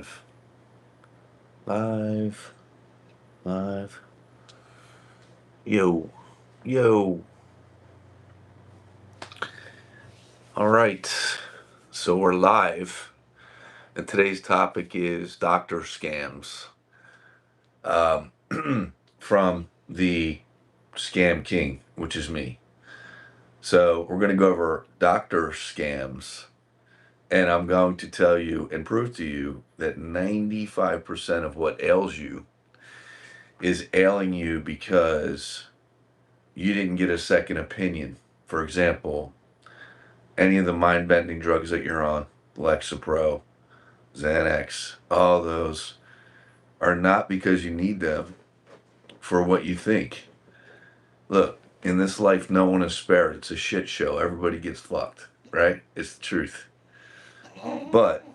live. Live. Live. Yo. Yo. All right. So we're live. And today's topic is doctor scams. From the Scam King, which is me. So we're going to go over doctor scams. And I'm going to tell you and prove to you that 95% of what ails you is ailing you because you didn't get a second opinion. For example, any of the mind-bending drugs that you're on, Lexapro, Xanax, all those are not because you need them for what you think. Look, in this life, no one is spared. It's a shit show. Everybody gets fucked, right? It's the truth. But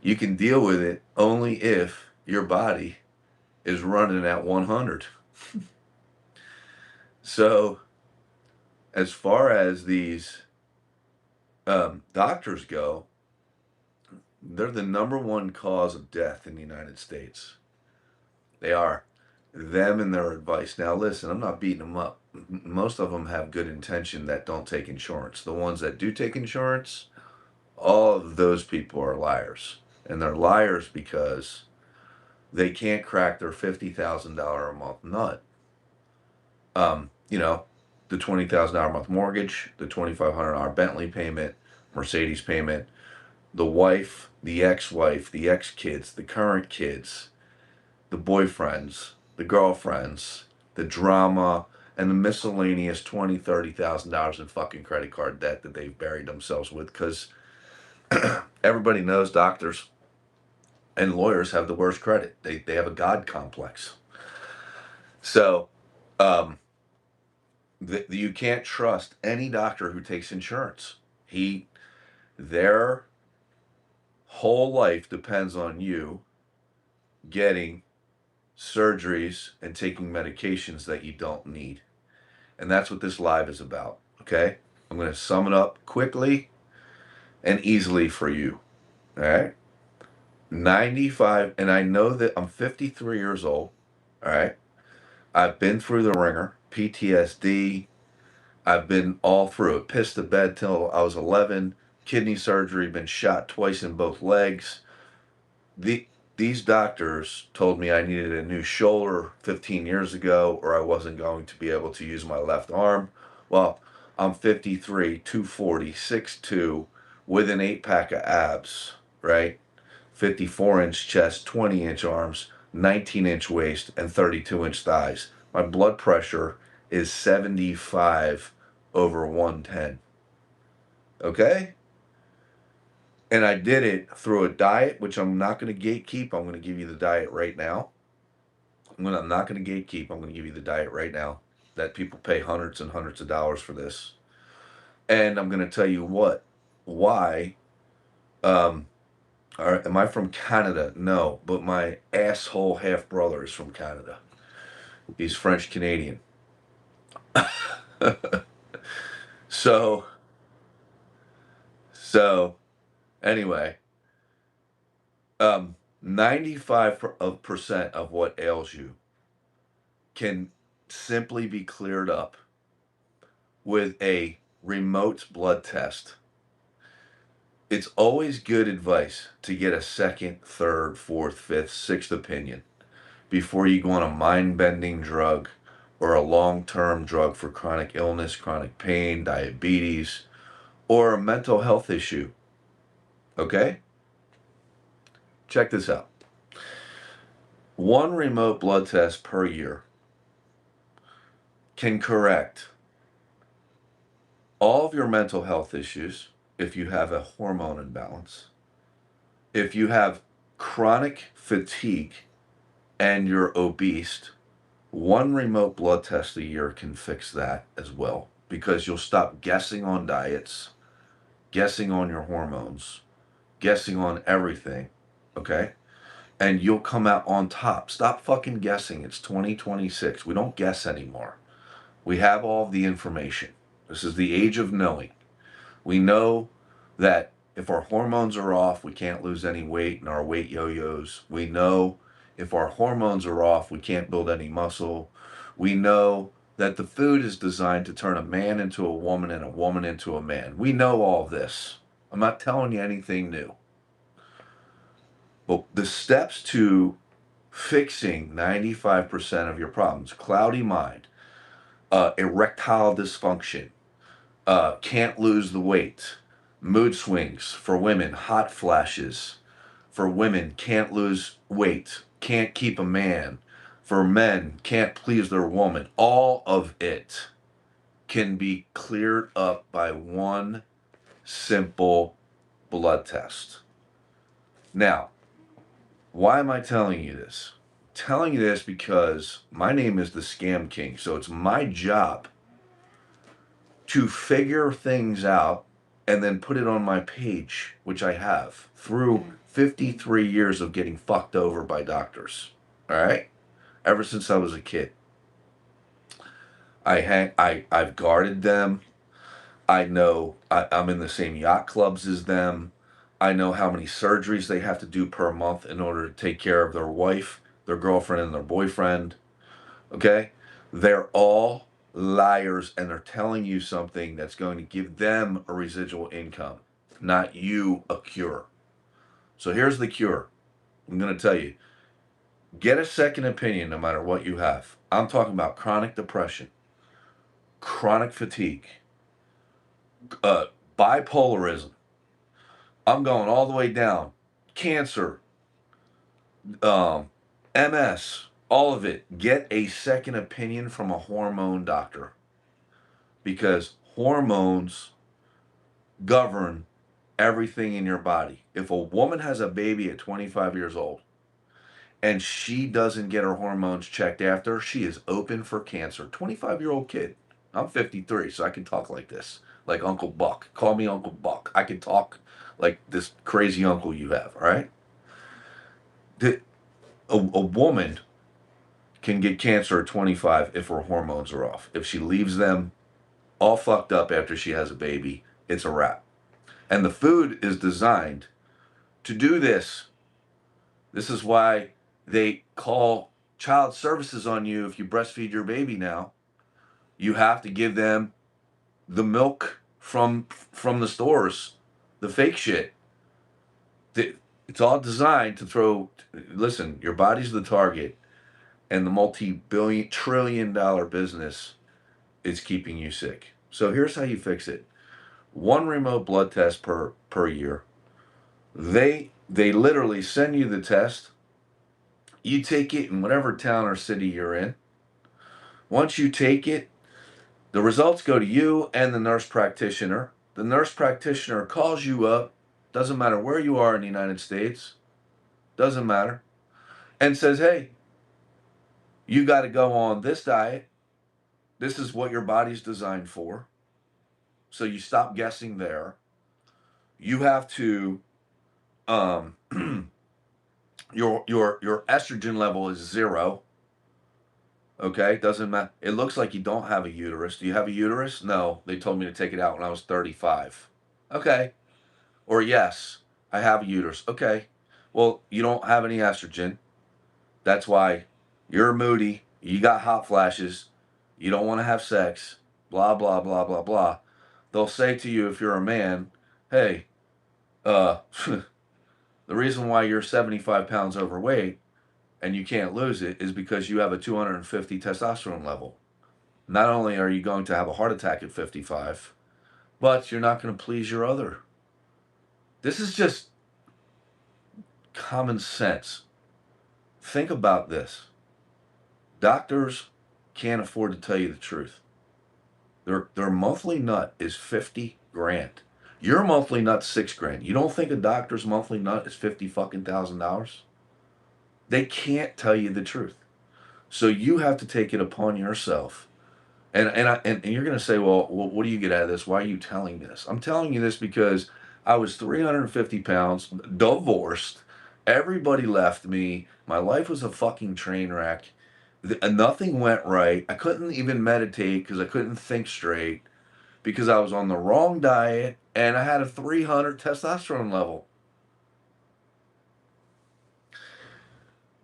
you can deal with it only if your body is running at 100. So, as far as these doctors go, they're the number one cause of death in the United States. They are. Them and their advice. Now, listen, I'm not beating them up. Most of them have good intention that don't take insurance. The ones that do take insurance, all of those people are liars. And they're liars because they can't crack their $50,000 a month nut. The $20,000 a month mortgage, the $2,500 Bentley payment, Mercedes payment, the wife, the ex-wife, the ex-kids, the current kids, the boyfriends, the girlfriends, the drama, and the miscellaneous $20,000, $30,000 in fucking credit card debt that they've buried themselves with, because everybody knows doctors and lawyers have the worst credit. They have a God complex. So you can't trust any doctor who takes insurance. Their whole life depends on you getting surgeries and taking medications that you don't need. And that's what this live is about, okay? I'm going to sum it up quickly and easily for you, all right? 95, and I know that I'm 53 years old, all right? I've been through the ringer, PTSD. I've been all through it. Pissed the bed till I was 11, kidney surgery, been shot twice in both legs. These doctors told me I needed a new shoulder 15 years ago or I wasn't going to be able to use my left arm. Well, I'm 53, 240, 6'2", with an 8-pack of abs, right? 54-inch chest, 20-inch arms, 19-inch waist, and 32-inch thighs. My blood pressure is 75/110. Okay? And I did it through a diet, which I'm not going to gatekeep. I'm going to give you the diet right now. I'm not going to gatekeep. I'm going to give you the diet right now. That people pay hundreds and hundreds of dollars for this. And I'm going to tell you why. Am I from Canada? No, but my asshole half brother is from Canada. He's French Canadian. So anyway, 95% of what ails you can simply be cleared up with a remote blood test. It's always good advice to get a second, third, fourth, fifth, sixth opinion before you go on a mind-bending drug or a long-term drug for chronic illness, chronic pain, diabetes, or a mental health issue. Okay? Check this out. One remote blood test per year can correct all of your mental health issues if you have a hormone imbalance, if you have chronic fatigue and you're obese. One remote blood test a year can fix that as well, because you'll stop guessing on diets, guessing on your hormones, guessing on everything, okay? And you'll come out on top. Stop fucking guessing. It's 2026. We don't guess anymore. We have all the information. This is the age of knowing. We know that if our hormones are off, we can't lose any weight and our weight yo-yos. We know if our hormones are off, we can't build any muscle. We know that the food is designed to turn a man into a woman and a woman into a man. We know all this. I'm not telling you anything new. But the steps to fixing 95% of your problems, cloudy mind, erectile dysfunction, can't lose the weight, mood swings for women, hot flashes for women, can't lose weight, can't keep a man, for men, can't please their woman. All of it can be cleared up by one simple blood test. Now, why am I telling you this? I'm telling you this because my name is the Scam King, so it's my job to figure things out and then put it on my page, which I have through 53 years of getting fucked over by doctors. All right? Ever since I was a kid. I've guarded them. I know I'm in the same yacht clubs as them. I know how many surgeries they have to do per month in order to take care of their wife, their girlfriend, and their boyfriend. Okay? They're all liars and they're telling you something that's going to give them a residual income, not you a cure. So here's the cure. I'm going to tell you, get a second opinion no matter what you have. I'm talking about chronic depression, chronic fatigue, bipolarism. I'm going all the way down. Cancer, MS, all of it. Get a second opinion from a hormone doctor because hormones govern everything in your body. If a woman has a baby at 25 years old and she doesn't get her hormones checked after, she is open for cancer. 25-year-old kid. I'm 53, so I can talk like this. Like Uncle Buck. Call me Uncle Buck. I can talk like this crazy uncle you have, all right? A woman can get cancer at 25 if her hormones are off. If she leaves them all fucked up after she has a baby, it's a wrap. And the food is designed to do this. This is why they call child services on you if you breastfeed your baby now. You have to give them the milk from the stores, the fake shit. It's all designed to throw. Listen, your body's the target, and the multi-billion, trillion-dollar business is keeping you sick. So here's how you fix it: one remote blood test per year. They literally send you the test. You take it in whatever town or city you're in. Once you take it, the results go to you and the nurse practitioner. The nurse practitioner calls you up, doesn't matter where you are in the United States, doesn't matter, and says, hey, you got to go on this diet. This is what your body's designed for. So you stop guessing there. You have to, your estrogen level is 0. Okay, doesn't matter. It looks like you don't have a uterus. Do you have a uterus? No, they told me to take it out when I was 35. Okay. Or yes, I have a uterus. Okay. Well, you don't have any estrogen. That's why you're moody. You got hot flashes. You don't want to have sex. Blah, blah, blah, blah, blah. They'll say to you if you're a man, hey, the reason why you're 75 pounds overweight and you can't lose it is because you have a 250 testosterone level. Not only are you going to have a heart attack at 55, but you're not going to please your other. This is just common sense. Think about this. Doctors can't afford to tell you the truth. Their monthly nut is 50 grand. Your monthly nut's 6 grand. You don't think a doctor's monthly nut is 50 fucking $1,000? They can't tell you the truth. So you have to take it upon yourself. And you're going to say, well, what do you get out of this? Why are you telling me this? I'm telling you this because I was 350 pounds, divorced. Everybody left me. My life was a fucking train wreck. Nothing went right. I couldn't even meditate because I couldn't think straight. because I was on the wrong diet and I had a 300 testosterone level.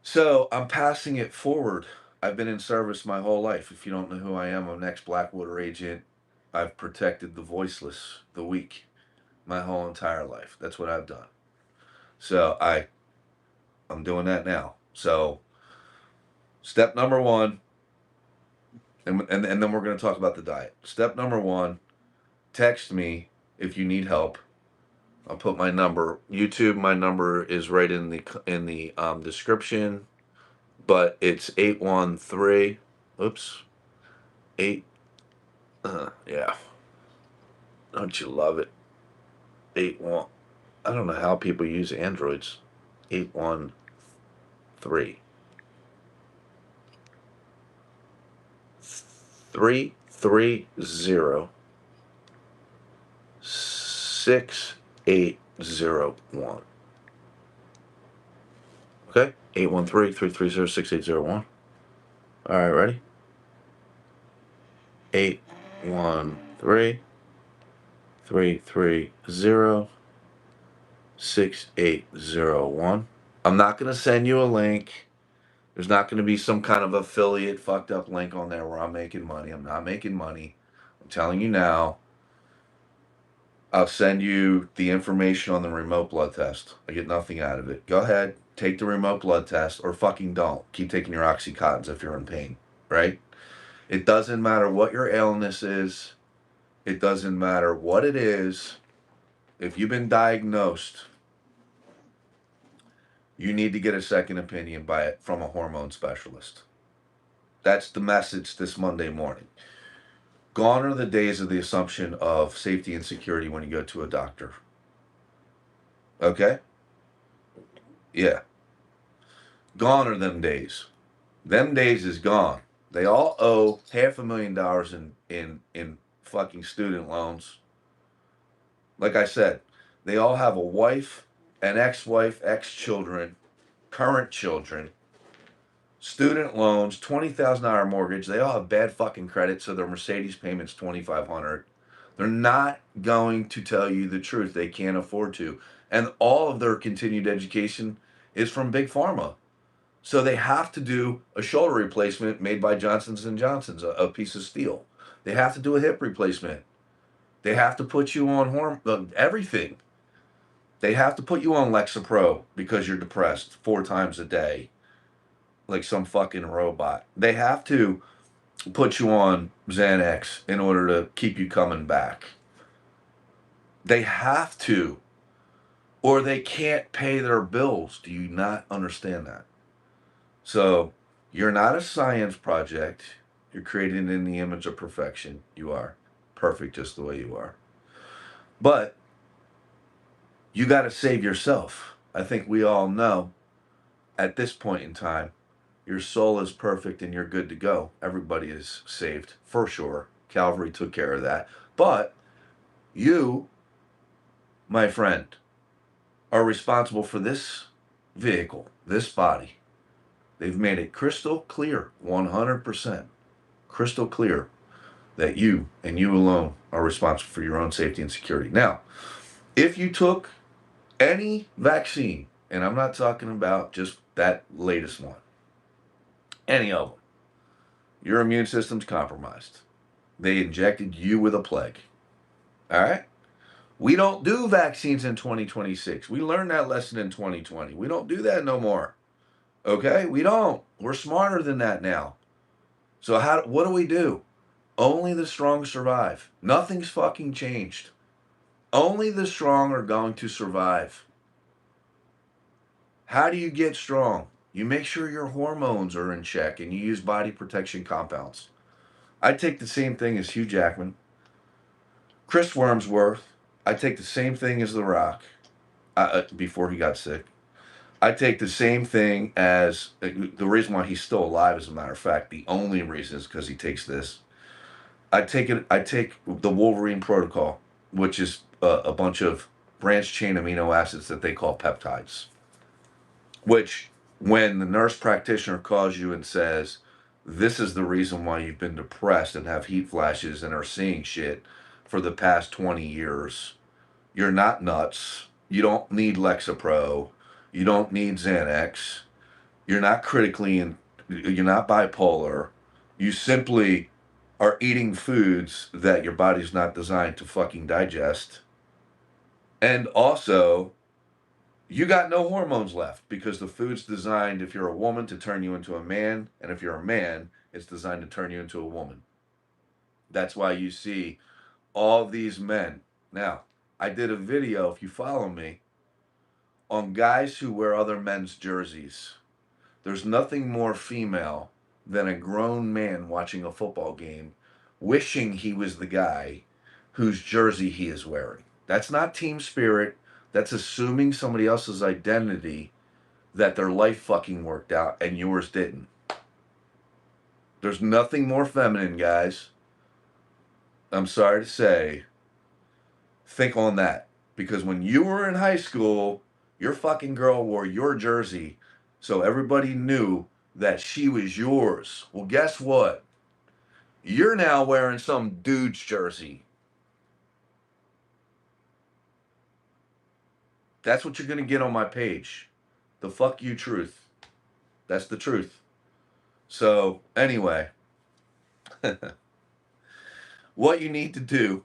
So I'm passing it forward. I've been in service my whole life. If you don't know who I am, I'm an ex-Blackwater agent. I've protected the voiceless, the weak, my whole entire life. That's what I've done. So I'm doing that now. So step number one, and then we're going to talk about the diet. Step number one, text me if you need help. I'll put my number. YouTube, my number is right in the description, but it's 813. Oops, 8. Yeah. Don't you love it? 81. I don't know how people use Androids. 813 330 6801. Okay? 813-330-6801. All right, ready? 813-330-6801. I'm not going to send you a link. There's not going to be some kind of affiliate fucked up link on there where I'm making money. I'm not making money. I'm telling you now. I'll send you the information on the remote blood test. I get nothing out of it. Go ahead, take the remote blood test, or fucking don't. Keep taking your Oxycontins if you're in pain, right? It doesn't matter what your illness is. It doesn't matter what it is. If you've been diagnosed, you need to get a second opinion from a hormone specialist. That's the message this Monday morning. Gone are the days of the assumption of safety and security when you go to a doctor. Okay? Yeah. Gone are them days. Them days is gone. They all owe $500,000 in fucking student loans. Like I said, they all have a wife, an ex-wife, ex-children, current children, student loans, $20,000 mortgage. They all have bad fucking credit, so their Mercedes payment's $2,500. They're not going to tell you the truth. They can't afford to. And all of their continued education is from Big Pharma. So they have to do a shoulder replacement made by Johnson's & Johnson's, a piece of steel. They have to do a hip replacement. They have to put you on everything. They have to put you on Lexapro because you're depressed 4 times a day, like some fucking robot. They have to put you on Xanax in order to keep you coming back. They have to, or they can't pay their bills. Do you not understand that? So you're not a science project. You're created in the image of perfection. You are perfect just the way you are. But you got to save yourself. I think we all know at this point in time, your soul is perfect and you're good to go. Everybody is saved for sure. Calvary took care of that. But you, my friend, are responsible for this vehicle, this body. They've made it crystal clear, 100% crystal clear, that you and you alone are responsible for your own safety and security. Now, if you took any vaccine, and I'm not talking about just that latest one, any of them, your immune system's compromised. They injected you with a plague. All right? We don't do vaccines in 2026. We learned that lesson in 2020. We don't do that no more. Okay? We don't. We're smarter than that now. So what do we do? Only the strong survive. Nothing's fucking changed. Only the strong are going to survive. How do you get strong? You make sure your hormones are in check and you use body protection compounds. I take the same thing as Hugh Jackman, Chris Wormsworth. I take the same thing as The Rock before he got sick. I take the same thing as the reason why he's still alive, as a matter of fact, the only reason is because he takes this. I take the Wolverine protocol, which is a bunch of branched chain amino acids that they call peptides. Which, when the nurse practitioner calls you and says, this is the reason why you've been depressed and have heat flashes and are seeing shit, for the past 20 years. You're not nuts. You don't need Lexapro. You don't need Xanax. You're not you're not bipolar. You simply are eating foods that your body's not designed to fucking digest. And also, you got no hormones left because the food's designed, if you're a woman, to turn you into a man. And if you're a man, it's designed to turn you into a woman. That's why you see all these men. Now, I did a video, if you follow me, on guys who wear other men's jerseys. There's nothing more female than a grown man watching a football game wishing he was the guy whose jersey he is wearing. That's not team spirit. That's assuming somebody else's identity that their life fucking worked out and yours didn't. There's nothing more feminine, guys. I'm sorry to say. Think on that. Because when you were in high school, your fucking girl wore your jersey so everybody knew that she was yours. Well, guess what? You're now wearing some dude's jersey. That's what you're going to get on my page. The fuck you truth. That's the truth. So, anyway, what you need to do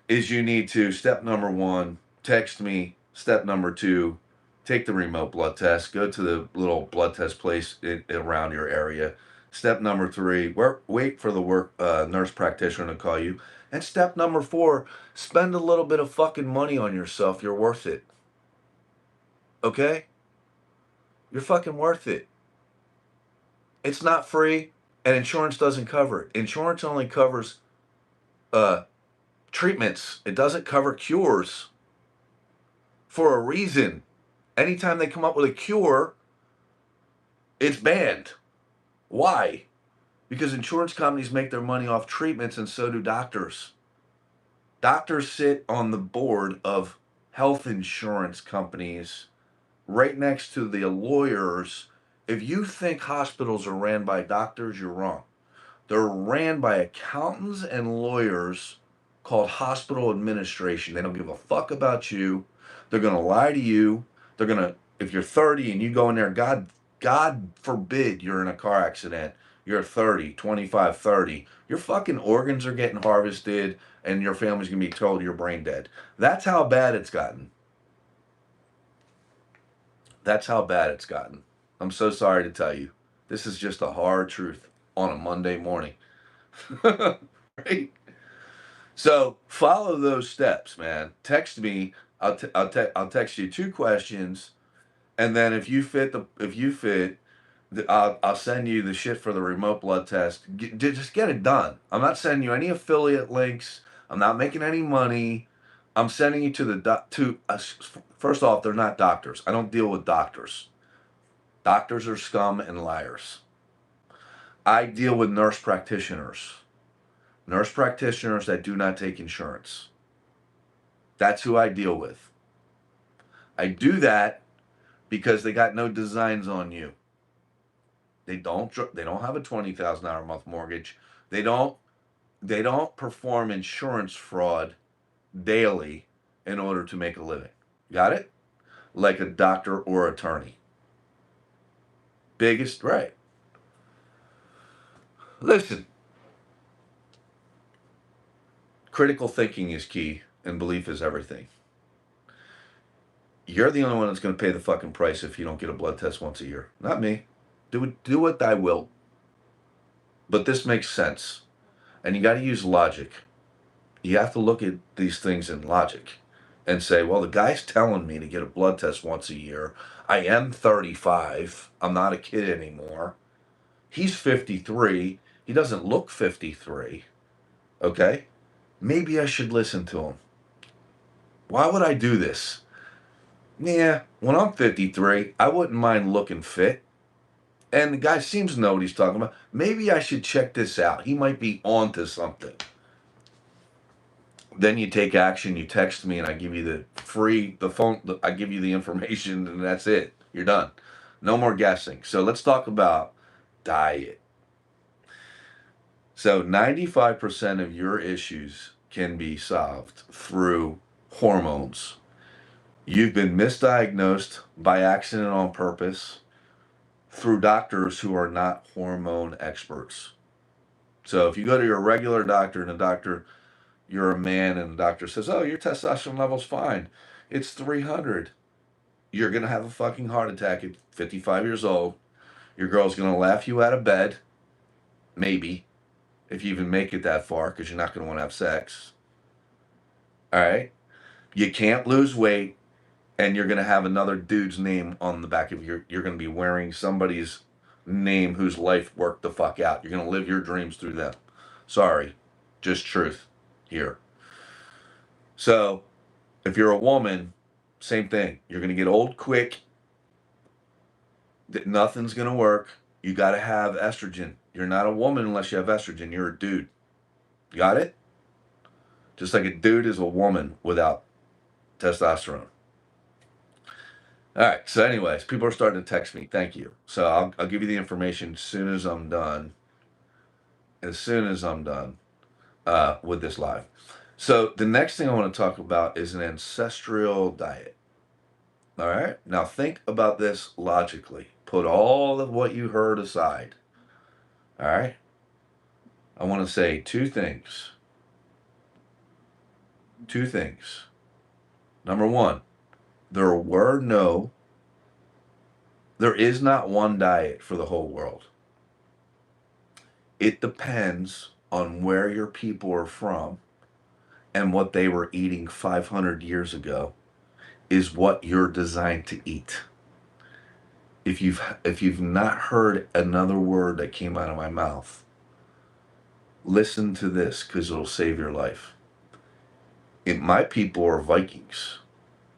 is you need to, step number one, text me. Step number two, take the remote blood test. Go to the little blood test place around your area. Step number three, wait for the nurse practitioner to call you. And step number four, spend a little bit of fucking money on yourself. You're worth it. Okay? You're fucking worth it. It's not free, and insurance doesn't cover it. Insurance only covers treatments. It doesn't cover cures. For a reason. Anytime they come up with a cure, it's banned. Why? Because insurance companies make their money off treatments, and so do doctors. Doctors sit on the board of health insurance companies right next to the lawyers. If you think hospitals are ran by doctors, you're wrong. They're ran by accountants and lawyers called hospital administration. They don't give a fuck about you. They're going to lie to you. They're going to, if you're 30 and you go in there, God forbid you're in a car accident. You're 30, 25, 30. Your fucking organs are getting harvested and your family's going to be told you're brain dead. That's how bad it's gotten. That's how bad it's gotten. I'm so sorry to tell you. This is just a hard truth on a Monday morning. Right? So follow those steps, man. Text me. I'll text you 2 questions, and then if you fit, I'll send you the shit for the remote blood test. Just get it done. I'm not sending you any affiliate links. I'm not making any money. I'm sending you to first off, they're not doctors. I don't deal with doctors. Doctors are scum and liars. I deal with nurse practitioners. Nurse practitioners that do not take insurance. That's who I deal with. I do that because they got no designs on you. They don't have a $20,000 a month mortgage. They don't perform insurance fraud daily in order to make a living. Got it? Like a doctor or attorney. Biggest, right. Listen. Critical thinking is key, and belief is everything. You're the only one that's going to pay the fucking price if you don't get a blood test once a year. Not me. Do what thy will. But this makes sense. And you got to use logic. You have to look at these things in logic and say, well, the guy's telling me to get a blood test once a year. I am 35. I'm not a kid anymore. He's 53. He doesn't look 53. Okay? Maybe I should listen to him. Why would I do this? Yeah, when I'm 53, I wouldn't mind looking fit. And the guy seems to know what he's talking about. Maybe I should check this out. He might be onto something. Then you take action. You text me, and I give you I give you the information, and that's it. You're done. No more guessing. So let's talk about diet. So 95% of your issues can be solved through hormones. You've been misdiagnosed by accident on purpose through doctors who are not hormone experts. So if you go to your regular doctor and the doctor, you're a man and the doctor says, oh, your testosterone level's fine, it's 300, you're going to have a fucking heart attack at 55 years old. Your girl's going to laugh you out of bed, maybe, if you even make it that far, because you're not going to want to have sex. All right? You can't lose weight, and you're going to have another dude's name on the back of you're going to be wearing somebody's name whose life worked the fuck out. You're going to live your dreams through them. Sorry. Just truth here. So, if you're a woman, same thing. You're going to get old quick. Nothing's going to work. You got to have estrogen. You're not a woman unless you have estrogen. You're a dude. Got it? Just like a dude is a woman without testosterone. All right. So anyways, people are starting to text me. Thank you. So I'll give you the information as soon as I'm done. As soon as I'm done with this live. So the next thing I want to talk about is an ancestral diet. All right. Now think about this logically. Put all of what you heard aside. All right. I want to say two things. Two things. Number one, there is not one diet for the whole world. It depends on where your people are from and what they were eating 500 years ago is what you're designed to eat. If you've not heard another word that came out of my mouth, listen to this because it'll save your life. My people are Vikings.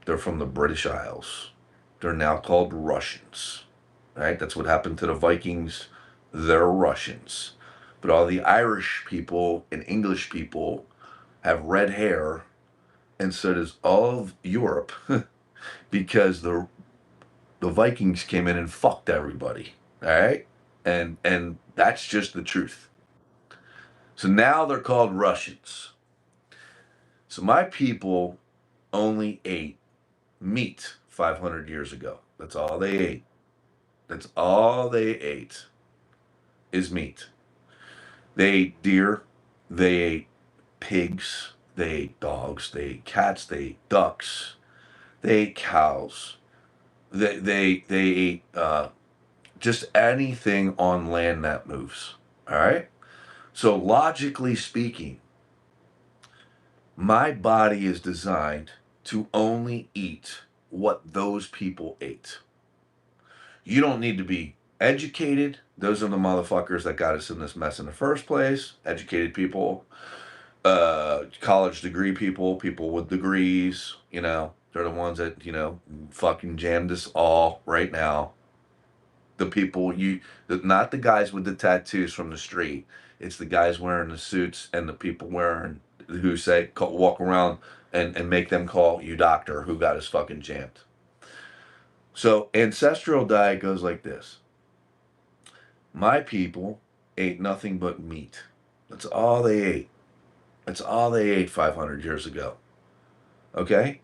They're from the British Isles. They're now called Russians. Right? That's what happened to the Vikings. They're Russians. But all the Irish people and English people have red hair, and so does all of Europe, because the Vikings came in and fucked everybody. All right? And that's just the truth. So now they're called Russians. So my people only ate meat 500 years ago. That's all they ate. That's all they ate is meat. They ate deer, they ate pigs, they ate dogs, they ate cats, they ate ducks, they ate cows. They ate just anything on land that moves. All right? So logically speaking, my body is designed to only eat what those people ate. You don't need to be educated. Those are the motherfuckers that got us in this mess in the first place. Educated people, college degree people, people with degrees, they're the ones that, fucking jammed us all right now. The people not the guys with the tattoos from the street. It's the guys wearing the suits and the people who walk around and make them call you doctor who got us fucking jammed. So ancestral diet goes like this. My people ate nothing but meat. That's all they ate. That's all they ate 500 years ago. Okay?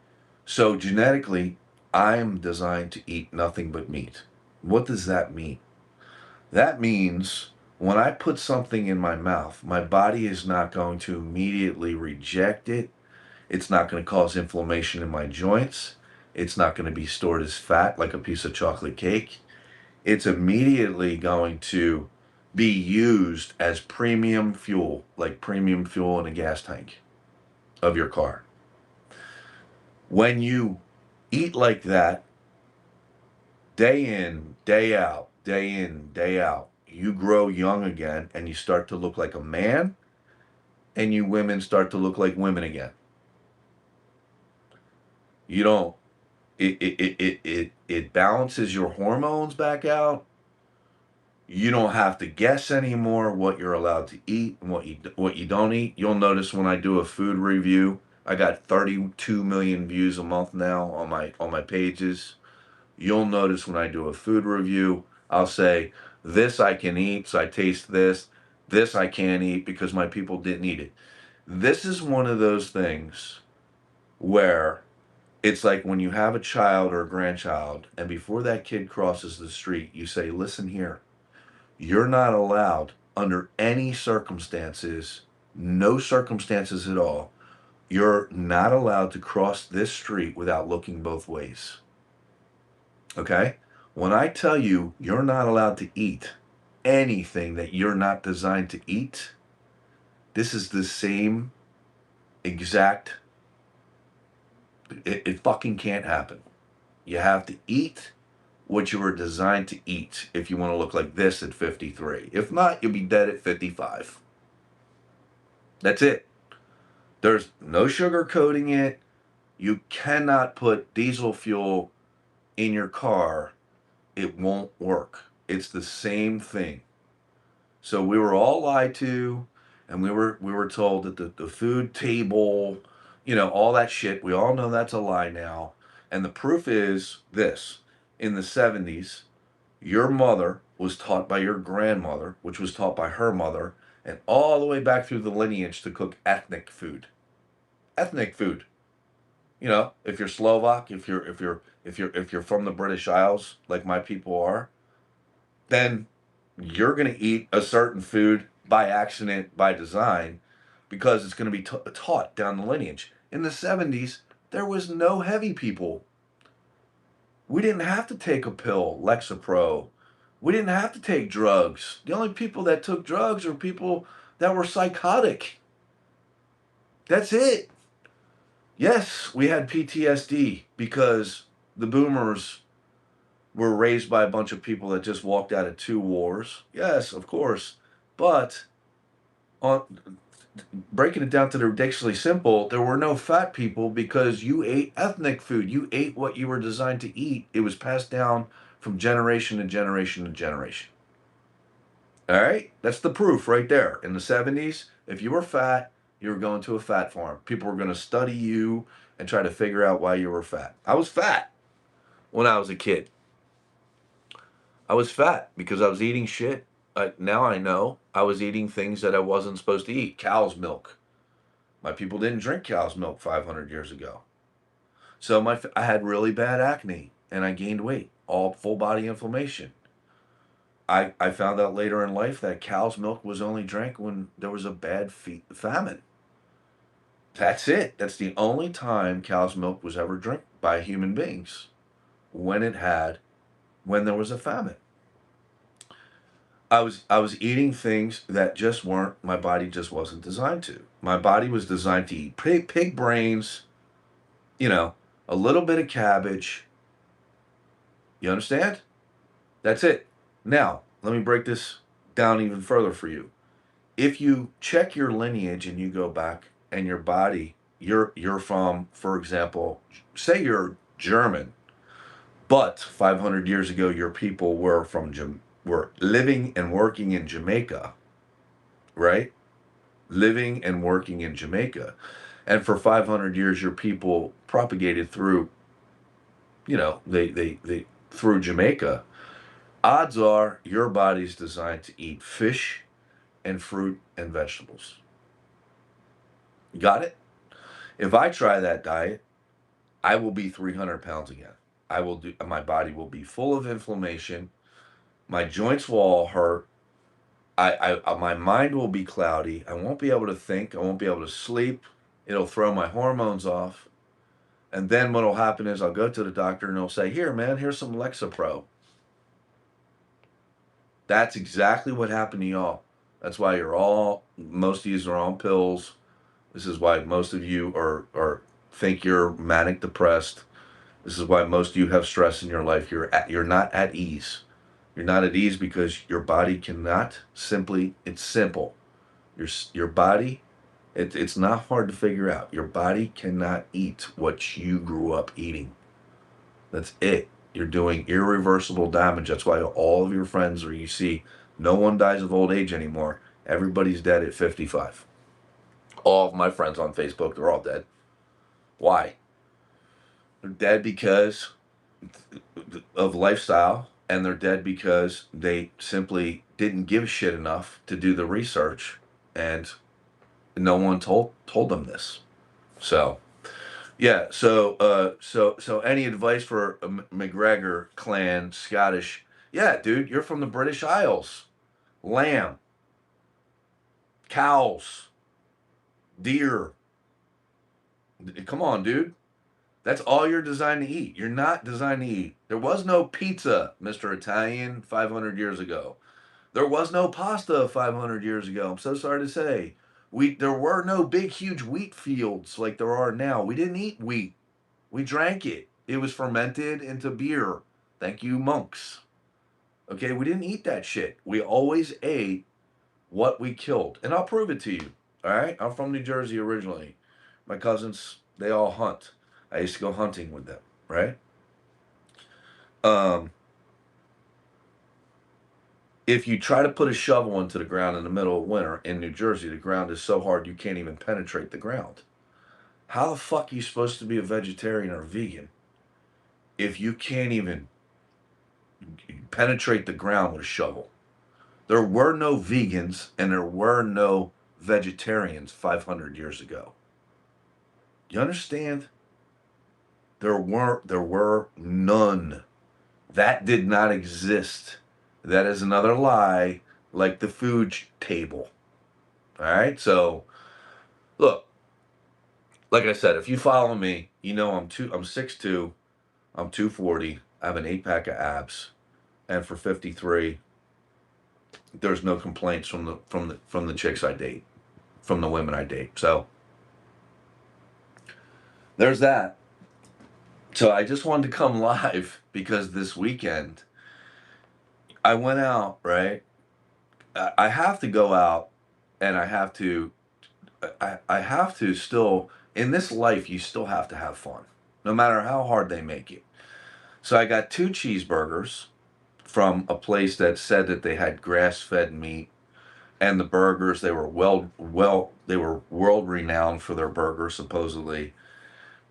So genetically, I'm designed to eat nothing but meat. What does that mean? That means when I put something in my mouth, my body is not going to immediately reject it. It's not going to cause inflammation in my joints. It's not going to be stored as fat like a piece of chocolate cake. It's immediately going to be used as premium fuel, like premium fuel in a gas tank of your car. When you eat like that, day in, day out, day in, day out, you grow young again and you start to look like a man, and you women start to look like women again. You don't, it balances your hormones back out. You don't have to guess anymore what you're allowed to eat and what you don't eat. You'll notice when I do a food review, I got 32 million views a month now on my pages. You'll notice when I do a food review, I'll say, this I can eat, so I taste this. This I can't eat because my people didn't eat it. This is one of those things where it's like when you have a child or a grandchild, and before that kid crosses the street, you say, listen here, you're not allowed under any circumstances, no circumstances at all, you're not allowed to cross this street without looking both ways. Okay? When I tell you you're not allowed to eat anything that you're not designed to eat, this is the same exact, it fucking can't happen. You have to eat what you were designed to eat if you want to look like this at 53. If not, you'll be dead at 55. That's it. There's no sugar coating it. You cannot put diesel fuel in your car. It won't work. It's the same thing. So we were all lied to, and we were told that the food table, all that shit, we all know that's a lie now. And the proof is this. In the 70s, your mother was taught by your grandmother, which was taught by her mother, and all the way back through the lineage to cook ethnic food. Ethnic food. If you're Slovak, if you're from the British Isles, like my people are, then you're going to eat a certain food by accident, by design, because it's going to be taught down the lineage. In the 70s, there was no heavy people. We didn't have to take a pill, Lexapro. We didn't have to take drugs. The only people that took drugs are people that were psychotic. That's it. Yes, we had PTSD because the boomers were raised by a bunch of people that just walked out of 2 wars. Yes, of course. But on breaking it down to the ridiculously simple, there were no fat people because you ate ethnic food. You ate what you were designed to eat. It was passed down from generation to generation to generation. All right? That's the proof right there. In the 70s, if you were fat, you were going to a fat farm. People were going to study you and try to figure out why you were fat. I was fat when I was a kid. I was fat because I was eating shit. Now I know I was eating things that I wasn't supposed to eat. Cow's milk. My people didn't drink cow's milk 500 years ago. So I had really bad acne and I gained weight, all full body inflammation. I found out later in life that cow's milk was only drank when there was a bad famine. That's it. That's the only time cow's milk was ever drank by human beings, when there was a famine. I was eating things that just weren't, my body just wasn't designed to. My body was designed to eat pig brains, a little bit of cabbage. You understand? That's it. Now, let me break this down even further for you. If you check your lineage and you go back and your body, you're from, for example, say you're German, but 500 years ago your people were living and working in Jamaica, right? Living and working in Jamaica. And for 500 years your people propagated through, they through Jamaica. Odds are your body's designed to eat fish and fruit and vegetables. Got it? If I try that diet, I will be 300 pounds again. My body will be full of inflammation. My joints will all hurt. My mind will be cloudy. I won't be able to think. I won't be able to sleep. It'll throw my hormones off. And then what'll happen is I'll go to the doctor and they'll say, here, man, here's some Lexapro. That's exactly what happened to y'all. That's why most of you are on pills. This is why most of you are think you're manic depressed. This is why most of you have stress in your life. You're not at ease. You're not at ease because your body cannot simply. It's simple. Your body. It's not hard to figure out. Your body cannot eat what you grew up eating. That's it. You're doing irreversible damage. That's why all of your friends, or you see, no one dies of old age anymore. Everybody's dead at 55. All of my friends on Facebook, they're all dead. Why? They're dead because of lifestyle, and they're dead because they simply didn't give a shit enough to do the research and No one told them this. So yeah. So any advice for a McGregor clan Scottish? Yeah, dude, you're from the British Isles. Lamb, cows, deer. Come on, dude. That's all you're designed to eat. You're not designed to eat. There was no pizza, Mr. Italian, 500 years ago. There was no pasta 500 years ago. I'm so sorry to say. There were no big, huge wheat fields like there are now. We didn't eat wheat. We drank it. It was fermented into beer. Thank you, monks. Okay, we didn't eat that shit. We always ate what we killed. And I'll prove it to you. All right? I'm from New Jersey originally. My cousins, they all hunt. I used to go hunting with them, right? Um, if you try to put a shovel into the ground in the middle of winter in New Jersey, the ground is so hard you can't even penetrate the ground. How the fuck are you supposed to be a vegetarian or vegan if you can't even penetrate the ground with a shovel? There were no vegans and there were no vegetarians 500 years ago. You understand? There were none. That did not exist. That is another lie, like the food table. All right? So, look, like I said, if you follow me, you know I'm 6'2", I'm 240, I have an 8-pack of abs, and for 53, there's no complaints from the chicks I date, from the women I date. So, there's that. So I just wanted to come live because this weekend I went out, right? I have to go out and I have to still, in this life, you still have to have fun, no matter how hard they make it. So I got 2 cheeseburgers from a place that said that they had grass-fed meat, and the burgers, they were they were world renowned for their burgers supposedly.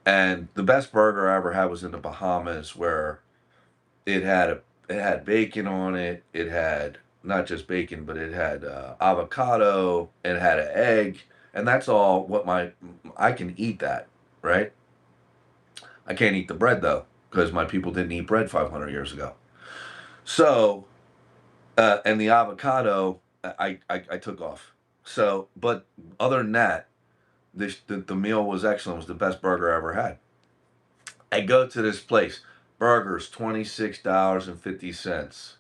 And the best burger I ever had was in the Bahamas, where it had bacon on it. It had not just bacon, but it had avocado. It had an egg, and that's all. I can eat that, right? I can't eat the bread though, because my people didn't eat bread 500 years ago. So, and the avocado, I took off. So, but other than that, the meal was excellent. It was the best burger I ever had. I go to this place, burgers, $26.50.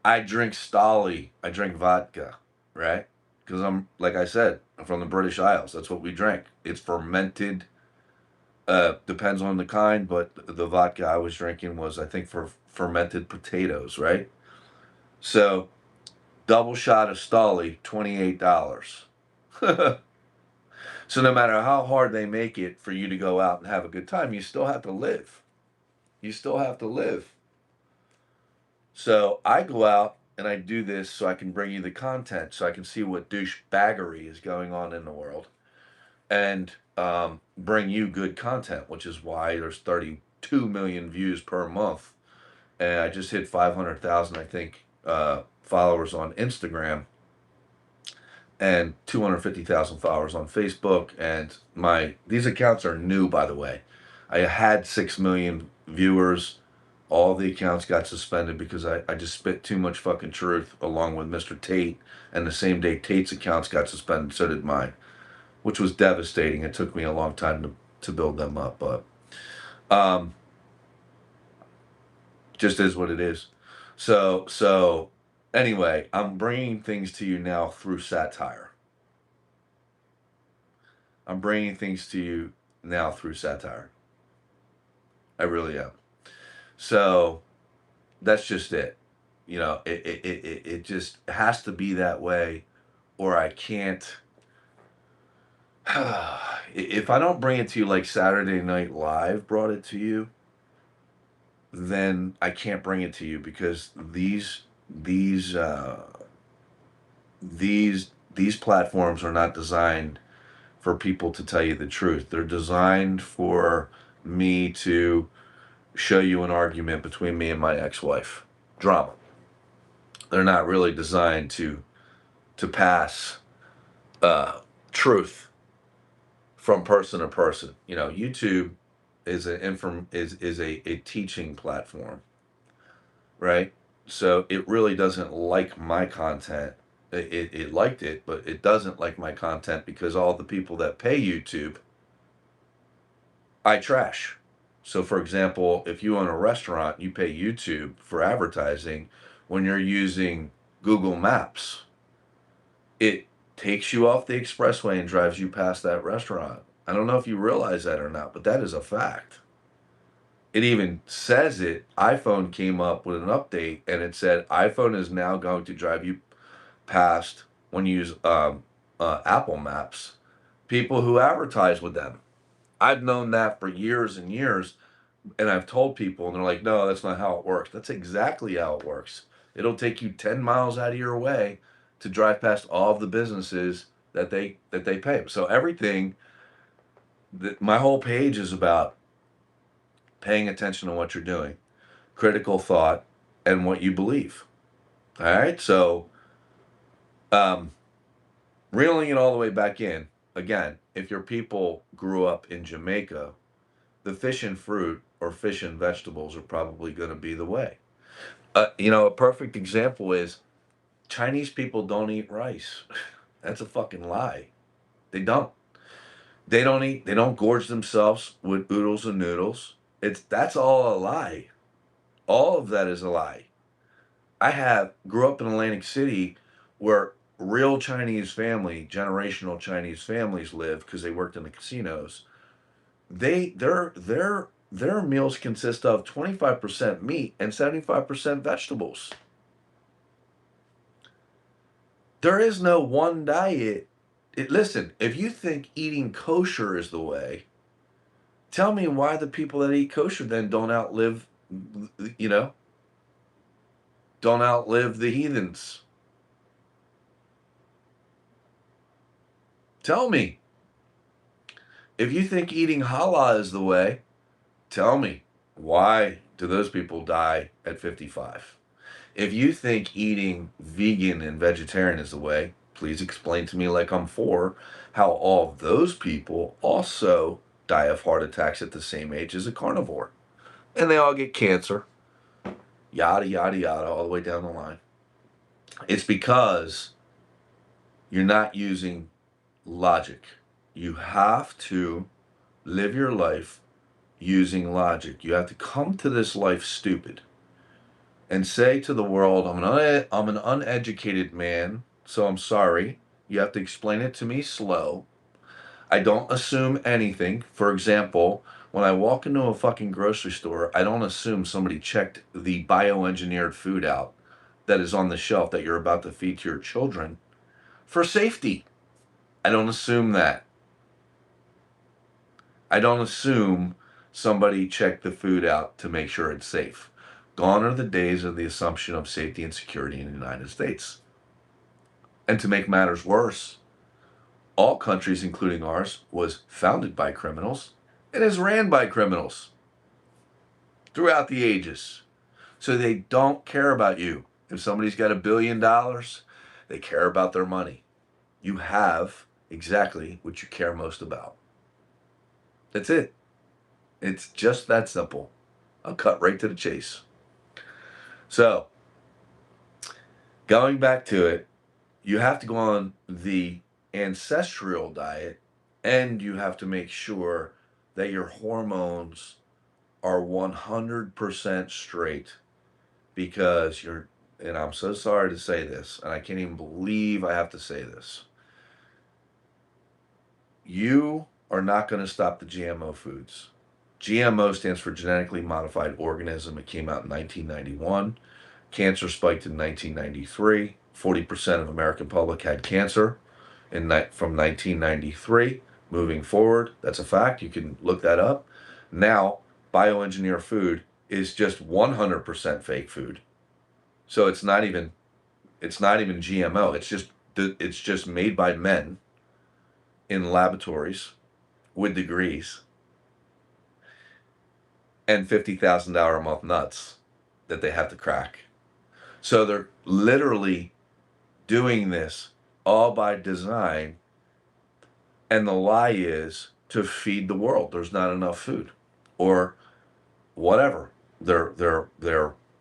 I drink Stolly. I drink vodka, right? Because I'm, like I said, I'm from the British Isles. That's what we drink. It's fermented. Depends on the kind, but the vodka I was drinking was, I think, for fermented potatoes, right? So, double shot of Stolly, $28. So no matter how hard they make it for you to go out and have a good time, you still have to live. You still have to live. So I go out and I do this so I can bring you the content, so I can see what douchebaggery is going on in the world, and bring you good content, which is why there's 32 million views per month, and I just hit 500,000, I think, followers on Instagram, and 250,000 followers on Facebook. And these accounts are new, by the way. I had 6 million viewers. All the accounts got suspended because I just spit too much fucking truth, along with Mr. Tate. And the same day Tate's accounts got suspended, so did mine, which was devastating. It took me a long time to build them up, but um, just is what it is. So anyway, I'm bringing things to you now through satire. I'm bringing things to you now through satire. I really am. So that's just it. It just has to be that way, or I can't. If I don't bring it to you like Saturday Night Live brought it to you, then I can't bring it to you, because these these platforms are not designed for people to tell you the truth. They're designed for me to show you an argument between me and my ex-wife. Drama. They're not really designed to pass truth from person to person. You know, YouTube is a teaching platform, right? So it really doesn't like my content. It liked it, but it doesn't like my content because all the people that pay YouTube, I trash. So, for example, if you own a restaurant, you pay YouTube for advertising. When you're using Google Maps, it takes you off the expressway and drives you past that restaurant. I don't know if you realize that or not, but that is a fact. It even says it. iPhone came up with an update and it said iPhone is now going to drive you past when you use Apple Maps, people who advertise with them. I've known that for years and years, and I've told people, and they're like, no, that's not how it works. That's exactly how it works. It'll take you 10 miles out of your way to drive past all of the businesses that they pay. So everything that my whole page is about paying attention to what you're doing, critical thought, and what you believe. All right. So um, reeling it all the way back in, again, if your people grew up in Jamaica, the fish and fruit or fish and vegetables are probably going to be the way. You know, a perfect example is Chinese people don't eat rice. That's a fucking lie. They don't. They don't eat. They don't gorge themselves with oodles and noodles. That's all a lie. All of that is a lie. Grew up in Atlantic City, where real Chinese family, generational Chinese families live because they worked in the casinos. Their meals consist of 25% meat and 75% vegetables. There is no one diet. Listen, if you think eating kosher is the way, tell me why the people that eat kosher then you know, don't outlive the heathens. Tell me. If you think eating halal is the way, tell me why do those people die at 55? If you think eating vegan and vegetarian is the way, please explain to me, like I'm four, how all of those people also die of heart attacks at the same age as a carnivore. And they all get cancer, yada, yada, yada, all the way down the line. It's because you're not using logic. You have to live your life using logic. You have to come to this life stupid and say to the world, I'm an uneducated man, so I'm sorry. You have to explain it to me slow. I don't assume anything. For example, when I walk into a fucking grocery store, I don't assume somebody checked the bioengineered food out that is on the shelf that you're about to feed to your children for safety. I don't assume that. I don't assume somebody checked the food out to make sure it's safe. Gone are the days of the assumption of safety and security in the United States. And to make matters worse, all countries, including ours, was founded by criminals and is ran by criminals throughout the ages. So they don't care about you. If somebody's got $1 billion, they care about their money. You have exactly what you care most about. That's it. It's just that simple. I'll cut right to the chase. So, going back to it, you have to go on the ancestral diet, and you have to make sure that your hormones are 100% straight, because and I'm so sorry to say this, and I can't even believe I have to say this. You are not going to stop the GMO foods. GMO stands for genetically modified organism. It came out in 1991. Cancer spiked in 1993. 40% of American public had cancer from 1993. Moving forward, that's a fact. You can look that up. Now, bioengineered food is just 100% fake food. So it's not even GMO. It's just made by men in laboratories with degrees and $50,000 a month nuts that they have to crack. So they're literally doing this all by design And the lie is to feed the world. There's not enough food, or whatever their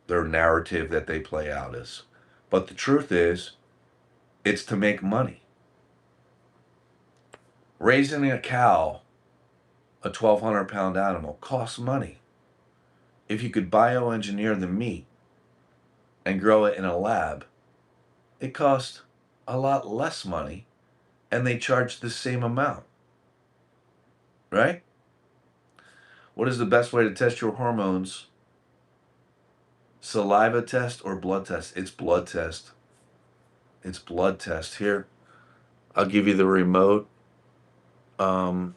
narrative that they play out is. But the truth is, it's to make money. Raising a cow, a 1,200-pound animal, costs money. If you could bioengineer the meat and grow it in a lab, it costs a lot less money, and they charge the same amount, right? What is the best way to test your hormones? Saliva test or blood test? It's blood test. It's blood test. Here, I'll give you the remote. There's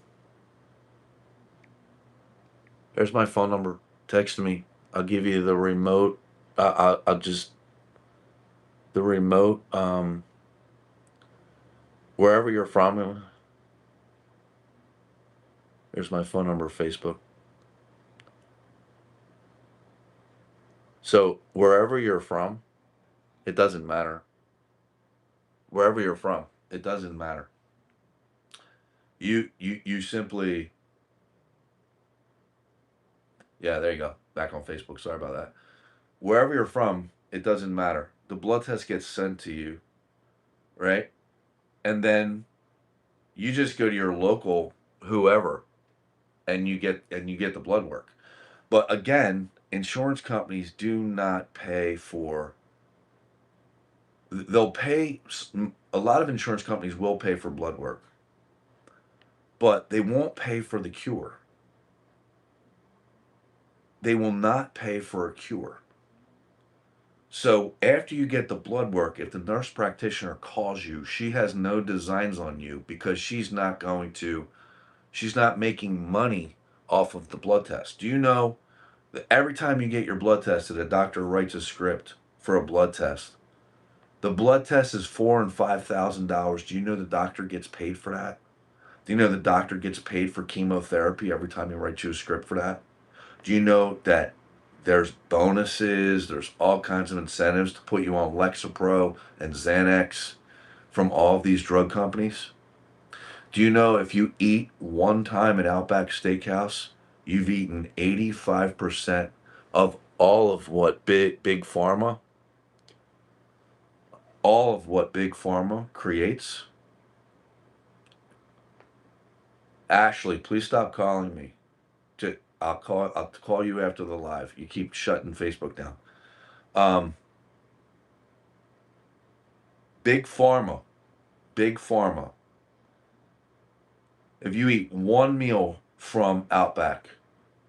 my phone number. Text me. I'll give you the remote. I'll just the remote. Wherever you're from. There's my phone number. Facebook. So wherever you're from, it doesn't matter. Wherever you're from, it doesn't matter. You simply. Yeah, there you go. Back on Facebook. Sorry about that. Wherever you're from, it doesn't matter. The blood test gets sent to you, right? And then you just go to your local whoever, and you get the blood work. But again, insurance companies do not pay for. They'll pay. A lot of insurance companies will pay for blood work, but they won't pay for the cure. They will not pay for a cure. So after you get the blood work, if the nurse practitioner calls you, she has no designs on you because she's not making money off of the blood test. Do you know that every time you get your blood tested, a doctor writes a script for a blood test? The blood test is $4,000 and $5,000. Do you know the doctor gets paid for that? Do you know the doctor gets paid for chemotherapy every time he writes you a script for that? Do you know that there's bonuses, there's all kinds of incentives to put you on Lexapro and Xanax from all of these drug companies? Do you know if you eat one time at Outback Steakhouse, you've eaten 85% of all of what Big Pharma creates? Ashley, please stop calling me. I'll call you after the live. You keep shutting Facebook down. Big Pharma. Big Pharma. If you eat one meal from Outback,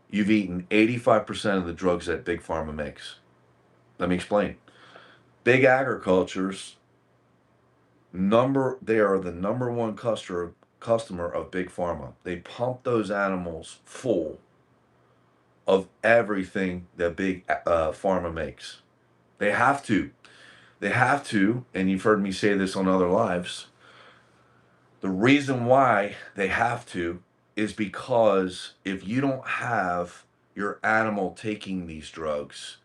you've eaten 85% of the drugs that Big Pharma makes. Let me explain. Big agriculture's they are the number one customer of Big Pharma. They pump those animals full of everything that Big Pharma makes. They have to. They have to, and you've heard me say this on other lives. The reason why they have to is because if you don't have your animal taking these drugs,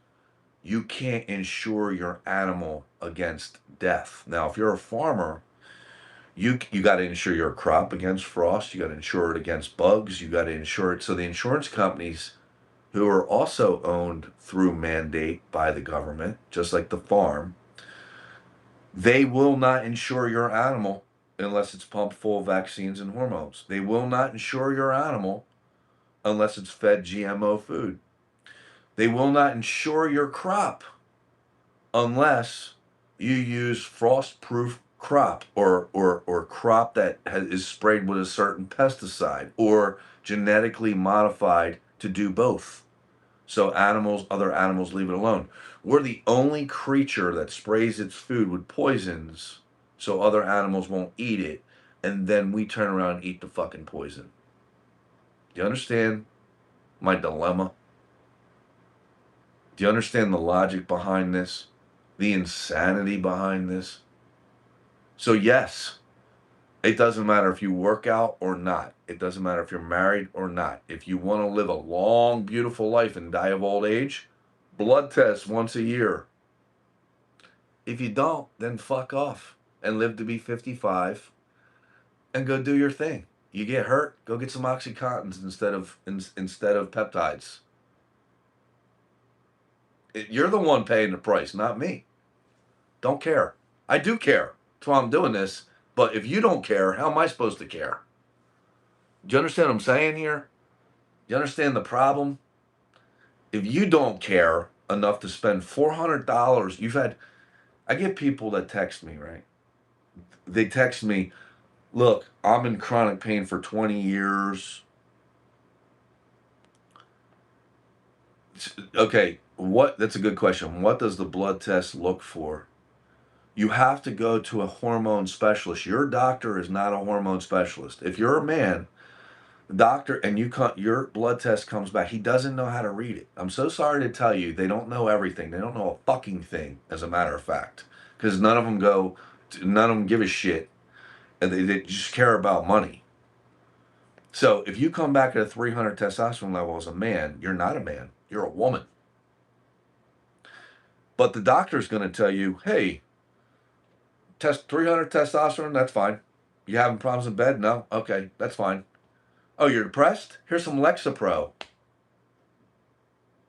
you can't insure your animal against death. Now, if you're a farmer, you got to insure your crop against frost. You got to insure it against bugs. You got to insure it. So the insurance companies, who are also owned through mandate by the government, just like the farm, they will not insure your animal unless it's pumped full of vaccines and hormones. They will not insure your animal unless it's fed GMO food. They will not insure your crop unless you use frost-proof crop or crop that is sprayed with a certain pesticide or genetically modified to do both. So other animals leave it alone. We're the only creature that sprays its food with poisons so other animals won't eat it, and then we turn around and eat the fucking poison. Do you understand my dilemma? Do you understand the logic behind this? The insanity behind this? So yes, it doesn't matter if you work out or not. It doesn't matter if you're married or not. If you want to live a long, beautiful life and die of old age, blood test once a year. If you don't, then fuck off and live to be 55 and go do your thing. You get hurt, go get some Oxycontins instead of peptides. You're the one paying the price, not me. Don't care. I do care. That's why I'm doing this. But if you don't care, how am I supposed to care? Do you understand what I'm saying here? Do you understand the problem? If you don't care enough to spend $400, I get people that text me, right? They text me, look, I'm in chronic pain for 20 years. Okay, that's a good question. What does the blood test look for? You have to go to a hormone specialist. Your doctor is not a hormone specialist. If you're a man, the doctor, and your blood test comes back, he doesn't know how to read it. I'm so sorry to tell you, they don't know everything. They don't know a fucking thing, as a matter of fact, because none of them give a shit, and they just care about money. So if you come back at a 300 testosterone level as a man, you're not a man. You're a woman. But the doctor's going to tell you, hey, test 300 testosterone, that's fine. You having problems in bed? No? Okay, that's fine. Oh, you're depressed? Here's some Lexapro.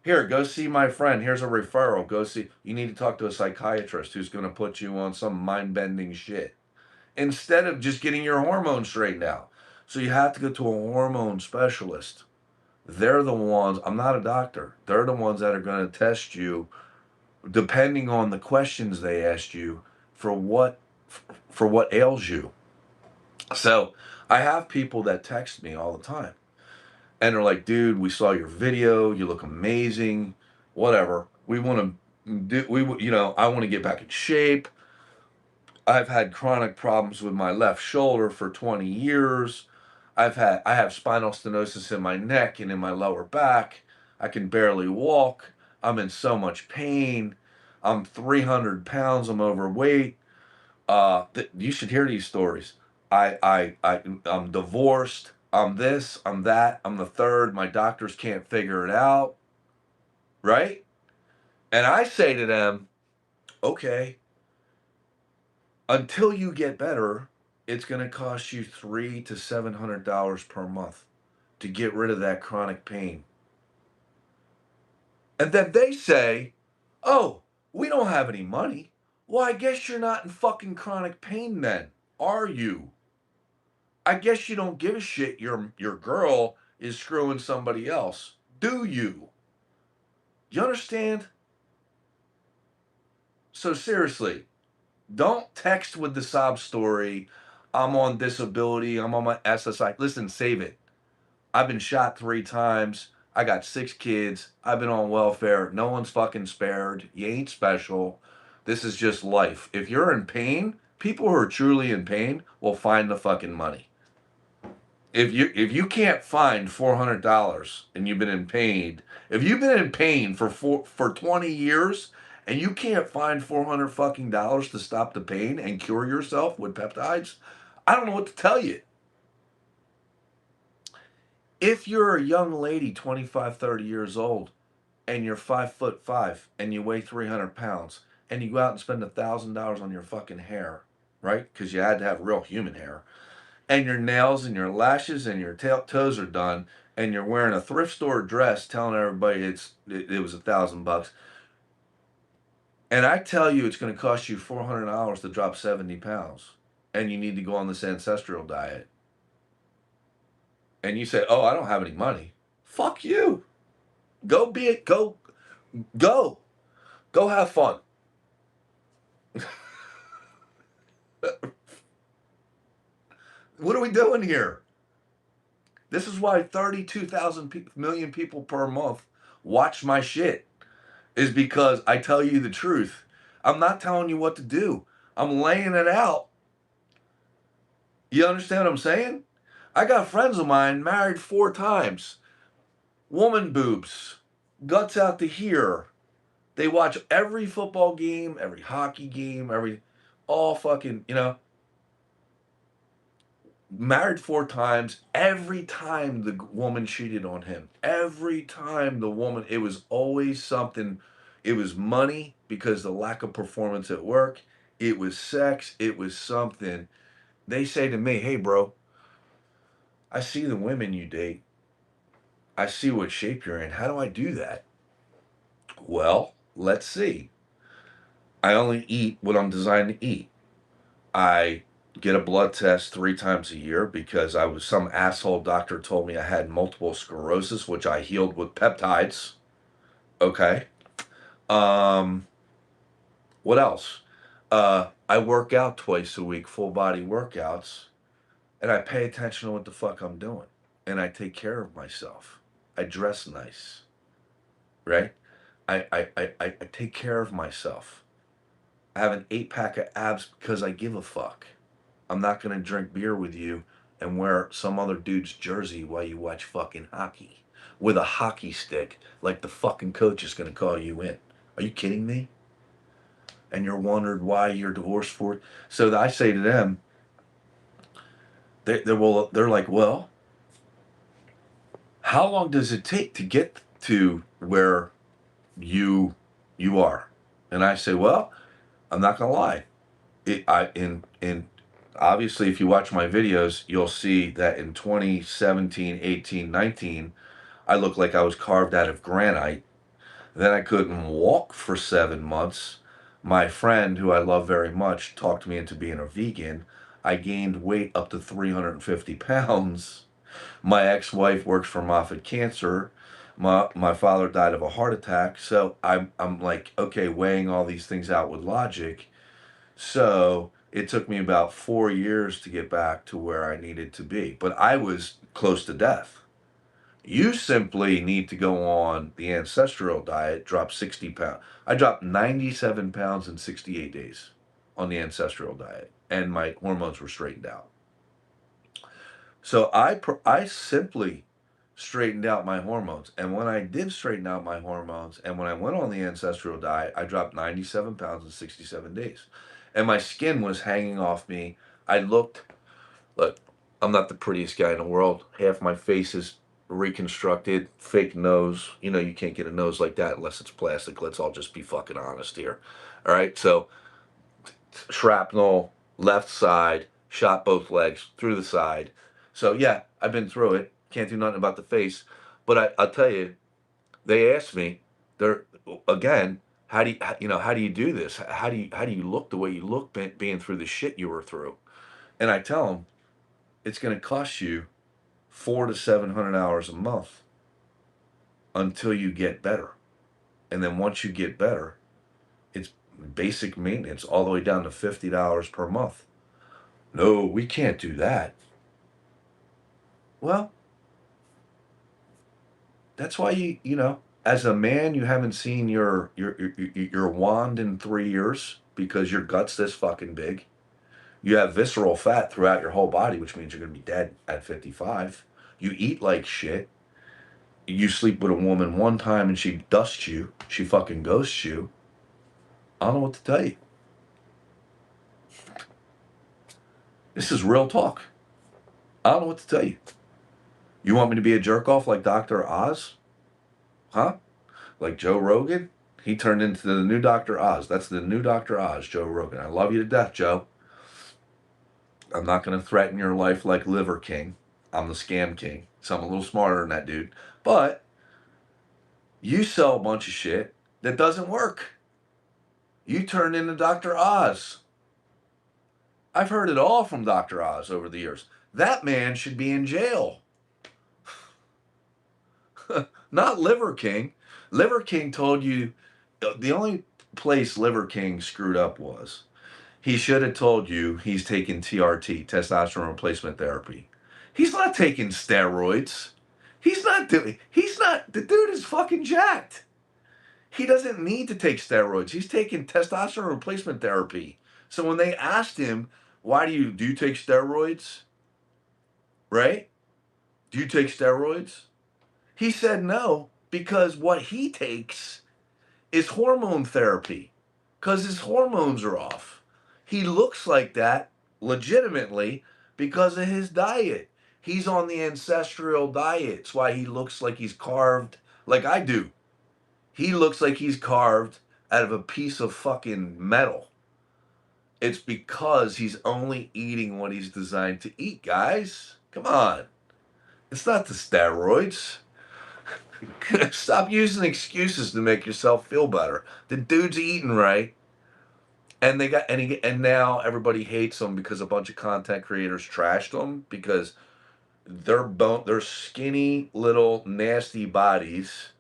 Here, go see my friend. Here's a referral. Go see. You need to talk to a psychiatrist who's going to put you on some mind-bending shit instead of just getting your hormones straightened out. So you have to go to a hormone specialist. They're the ones, I'm not a doctor. They're the ones that are going to test you depending on the questions they asked you for what ails you. So I have people that text me all the time. And they're like, dude, we saw your video. You look amazing. Whatever. We want to I want to get back in shape. I've had chronic problems with my left shoulder for 20 years. I have spinal stenosis in my neck and in my lower back. I can barely walk. I'm in so much pain. I'm 300 pounds. I'm overweight. You should hear these stories. I'm divorced. I'm this. I'm that. I'm the third. My doctors can't figure it out. Right? And I say to them, okay, until you get better, it's going to cost you $300 to $700 per month to get rid of that chronic pain. And then they say, oh, we don't have any money. Well, I guess you're not in fucking chronic pain then, are you? I guess you don't give a shit your girl is screwing somebody else, do you? You understand? So seriously, don't text with the sob story. I'm on disability. I'm on my SSI. Listen, save it. I've been shot 3 times. I got 6 kids. I've been on welfare. No one's fucking spared. You ain't special. This is just life. If you're in pain, people who are truly in pain will find the fucking money. If you can't find $400 and you've been in pain, if you've been in pain for 20 years and you can't find 400 fucking dollars to stop the pain and cure yourself with peptides, I don't know what to tell you. If you're a young lady, 25, 30 years old, and you're 5'5" and you weigh 300 pounds, and you go out and spend $1,000 on your fucking hair, right? Because you had to have real human hair, and your nails and your lashes and your toes are done, and you're wearing a thrift store dress telling everybody it was $1,000, and I tell you it's going to cost you $400 to drop 70 pounds, and you need to go on this ancestral diet, and you say, oh, I don't have any money. Fuck you. Go go have fun. What are we doing here? This is why 32,000 million people per month watch my shit, is because I tell you the truth. I'm not telling you what to do. I'm laying it out. You understand what I'm saying? I got friends of mine married 4 times. Woman boobs. Guts out to here. They watch every football game, every hockey game, all fucking, married 4 times. Every time the woman cheated on him. Every time the woman, it was always something. It was money because the lack of performance at work. It was sex. It was something. They say to me, hey, bro, I see the women you date. I see what shape you're in. How do I do that? Well, let's see. I only eat what I'm designed to eat. I get a blood test 3 times a year because some asshole doctor told me I had multiple sclerosis, which I healed with peptides. Okay. Um, what else? I work out twice a week, full body workouts, and I pay attention to what the fuck I'm doing. And I take care of myself. I dress nice, right? I take care of myself. I have an 8 pack of abs because I give a fuck. I'm not going to drink beer with you and wear some other dude's jersey while you watch fucking hockey with a hockey stick like the fucking coach is going to call you in. Are you kidding me? And you're wondering why you're divorced for it. So I say to them, they're like, well, how long does it take to get to where you are? And I say, well, I'm not gonna lie. In obviously, if you watch my videos, you'll see that in 2017, 18, 19, I looked like I was carved out of granite. Then I couldn't walk for 7 months. My friend, who I love very much, talked me into being a vegan. I gained weight up to 350 pounds. My ex-wife works for Moffitt Cancer. My father died of a heart attack. So I'm like, okay, weighing all these things out with logic. So it took me about 4 years to get back to where I needed to be. But I was close to death. You simply need to go on the ancestral diet, drop 60 pounds. I dropped 97 pounds in 68 days on the ancestral diet, and my hormones were straightened out. So I simply straightened out my hormones. And when I did straighten out my hormones, and when I went on the ancestral diet, I dropped 97 pounds in 67 days. And my skin was hanging off me. Look, I'm not the prettiest guy in the world. Half my face is reconstructed, fake nose. You know, you can't get a nose like that unless it's plastic. Let's all just be fucking honest here. All right. So, shrapnel, left side, shot both legs through the side. So, yeah, I've been through it. Can't do nothing about the face. But I'll tell you, they asked me, they're, again, how do you do this? How do you look the way you look being through the shit you were through? And I tell them, it's going to cost you 400 to 700 hours a month until you get better. And then once you get better, it's basic maintenance all the way down to $50 per month. No, we can't do that. Well, that's why as a man, you haven't seen your wand in 3 years because your gut's this fucking big. You have visceral fat throughout your whole body, which means you're going to be dead at 55. You eat like shit. You sleep with a woman one time and she dusts you. She fucking ghosts you. I don't know what to tell you. This is real talk. I don't know what to tell you. You want me to be a jerk off like Dr. Oz? Huh? Like Joe Rogan? He turned into the new Dr. Oz. That's the new Dr. Oz, Joe Rogan. I love you to death, Joe. I'm not going to threaten your life like Liver King. I'm the scam king. So I'm a little smarter than that dude. But you sell a bunch of shit that doesn't work. You turned into Dr. Oz. I've heard it all from Dr. Oz over the years. That man should be in jail. Not Liver King. Liver King told you the only place Liver King screwed up was he should have told you he's taking TRT, testosterone replacement therapy. He's not taking steroids. The dude is fucking jacked. He doesn't need to take steroids. He's taking testosterone replacement therapy. So when they asked him, why do you take steroids? Right? Do you take steroids? He said no, because what he takes is hormone therapy, because his hormones are off. He looks like that legitimately because of his diet. He's on the ancestral diet. It's why he looks like he's carved like I do. He looks like he's carved out of a piece of fucking metal. It's because he's only eating what he's designed to eat, guys. Come on. It's not the steroids. Stop using excuses to make yourself feel better. The dude's eating right, and and now everybody hates him because a bunch of content creators trashed him because their skinny little nasty bodies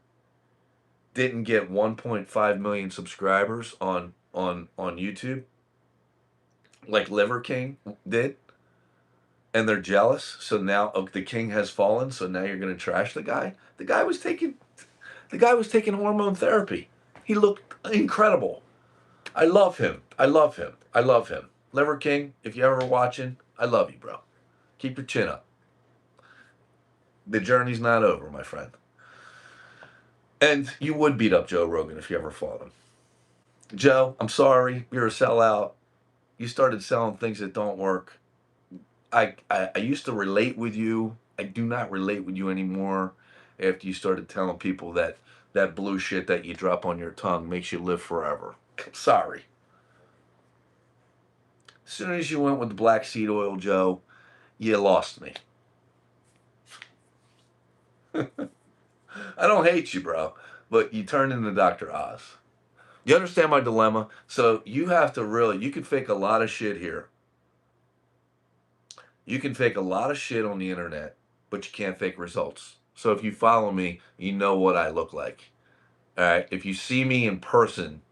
didn't get 1.5 million subscribers on YouTube like Liver King did, and they're jealous. So now the king has fallen. So now you're going to trash the guy. The guy was taking hormone therapy. He looked incredible. I love him. I love him. I love him. Liver King, if you're ever watching, I love you, bro. Keep your chin up. The journey's not over, my friend. And you would beat up Joe Rogan if you ever fought him. Joe, I'm sorry. You're a sellout. You started selling things that don't work. I used to relate with you. I do not relate with you anymore after you started telling people that that blue shit that you drop on your tongue makes you live forever. Sorry. As soon as you went with the black seed oil, Joe, you lost me. I don't hate you, bro, but you turned into Dr. Oz. You understand my dilemma? So you have to really, you can fake a lot of shit here. You can fake a lot of shit on the internet, but you can't fake results. So if you follow me, you know what I look like. All right. If you see me in person,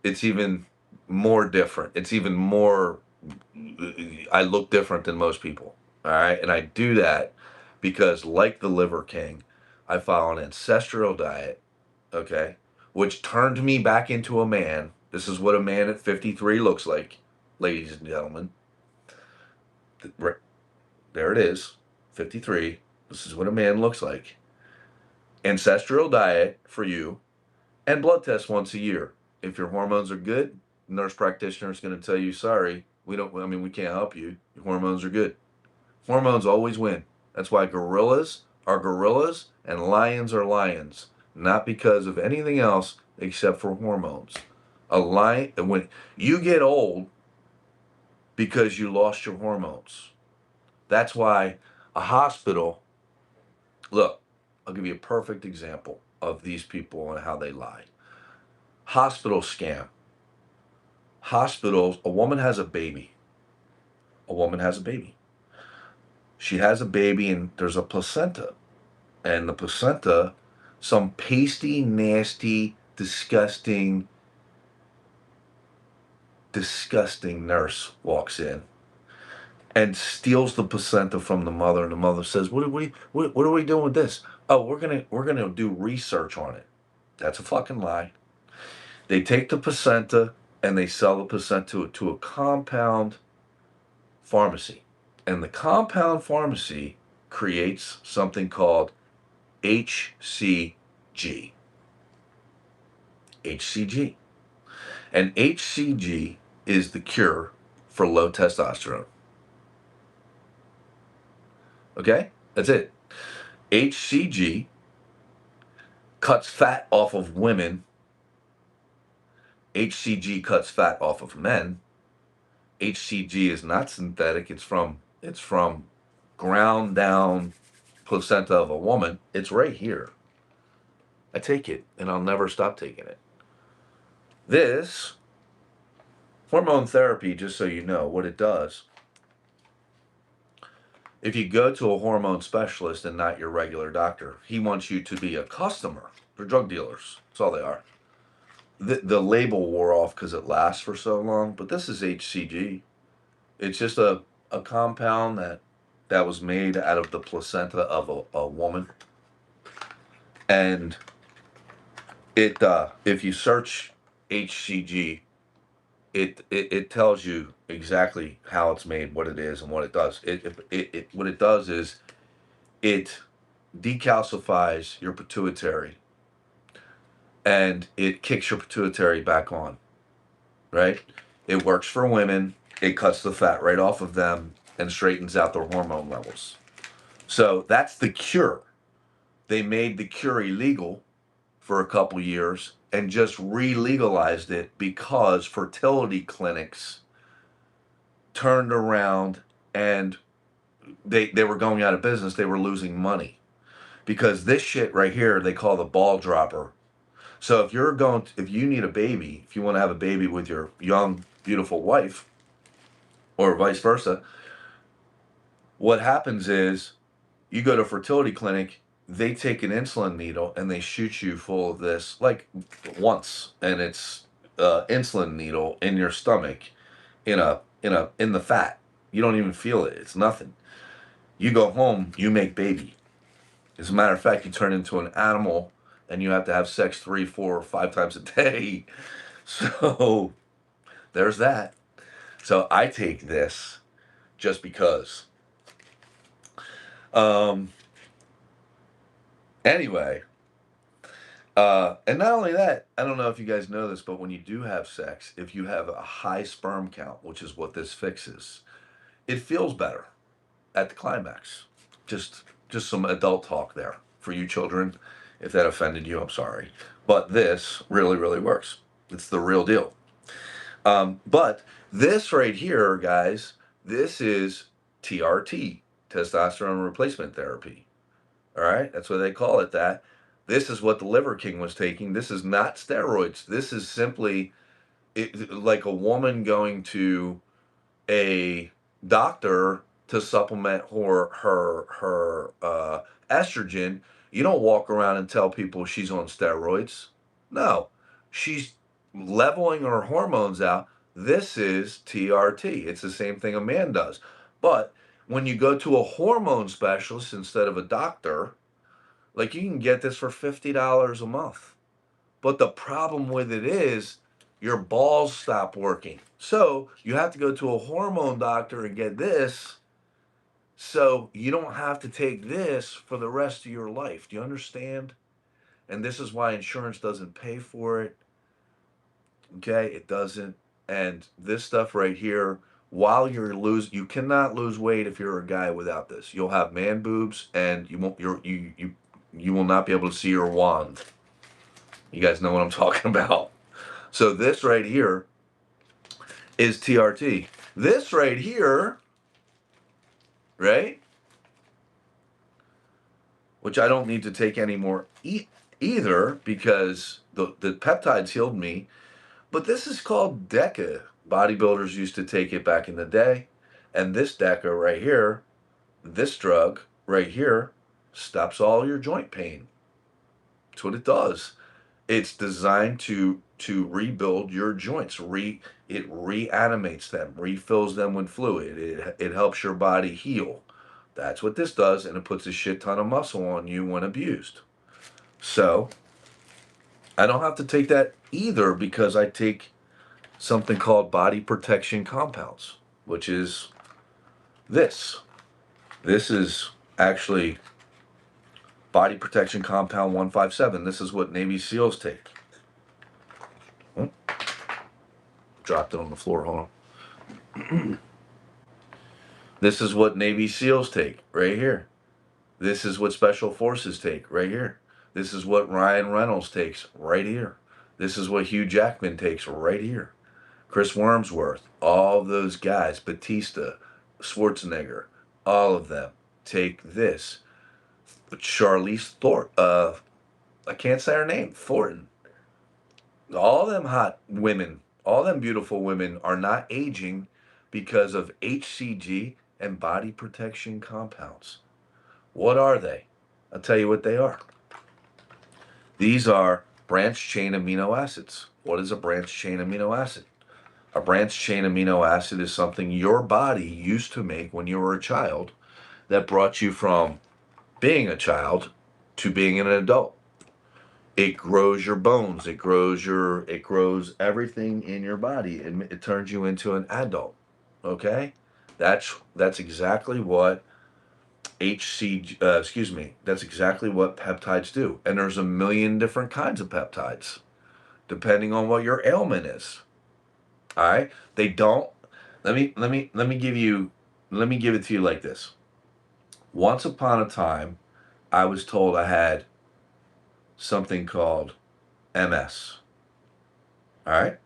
it's even more different. It's even more, I look different than most people. All right. And I do that because, like the Liver King, I follow an ancestral diet, okay, which turned me back into a man. This is what a man at 53 looks like, ladies and gentlemen. There it is, 53. This is what a man looks like. Ancestral diet for you, and blood test once a year. If your hormones are good, nurse practitioner is going to tell you, sorry, we can't help you. Your hormones are good. Hormones always win. That's why gorillas are gorillas and lions are lions. Not because of anything else except for hormones. A lion, when you get old because you lost your hormones. That's why a hospital, look, I'll give you a perfect example of these people and how they lie. Hospital scam. Hospitals, a woman has a baby. A woman has a baby. She has a baby and there's a placenta. And the placenta, some pasty, nasty, disgusting nurse walks in and steals the placenta from the mother, and the mother says, what are we doing with this? Oh, we're gonna do research on it. That's a fucking lie. They take the placenta and they sell the placenta to a compound pharmacy. And the compound pharmacy creates something called HCG. HCG. And HCG is the cure for low testosterone. Okay? That's it. HCG cuts fat off of women. HCG cuts fat off of men. HCG is not synthetic. It's from ground down placenta of a woman. It's right here. I take it and I'll never stop taking it. This hormone therapy, just so you know what it does, if you go to a hormone specialist and not your regular doctor, he wants you to be a customer. They're drug dealers. That's all they are. The label wore off because it lasts for so long, but this is HCG. It's just a compound that was made out of the placenta of a woman. And it if you search HCG, it tells you exactly how it's made, what it is, and what it does. What it does is it decalcifies your pituitary and it kicks your pituitary back on, right? It works for women. It cuts the fat right off of them and straightens out their hormone levels. So that's the cure. They made the cure illegal for a couple years and just re-legalized it because fertility clinics turned around and they were going out of business. They were losing money because this shit right here they call the ball dropper. So if you need a baby, if you want to have a baby with your young beautiful wife, or vice versa, what happens is you go to a fertility clinic, they take an insulin needle and they shoot you full of this like once, and it's insulin needle in your stomach, in the fat. You don't even feel it. It's nothing. You go home, you make baby. As a matter of fact, you turn into an animal, and you have to have sex 3, 4, 5 times a day. So there's that. So I take this just because. Um, anyway, and not only that, I don't know if you guys know this, but when you do have sex, if you have a high sperm count, which is what this fixes, it feels better at the climax. Just some adult talk there for you children. If that offended you, I'm sorry. But this really, really works. It's the real deal. But this right here, guys, this is TRT, testosterone replacement therapy. All right, that's what they call it. That this is what the Liver King was taking. This is not steroids. This is simply like a woman going to a doctor to supplement her estrogen. You don't walk around and tell people she's on steroids. No, she's leveling her hormones out. This is TRT. It's the same thing a man does. But when you go to a hormone specialist instead of a doctor, like you can get this for $50 a month. But the problem with it is your balls stop working. So you have to go to a hormone doctor and get this. So you don't have to take this for the rest of your life. Do you understand? And this is why insurance doesn't pay for it. Okay, it doesn't. And this stuff right here, you cannot lose weight if you're a guy without this. You'll have man boobs, and you will not be able to see your wand. You guys know what I'm talking about. So this right here is TRT. This right here, right, which I don't need to take anymore either because the peptides healed me. But this is called DECA. Bodybuilders used to take it back in the day. And this DECA right here, this drug right here, stops all your joint pain. That's what it does. It's designed to rebuild your joints. It reanimates them, refills them with fluid. It helps your body heal. That's what this does, and it puts a shit ton of muscle on you when abused. So I don't have to take that either because I take something called body protection compounds, which is this. This is actually body protection compound 157. This is what Navy SEALs take. Dropped it on the floor. Hold on. This is what Navy SEALs take right here. This is what Special Forces take right here. This is what Ryan Reynolds takes right here. This is what Hugh Jackman takes right here. Chris Wormsworth, all of those guys, Batista, Schwarzenegger, all of them take this. Charlize Thornton, I can't say her name, Thornton. All them hot women, all them beautiful women are not aging because of HCG and body protection compounds. What are they? I'll tell you what they are. These are branched chain amino acids. What is a branched chain amino acid? A branched chain amino acid is something your body used to make when you were a child that brought you from being a child to being an adult. It grows your bones. It grows everything in your body. It turns you into an adult. Okay? That's exactly what that's exactly what peptides do. And there's a million different kinds of peptides, depending on what your ailment is. All right? They don't. Let me give it to you like this. Once upon a time, I was told I had something called MS. All right?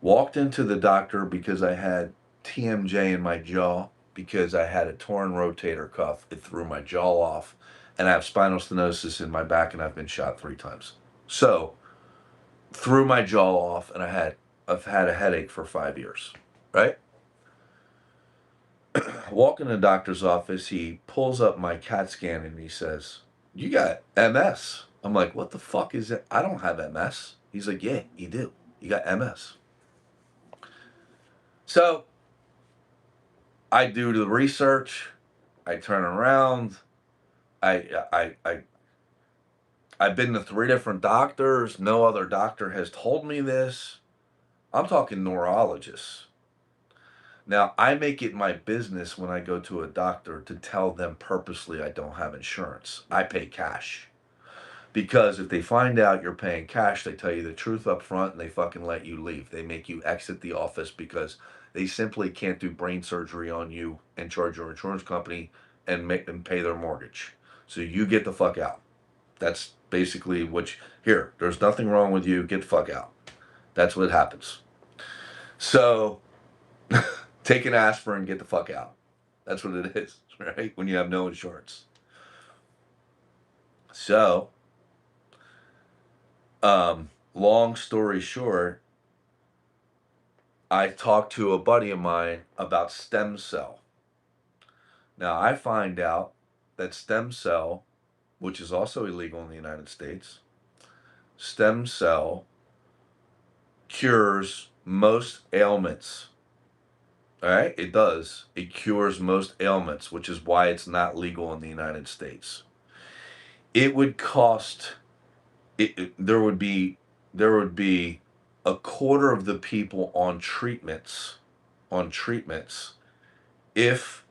Walked into the doctor because I had TMJ in my jaw. because I had a torn rotator cuff. It threw my jaw off, and I have spinal stenosis in my back, and I've been shot 3 times. So, threw my jaw off, and I've had a headache for 5 years, right? Walk in the doctor's office, he pulls up my CAT scan and he says, "You got MS." I'm like, "What the fuck is it? I don't have MS." He's like, "Yeah, you do. You got MS." So I do the research. I turn around. I I've been to 3 different doctors. No other doctor has told me this. I'm talking neurologists. Now, I make it my business when I go to a doctor to tell them purposely I don't have insurance. I pay cash. Because if they find out you're paying cash, they tell you the truth up front and they fucking let you leave. They make you exit the office because they simply can't do brain surgery on you and charge your insurance company and make them pay their mortgage. So you get the fuck out. That's basically here, there's nothing wrong with you. Get the fuck out. That's what happens. So take an aspirin, get the fuck out. That's what it is, right? When you have no insurance. So, long story short, I talked to a buddy of mine about stem cell. Now, I find out that stem cell, which is also illegal in the United States, stem cell cures most ailments. All right, it does. It cures most ailments, which is why it's not legal in the United States. It would cost there would be a quarter of the people on treatments if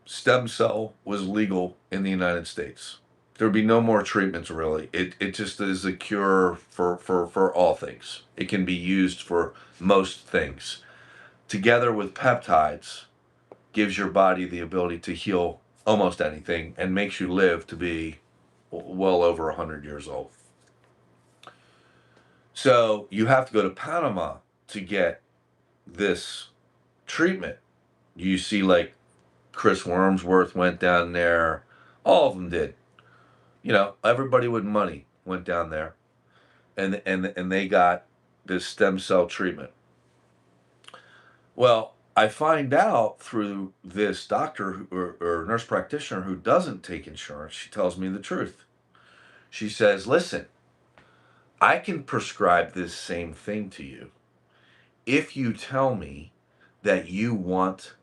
stem cell was legal in the United States. There'd be no more treatments really. It just is a cure for all things. It can be used for most things. Together with peptides, gives your body the ability to heal almost anything and makes you live to be well over 100 years old. So you have to go to Panama to get this treatment. You see, like Chris Wormsworth went down there. All of them did. You know, everybody with money went down there, and they got this stem cell treatment. Well, I find out through this doctor or nurse practitioner who doesn't take insurance. She tells me the truth. She says, "Listen, I can prescribe this same thing to you if you tell me that you want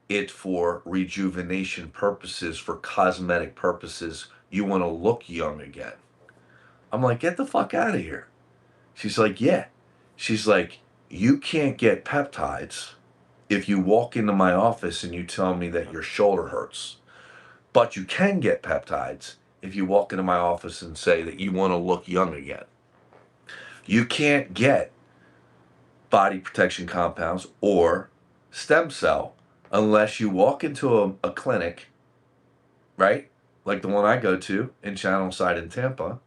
it for rejuvenation purposes, for cosmetic purposes. You want to look young again." I'm like, "Get the fuck out of here." She's like, "Yeah." She's like, "You can't get peptides if you walk into my office and you tell me that your shoulder hurts. But you can get peptides if you walk into my office and say that you want to look young again. You can't get body protection compounds or stem cell unless you walk into a clinic, right? Like the one I go to in Channelside in Tampa,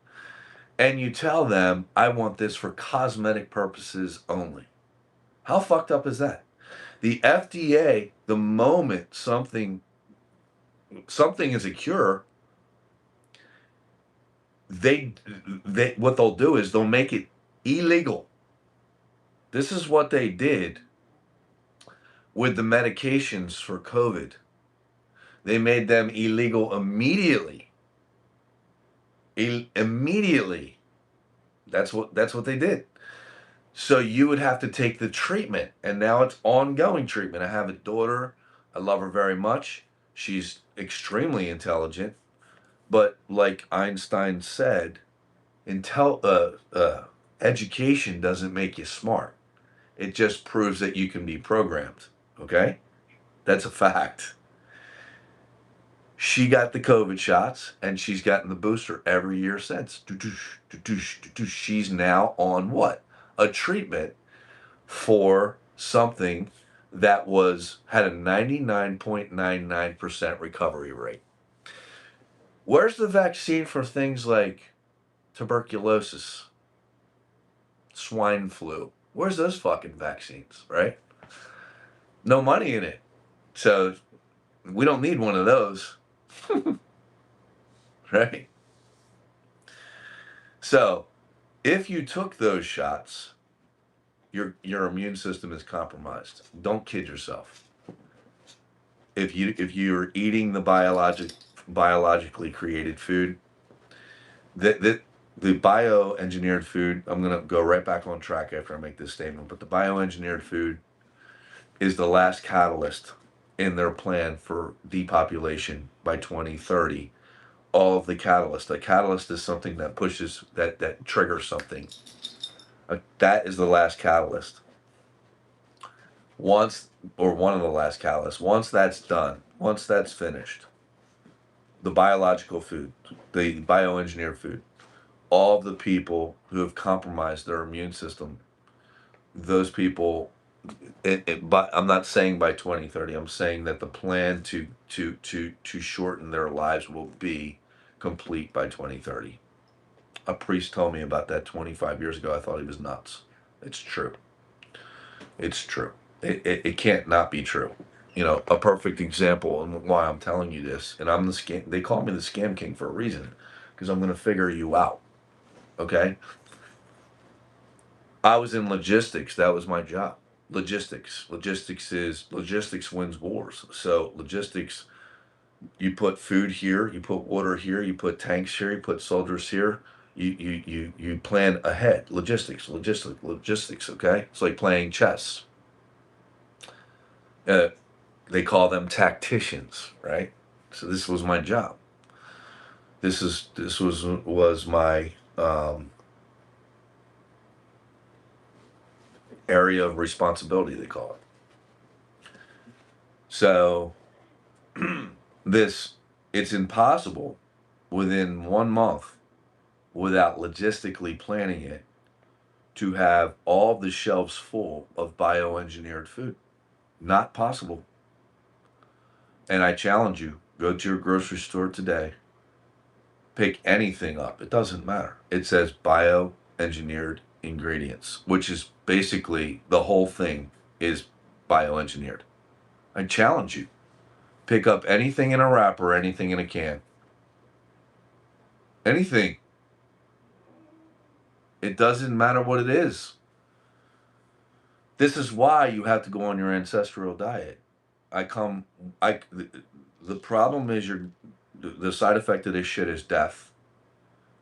and you tell them, I want this for cosmetic purposes only." How fucked up is that? The FDA, the moment something is a cure, they what they'll do is they'll make it illegal. This is what they did with the medications for COVID. They made them illegal immediately. Immediately. That's what they did. So you would have to take the treatment, and now it's ongoing treatment. I have a daughter. I love her very much. She's extremely intelligent, but like Einstein said, education doesn't make you smart. It just proves that you can be programmed. Okay? That's a fact. She got the COVID shots and she's gotten the booster every year since. She's now on what? A treatment for something that had a 99.99% recovery rate. Where's the vaccine for things like tuberculosis, swine flu? Where's those fucking vaccines, right? No money in it. So we don't need one of those. Right? So if you took those shots, your immune system is compromised. Don't kid yourself. If you're eating the biologically created food, that the bioengineered food, I'm gonna go right back on track after I make this statement, but the bioengineered food is the last catalyst in their plan for depopulation by 2030. All of the catalyst. A catalyst is something that pushes that triggers something. That is the last catalyst. Once, or one of the last catalysts. Once that's done, once that's finished, the biological food, the bioengineered food, all of the people who have compromised their immune system, those people, but I'm not saying by 2030. I'm saying that the plan to shorten their lives will be complete by 2030. A priest told me about that 25 years ago. I thought he was nuts. It's true. It's true. It can't not be true. You know, a perfect example and why I'm telling you this, and I'm the scam. They call me the scam king for a reason, because I'm going to figure you out. Okay. I was in logistics. That was my job. Logistics. Logistics wins wars. So logistics, you put food here, you put water here, you put tanks here, you put soldiers here. You plan ahead. Logistics. Okay, it's like playing chess. Uh, they call them tacticians, right? So this was my job. This was my area of responsibility. They call it. So this it's impossible within 1 month without logistically planning it to have all the shelves full of bioengineered food. Not possible. And I challenge you, go to your grocery store today, pick anything up. It doesn't matter. It says bioengineered ingredients, which is basically the whole thing is bioengineered. I challenge you. Pick up anything in a wrapper, anything in a can. Anything. It doesn't matter what it is. This is why you have to go on your ancestral diet. I come I the problem is the side effect of this shit is death.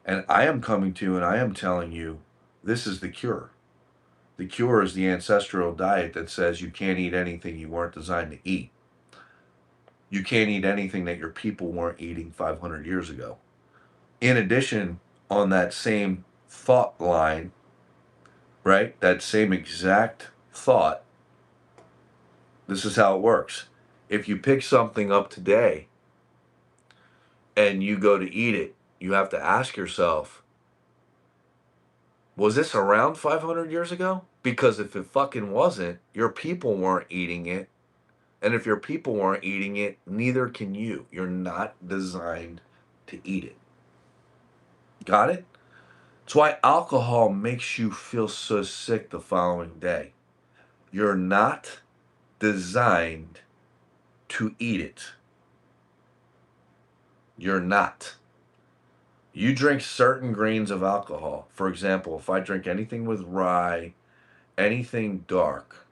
And I am coming to you and I am telling you this is the cure. The cure is the ancestral diet that says you can't eat anything you weren't designed to eat. You can't eat anything that your people weren't eating 500 years ago. In addition, on that same thought line, right? That same exact thought, this is how it works. If you pick something up today and you go to eat it, you have to ask yourself, was this around 500 years ago? Because if it fucking wasn't, your people weren't eating it. And if your people weren't eating it, neither can you. You're not designed to eat it. Got it? That's why alcohol makes you feel so sick the following day. You're not designed to eat it. You're not. You drink certain grains of alcohol. For example, if I drink anything with rye, anything dark,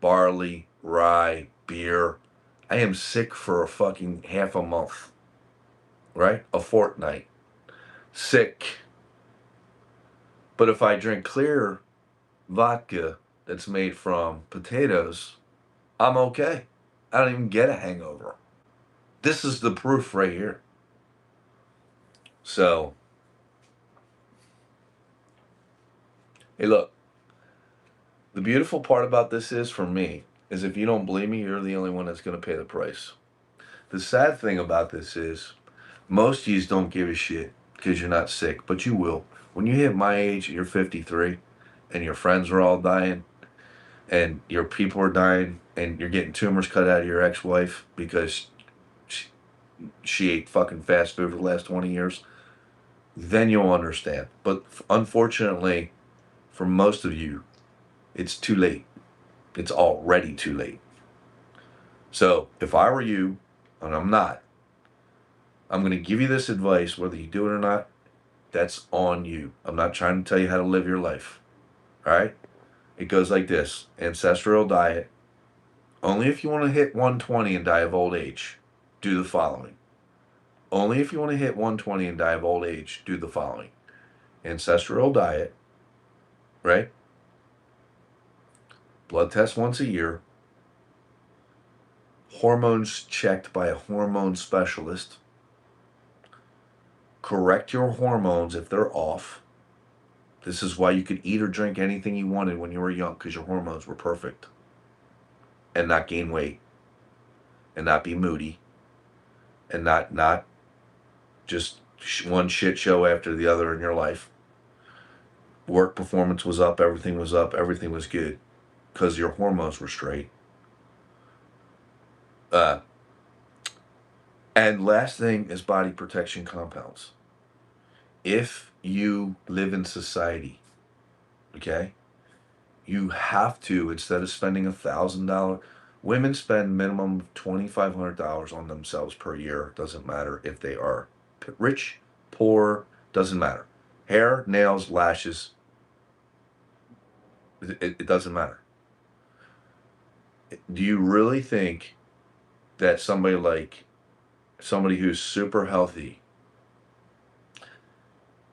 barley, rye, beer, I am sick for a fucking half a month, right? A fortnight. Sick. But if I drink clear vodka that's made from potatoes, I'm okay. I don't even get a hangover. This is the proof right here. So, hey, look, the beautiful part about this is, for me, is if you don't believe me, you're the only one that's going to pay the price. The sad thing about this is, most of you don't give a shit because you're not sick, but you will. When you hit my age, you're 53, and your friends are all dying, and your people are dying, and you're getting tumors cut out of your ex-wife because she ate fucking fast food for the last 20 years, then you'll understand. But unfortunately, for most of you, it's too late. It's already too late. So if I were you, and I'm not, I'm going to give you this advice, whether you do it or not, that's on you. I'm not trying to tell you how to live your life. All right? It goes like this: ancestral diet. Only if you want to hit 120 and die of old age, do the following. Only if you want to hit 120 and die of old age, do the following. Ancestral diet, right? Blood test once a year. Hormones checked by a hormone specialist. Correct your hormones if they're off. This is why you could eat or drink anything you wanted when you were young, because your hormones were perfect. And not gain weight. And not be moody. And not just one shit show after the other in your life. Work performance was up, everything was good. Because your hormones were straight. And last thing is body protection compounds. If you live in society, okay, you have to, instead of spending $1,000, women spend minimum of $2,500 on themselves per year. Doesn't matter if they are rich, poor, doesn't matter. Hair, nails, lashes, it doesn't matter. Do you really think that somebody who's super healthy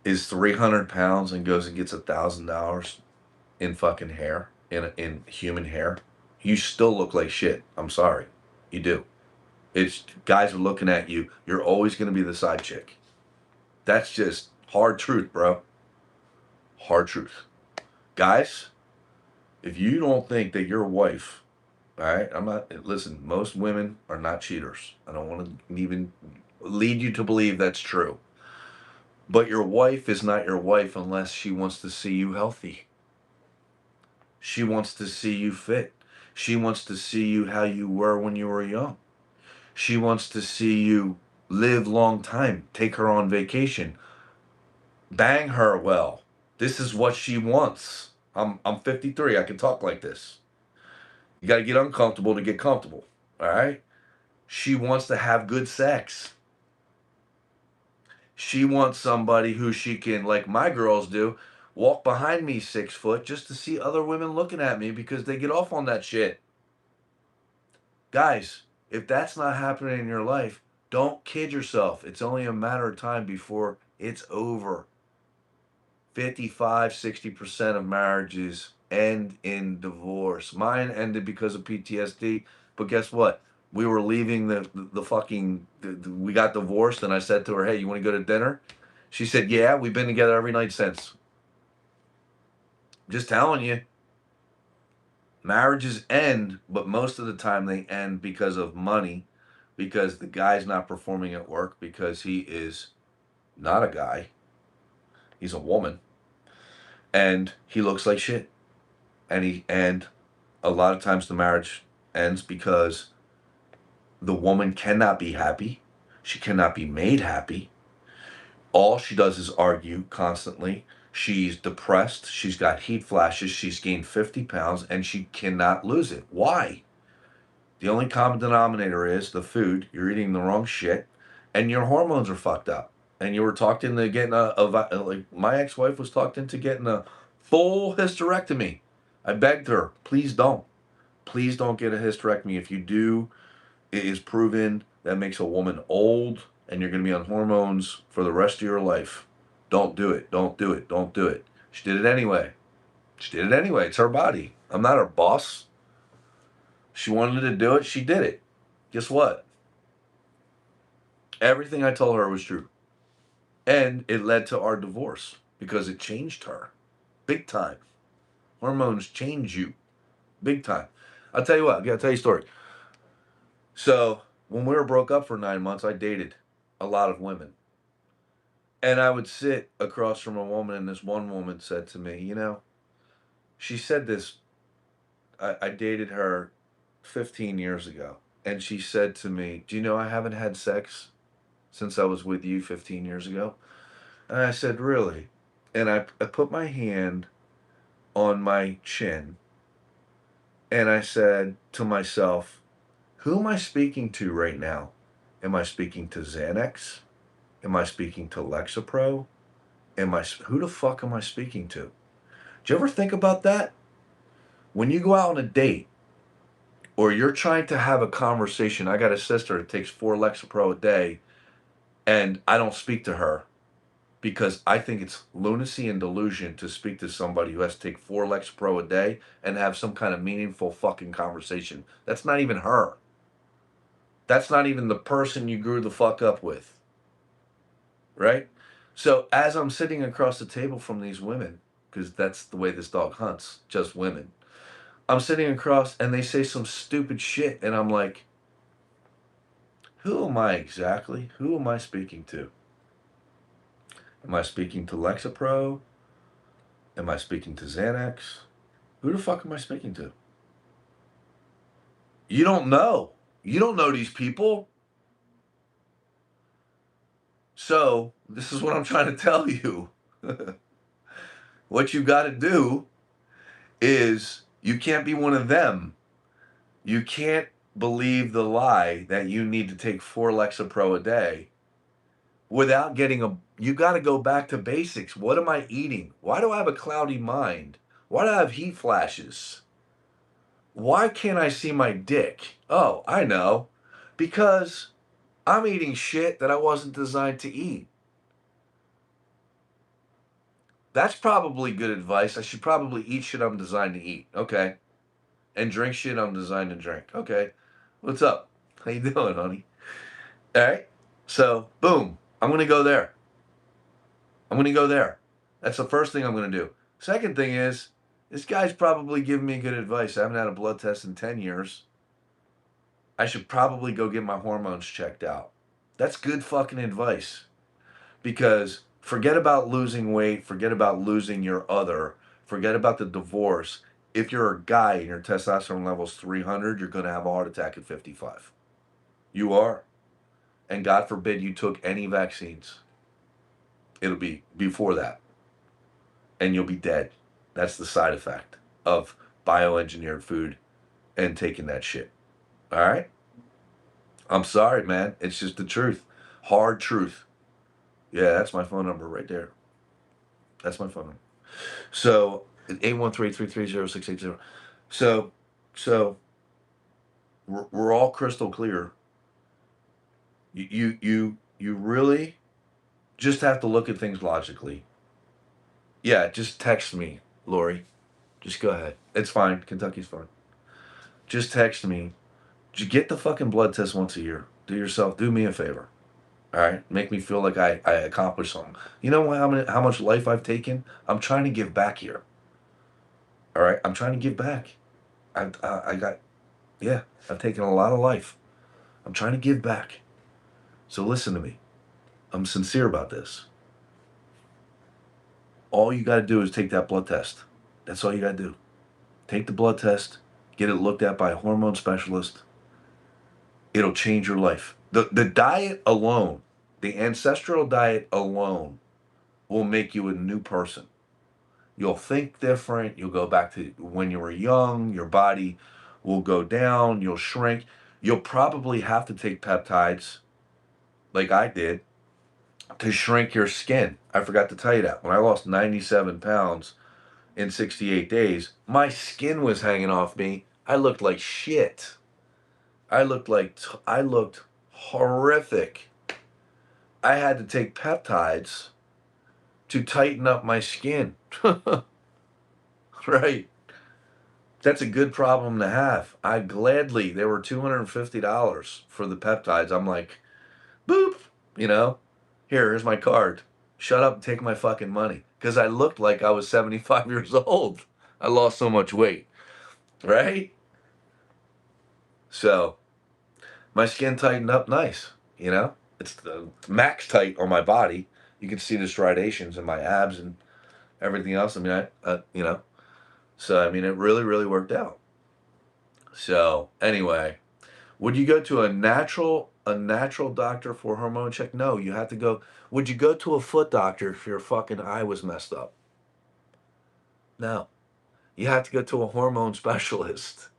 is 300 pounds and goes and gets $1,000 in fucking hair, in human hair? You still look like shit. I'm sorry. You do. It's guys are looking at you. You're always going to be the side chick. That's just hard truth, bro. Hard truth. Guys, if you don't think that your wife, all right, listen, most women are not cheaters. I don't want to even lead you to believe that's true. But your wife is not your wife unless she wants to see you healthy. She wants to see you fit. She wants to see you how you were when you were young. She wants to see you live long time. Take her on vacation. Bang her well. This is what she wants. I'm 53. I can talk like this. You got to get uncomfortable to get comfortable. All right? She wants to have good sex. She wants somebody who she can, like my girls do, walk behind me 6 foot just to see other women looking at me because they get off on that shit. Guys, if that's not happening in your life, don't kid yourself. It's only a matter of time before it's over. 55, 60% of marriages end in divorce. Mine ended because of PTSD, but guess what? We were leaving we got divorced, and I said to her, hey, you want to go to dinner? She said, yeah, we've been together every night since. Just telling you. Marriages end, but most of the time they end because of money, because the guy's not performing at work, because he is not a guy, he's a woman, and he looks like shit. And a lot of times the marriage ends because the woman cannot be happy. She cannot be made happy. All she does is argue constantly. She's depressed. She's got heat flashes. She's gained 50 pounds and she cannot lose it. Why? The only common denominator is the food. You're eating the wrong shit and your hormones are fucked up. And you were talked into getting like my ex-wife was talked into getting a full hysterectomy. I begged her, please don't. Please don't get a hysterectomy. If you do, it is proven that makes a woman old and you're going to be on hormones for the rest of your life. Don't do it. Don't do it. Don't do it. She did it anyway. She did it anyway. It's her body. I'm not her boss. She wanted to do it. She did it. Guess what? Everything I told her was true. And it led to our divorce because it changed her. Big time. Hormones change you. Big time. I'll tell you what. I got to tell you a story. So when we were broke up for 9 months, I dated a lot of women. And I would sit across from a woman, and this one woman said to me, she said this. I dated her 15 years ago. And she said to me, do you know I haven't had sex since I was with you 15 years ago? And I said, really? And I put my hand on my chin, and I said to myself, Who am I speaking to right now? Am I speaking to Xanax? Am I speaking to Lexapro? Who the fuck am I speaking to? Do you ever think about that? When you go out on a date or you're trying to have a conversation, I got a sister that takes 4 Lexapro a day, and I don't speak to her because I think it's lunacy and delusion to speak to somebody who has to take 4 Lexapro a day and have some kind of meaningful fucking conversation. That's not even her. That's not even the person you grew the fuck up with. Right? So as I'm sitting across the table from these women, because that's the way this dog hunts, just women, I'm sitting across and they say some stupid shit, and I'm like, who am I exactly? Who am I speaking to? Am I speaking to Lexapro? Am I speaking to Xanax? Who the fuck am I speaking to? You don't know. You don't know these people. So, this is what I'm trying to tell you. What you got to do is you can't be one of them. You can't believe the lie that you need to take 4 Lexapro a day without getting you got to go back to basics. What am I eating? Why do I have a cloudy mind? Why do I have heat flashes? Why can't I see my dick? Oh, I know. Because I'm eating shit that I wasn't designed to eat. That's probably good advice. I should probably eat shit I'm designed to eat. Okay. And drink shit I'm designed to drink. Okay. What's up? How you doing, honey? All right. So, boom. I'm going to go there. I'm going to go there. That's the first thing I'm going to do. Second thing is, this guy's probably giving me good advice. I haven't had a blood test in 10 years. I should probably go get my hormones checked out. That's good fucking advice. Because forget about losing weight, forget about losing your other, forget about the divorce. If you're a guy and your testosterone level's 300, you're going to have a heart attack at 55. You are. And God forbid you took any vaccines. It'll be before that. And you'll be dead. That's the side effect of bioengineered food and taking that shit. All right? I'm sorry, man. It's just the truth. Hard truth. Yeah, that's my phone number right there. That's my phone number. So 813-330-680. So we're all crystal clear. You really just have to look at things logically. Yeah, just text me, Lori. Just go ahead. It's fine. Kentucky's fine. Just text me. Just get the fucking blood test once a year. Do me a favor. All right, make me feel like I accomplished something. You know how much life I've taken? I'm trying to give back here. All right, I'm trying to give back. I've taken a lot of life. I'm trying to give back. So listen to me. I'm sincere about this. All you got to do is take that blood test. That's all you got to do. Take the blood test, get it looked at by a hormone specialist. It'll change your life. The diet alone, the ancestral diet alone, will make you a new person. You'll think different. You'll go back to when you were young. Your body will go down. You'll shrink. You'll probably have to take peptides, like I did, to shrink your skin. I forgot to tell you that. When I lost 97 pounds in 68 days, my skin was hanging off me. I looked like shit. I looked horrific. I had to take peptides to tighten up my skin. Right. That's a good problem to have. They were $250 for the peptides. I'm like, boop, here's my card. Shut up and take my fucking money. Because I looked like I was 75 years old. I lost so much weight. Right? So, my skin tightened up nice, It's the max tight on my body. You can see the striations in my abs and everything else. I mean, So, I mean, it really, really worked out. So, anyway, would you go to a natural doctor for a hormone check? No, you have to go. Would you go to a foot doctor if your fucking eye was messed up? No. You have to go to a hormone specialist.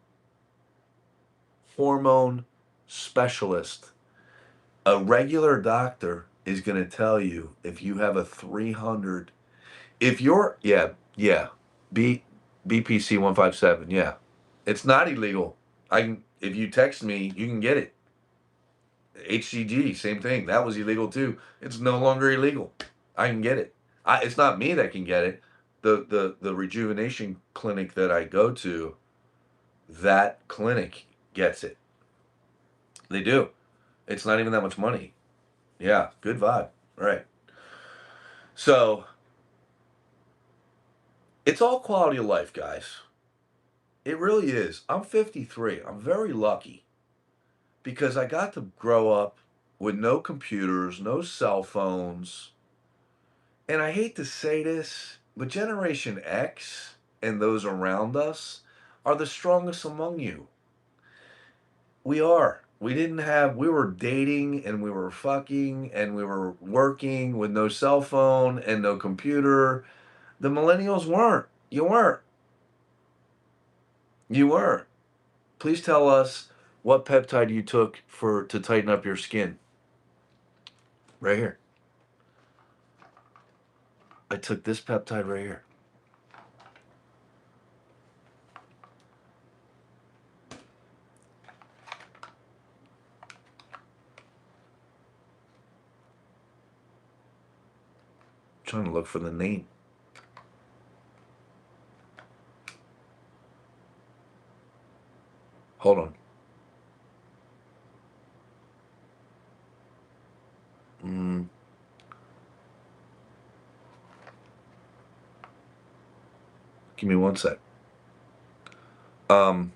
Hormone specialist. A regular doctor is going to tell you if you have a 300, if you're, yeah, B, BPC 157, yeah. It's not illegal. If you text me, you can get it. HCG, same thing. That was illegal too. It's no longer illegal. I can get it. It's not me that can get it. The rejuvenation clinic that I go to, that clinic gets it. They do. It's not even that much money. Yeah, good vibe. Right. So it's all quality of life, guys. It really is. I'm 53. I'm very lucky because I got to grow up with no computers, no cell phones. And I hate to say this, but Generation X and those around us are the strongest among you. We are. We were dating and we were fucking and we were working with no cell phone and no computer. The millennials weren't. You weren't. You weren't. Please tell us what peptide you took to tighten up your skin. Right here. I took this peptide right here. I'm trying to look for the name. Hold on. Give me one sec. Right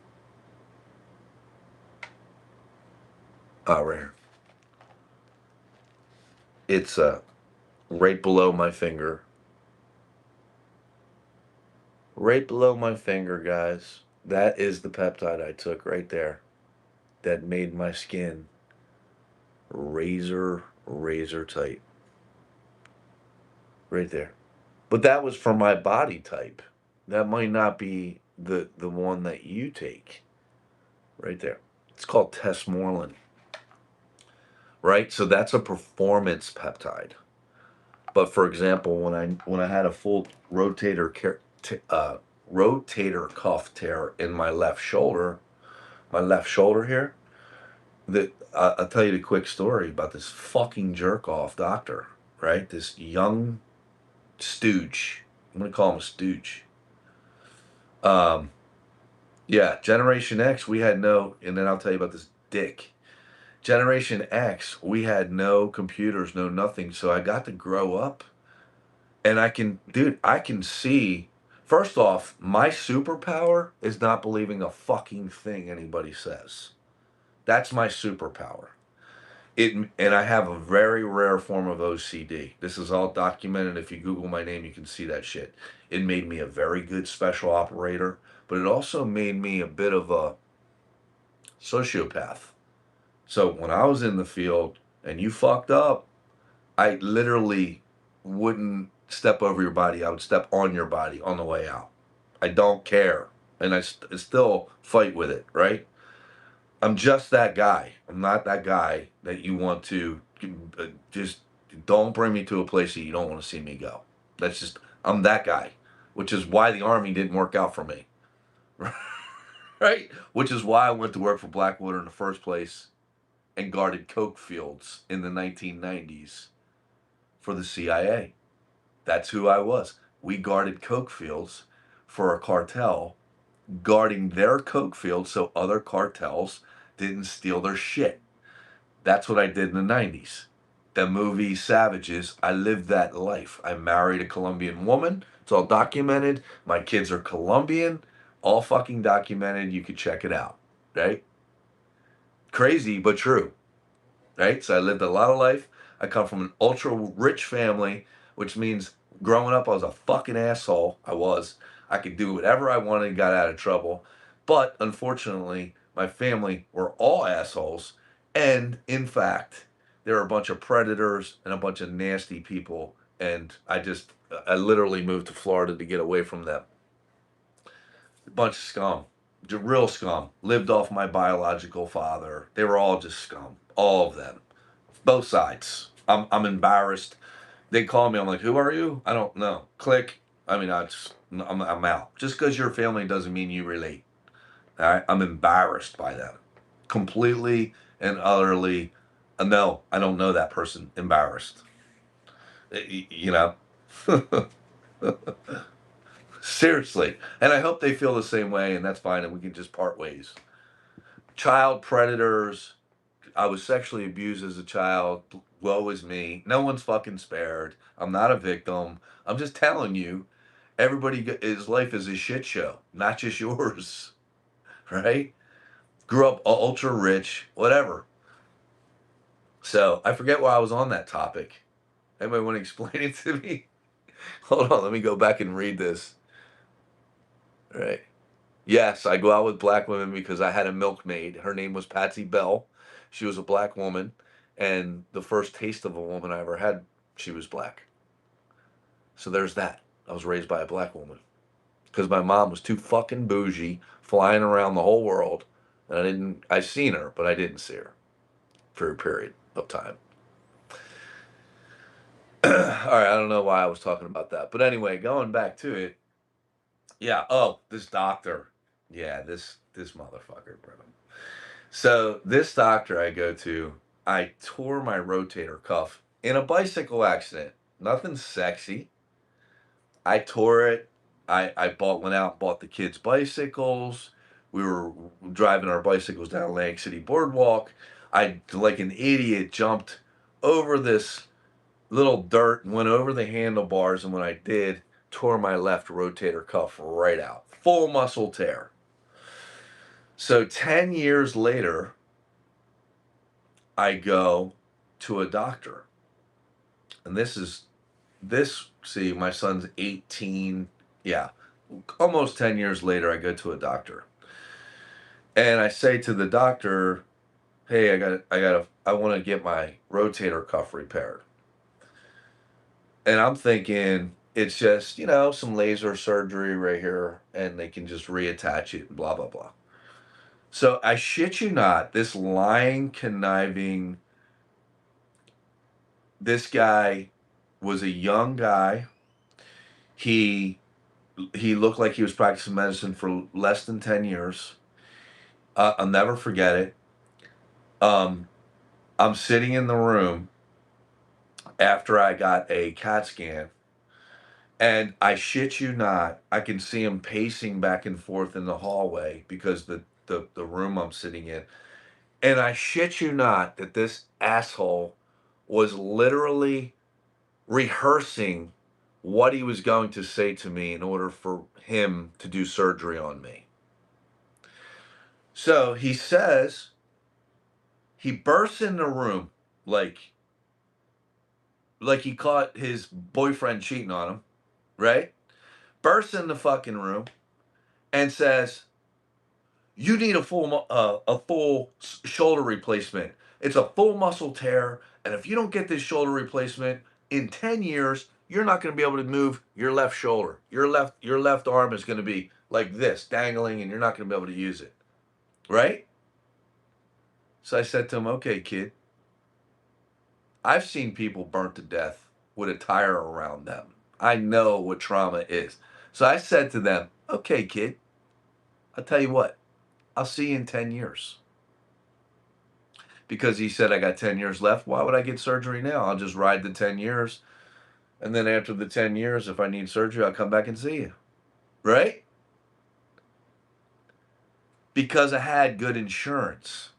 here. It's right below my finger. Right below my finger, guys. That is the peptide I took right there. That made my skin razor tight. Right there. But that was for my body type. That might not be the one that you take. Right there. It's called Tesmorlin. Right? So that's a performance peptide. But for example, when I had a full rotator cuff tear in my left shoulder here, that I'll tell you the quick story about this fucking jerk off doctor, right? This young stooge. I'm gonna call him a stooge. Yeah, Generation X, we had no, and then I'll tell you about this dick. Generation X, we had no computers, no nothing. So I got to grow up and I can see, first off, my superpower is not believing a fucking thing anybody says. That's my superpower. And I have a very rare form of OCD. This is all documented. If you Google my name, you can see that shit. It made me a very good special operator, but it also made me a bit of a sociopath. So when I was in the field and you fucked up, I literally wouldn't step over your body. I would step on your body on the way out. I don't care. And I still fight with it, right? I'm just that guy. I'm not that guy that you want to just don't bring me to a place that you don't want to see me go. I'm that guy, which is why the army didn't work out for me. Right? Which is why I went to work for Blackwater in the first place and guarded coke fields in the 1990s for the CIA. That's who I was. We guarded coke fields for a cartel, guarding their coke fields so other cartels didn't steal their shit. That's what I did in the 90s. The movie Savages, I lived that life. I married a Colombian woman. It's all documented. My kids are Colombian. All fucking documented. You could check it out. Right? Crazy, but true. Right? So I lived a lot of life. I come from an ultra rich family, which means growing up I was a fucking asshole. I was. I could do whatever I wanted and got out of trouble. But unfortunately, my family were all assholes. And in fact, they were a bunch of predators and a bunch of nasty people. And I literally moved to Florida to get away from them. A bunch of scum. real scum. Lived off my biological father. They were all just scum. All of them. Both sides. I'm embarrassed. They call me. I'm like, who are you? I don't know. Click. I mean, I'm out. Just because you're family doesn't mean you relate. All right. I'm embarrassed by them. Completely and utterly. No, I don't know that person. Embarrassed. You know? Seriously. And I hope they feel the same way, and that's fine, and we can just part ways. Child predators. I was sexually abused as a child. Woe is me. No one's fucking spared. I'm not a victim. I'm just telling you, his life is a shit show, not just yours, right? Grew up ultra rich, whatever. So I forget why I was on that topic. Anybody want to explain it to me? Hold on, let me go back and read this. All right. Yes, I go out with black women because I had a milkmaid. Her name was Patsy Bell. She was a black woman, and the first taste of a woman I ever had, she was black. So there's that. I was raised by a black woman because my mom was too fucking bougie, flying around the whole world, and I seen her, but I didn't see her for a period of time. All right, I don't know why I was talking about that, but anyway, going back to it. Yeah. Oh, this doctor. Yeah, this motherfucker, bro. So this doctor I go to, I tore my rotator cuff in a bicycle accident. Nothing sexy. I tore it. Went out and bought the kids bicycles. We were driving our bicycles down Atlantic City Boardwalk. I, like an idiot, jumped over this little dirt and went over the handlebars. And when I did, tore my left rotator cuff right out. Full muscle tear. So 10 years later, I go to a doctor. And see, my son's 18. Yeah. Almost 10 years later, I go to a doctor. And I say to the doctor, hey, I want to get my rotator cuff repaired. And I'm thinking it's just, some laser surgery right here and they can just reattach it, blah, blah, blah. So I shit you not, this lying, conniving, this guy was a young guy. He looked like he was practicing medicine for less than 10 years. I'll never forget it. I'm sitting in the room after I got a CAT scan, and I shit you not, I can see him pacing back and forth in the hallway because the room I'm sitting in. And I shit you not that this asshole was literally rehearsing what he was going to say to me in order for him to do surgery on me. So he says, he bursts in the room like he caught his boyfriend cheating on him, right? Bursts in the fucking room and says, "You need a full shoulder replacement. It's a full muscle tear, and if you don't get this shoulder replacement in 10 years, you're not going to be able to move your left shoulder. Your left arm is going to be like this, dangling, and you're not going to be able to use it." Right? So I said to him, "Okay, kid. I've seen people burnt to death with a tire around them. I know what trauma is." So I said to them, "Okay, kid, I'll tell you what, I'll see you in 10 years." Because he said, I got 10 years left. Why would I get surgery now? I'll just ride the 10 years. And then after the 10 years, if I need surgery, I'll come back and see you. Right? Because I had good insurance.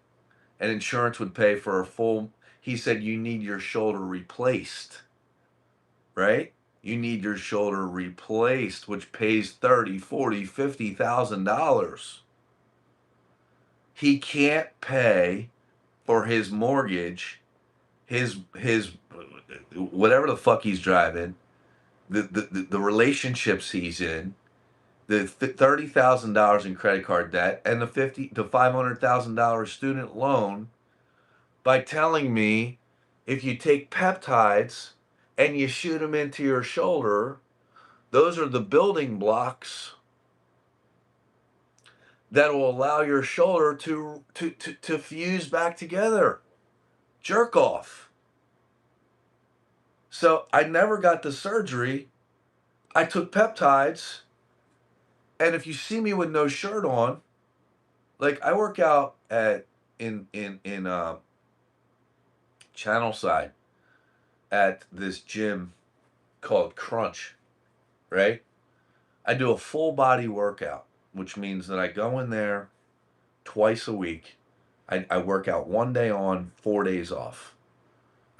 And insurance would pay for a full. He said, you need your shoulder replaced. Right? You need your shoulder replaced, which pays $30,000, $40,000, $50,000. He can't pay for his mortgage, his whatever the fuck he's driving, the relationships he's in, the $30,000 in credit card debt, and the $500,000 student loan, by telling me if you take peptides and you shoot them into your shoulder, those are the building blocks that will allow your shoulder to fuse back together. Jerk off. So I never got the surgery. I took peptides, and if you see me with no shirt on, like I work out at in Channel Side at this gym called Crunch, right? I do a full body workout, which means that I go in there twice a week. I work out 1 day on, 4 days off.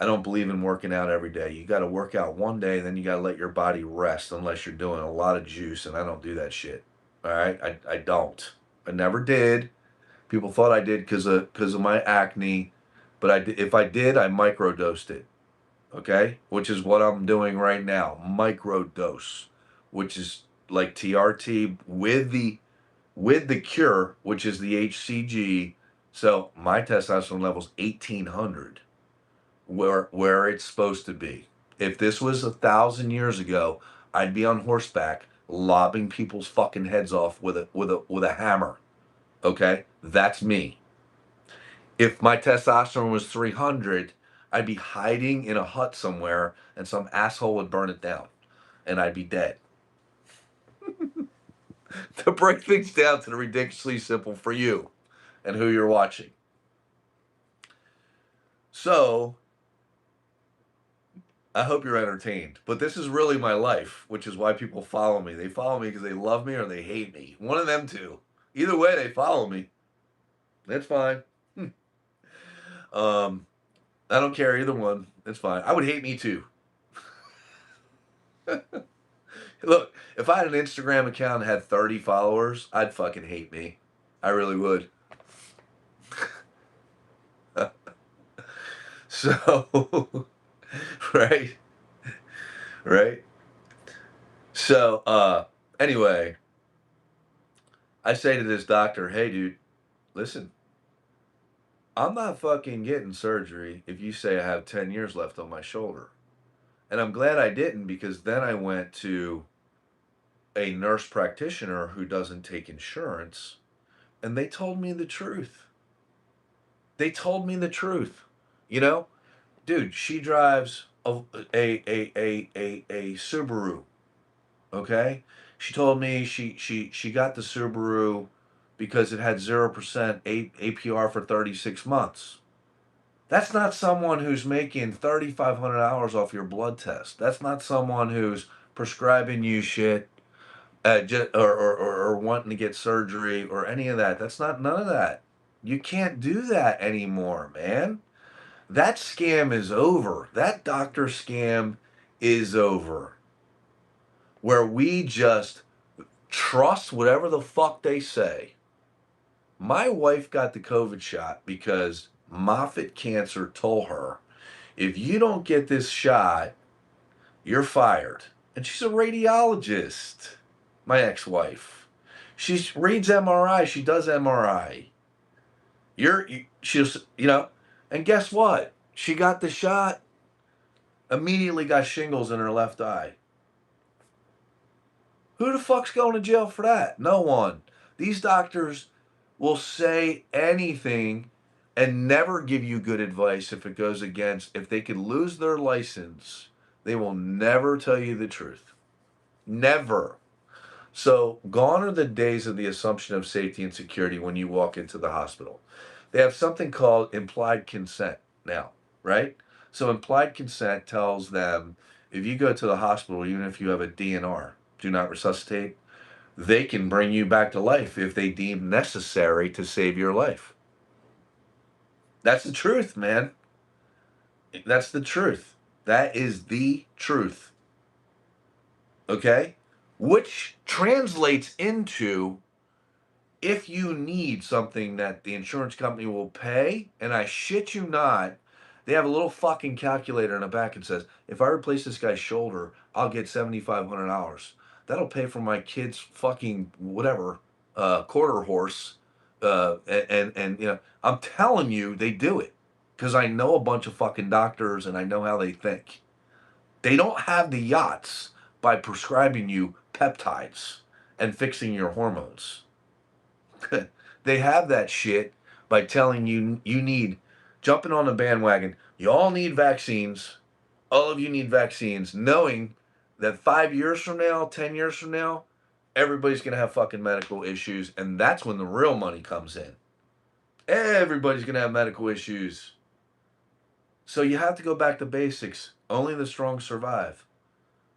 I don't believe in working out every day. You got to work out 1 day, then you got to let your body rest unless you're doing a lot of juice, and I don't do that shit. All right? I don't. I never did. People thought I did because of my acne, but if I did, I microdosed it. Okay? Which is what I'm doing right now. Microdose, which is like TRT with the cure, which is the HCG. So my testosterone level's 1800, where it's supposed to be. If this was 1,000 years ago, I'd be on horseback lobbing people's fucking heads off with a hammer. Okay, that's me. If my testosterone was 300, I'd be hiding in a hut somewhere, and some asshole would burn it down, and I'd be dead. To break things down to the ridiculously simple for you and who you're watching. So, I hope you're entertained. But this is really my life, which is why people follow me. They follow me because they love me or they hate me. One of them two. Either way, they follow me. That's fine. I don't care either one. It's fine. I would hate me too. Look, if I had an Instagram account and had 30 followers, I'd fucking hate me. I really would. So, right? Right? So, anyway, I say to this doctor, hey, dude, listen, I'm not fucking getting surgery if you say I have 10 years left on my shoulder. And I'm glad I didn't, because then I went to a nurse practitioner who doesn't take insurance, and they told me the truth. They told me the truth. You know, dude, she drives a Subaru. Okay, she told me she got the Subaru because it had 0% APR for 36 months. That's not someone who's making $3,500 off your blood test. That's not someone who's prescribing you shit, or wanting to get surgery or any of that. That's not none of that. You can't do that anymore, man. That scam is over. That doctor scam is over. Where we just trust whatever the fuck they say. My wife got the COVID shot because Moffitt Cancer told her, if you don't get this shot, you're fired. And she's a radiologist, my ex-wife. She reads MRI. She does MRI. She's, and guess what? She got the shot, immediately got shingles in her left eye. Who the fuck's going to jail for that? No one. These doctors will say anything and never give you good advice if it goes against, if they could lose their license, they will never tell you the truth. Never. So gone are the days of the assumption of safety and security when you walk into the hospital. They have something called implied consent now, right? So implied consent tells them, if you go to the hospital, even if you have a DNR, do not resuscitate, they can bring you back to life if they deem necessary to save your life. That's the truth, man. That's the truth. That is the truth. Okay? Which translates into, if you need something that the insurance company will pay, and I shit you not, they have a little fucking calculator in the back and says, if I replace this guy's shoulder, I'll get $7,500. That'll pay for my kid's fucking whatever, quarter horse. And I'm telling you, they do it because I know a bunch of fucking doctors and I know how they think. They don't have the yachts by prescribing you peptides and fixing your hormones. They have that shit by telling you you need, jumping on the bandwagon. You all need vaccines. All of you need vaccines, knowing that 5 years from now, 10 years from now, everybody's going to have fucking medical issues. And that's when the real money comes in. Everybody's going to have medical issues. So you have to go back to basics. Only the strong survive.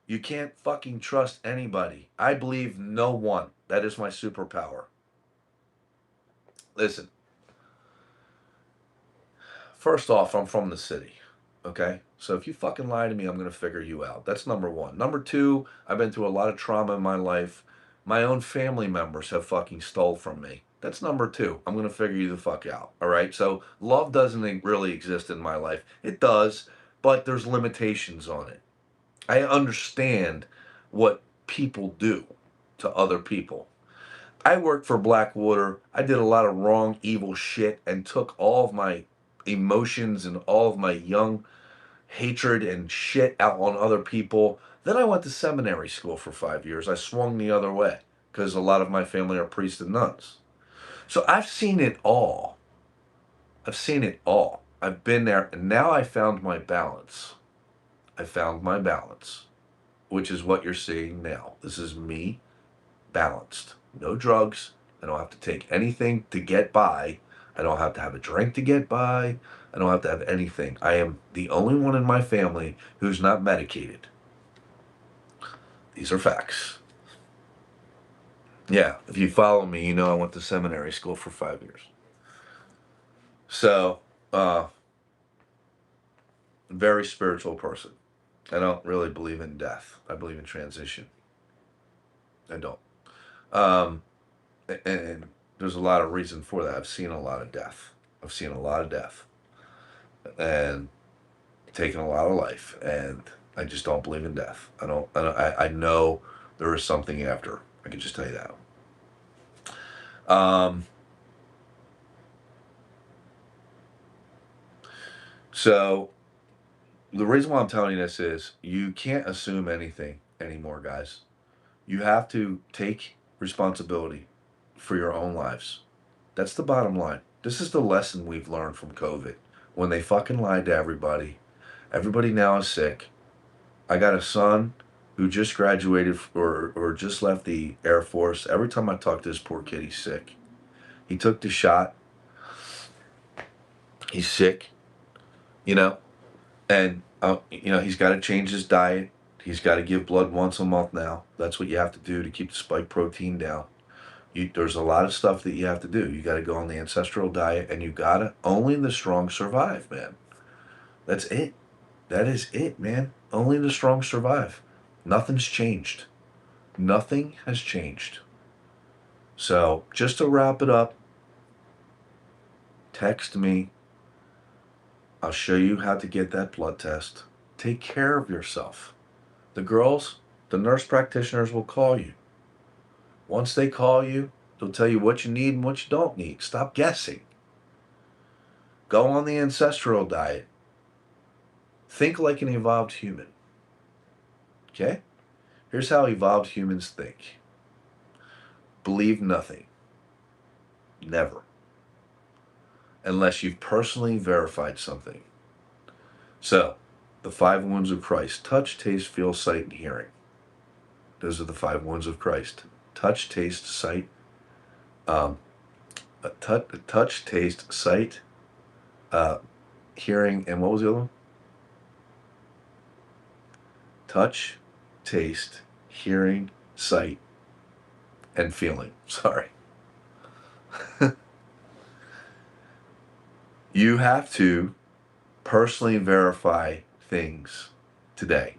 You can't fucking trust anybody. I believe no one. That is my superpower. Listen, first off, I'm from the city. Okay? So if you fucking lie to me, I'm going to figure you out. That's number one. Number two, I've been through a lot of trauma in my life. My own family members have fucking stole from me. That's number two. I'm going to figure you the fuck out. All right? So love doesn't really exist in my life. It does, but there's limitations on it. I understand what people do to other people. I worked for Blackwater. I did a lot of wrong, evil shit and took all of my emotions and all of my young hatred and shit out on other people. Then I went to seminary school for 5 years. I swung the other way because a lot of my family are priests and nuns. So I've seen it all. I've seen it all. I've been there, and now I found my balance. I found my balance, which is what you're seeing now. This is me balanced. No drugs. I don't have to take anything to get by. I don't have to have a drink to get by. I don't have to have anything. I am the only one in my family who's not medicated. These are facts. Yeah, if you follow me, you know I went to seminary school for 5 years. So, very spiritual person. I don't really believe in death. I believe in transition. I don't. Um, and there's a lot of reason for that. I've seen a lot of death. I've seen a lot of death. And taken a lot of life, and I just don't believe in death. I know there is something after. I can just tell you that. So the reason why I'm telling you this is you can't assume anything anymore, guys. You have to take responsibility for your own lives. That's the bottom line. This is the lesson we've learned from COVID. When they fucking lied to everybody, everybody now is sick. I got a son who just graduated or just left the Air Force. Every time I talk to this poor kid, he's sick. He took the shot. He's sick, you know, and he's got to change his diet. He's got to give blood once a month now. That's what you have to do to keep the spike protein down. There's a lot of stuff that you have to do. You got to go on the ancestral diet, and you got to, only the strong survive, man. That's it. That is it, man. Only the strong survive. Nothing's changed. Nothing has changed. So, just to wrap it up, text me. I'll show you how to get that blood test. Take care of yourself. The girls, the nurse practitioners will call you. Once they call you, they'll tell you what you need and what you don't need. Stop guessing. Go on the ancestral diet. Think like an evolved human. Okay? Here's how evolved humans think. Believe nothing. Never. Unless you've personally verified something. So, the 5 wounds of Christ. Touch, taste, feel, sight, and hearing. Those are the 5 wounds of Christ. Touch, taste, sight. Touch, taste, sight, hearing, and what was the other one? Touch, taste, hearing, sight, and feeling. Sorry. You have to personally verify things today.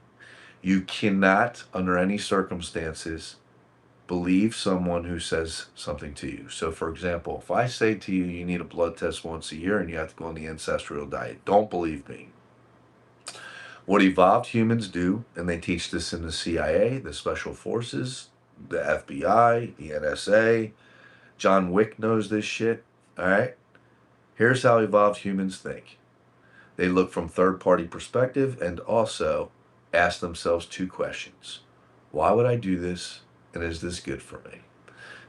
You cannot, under any circumstances, believe someone who says something to you. So, for example, if I say to you, you need a blood test once a year and you have to go on the ancestral diet, don't believe me. What evolved humans do, and they teach this in the CIA, the Special Forces, the FBI, the NSA, John Wick knows this shit, all right? Here's how evolved humans think. They look from third-party perspective and also ask themselves 2 questions. Why would I do this, and is this good for me?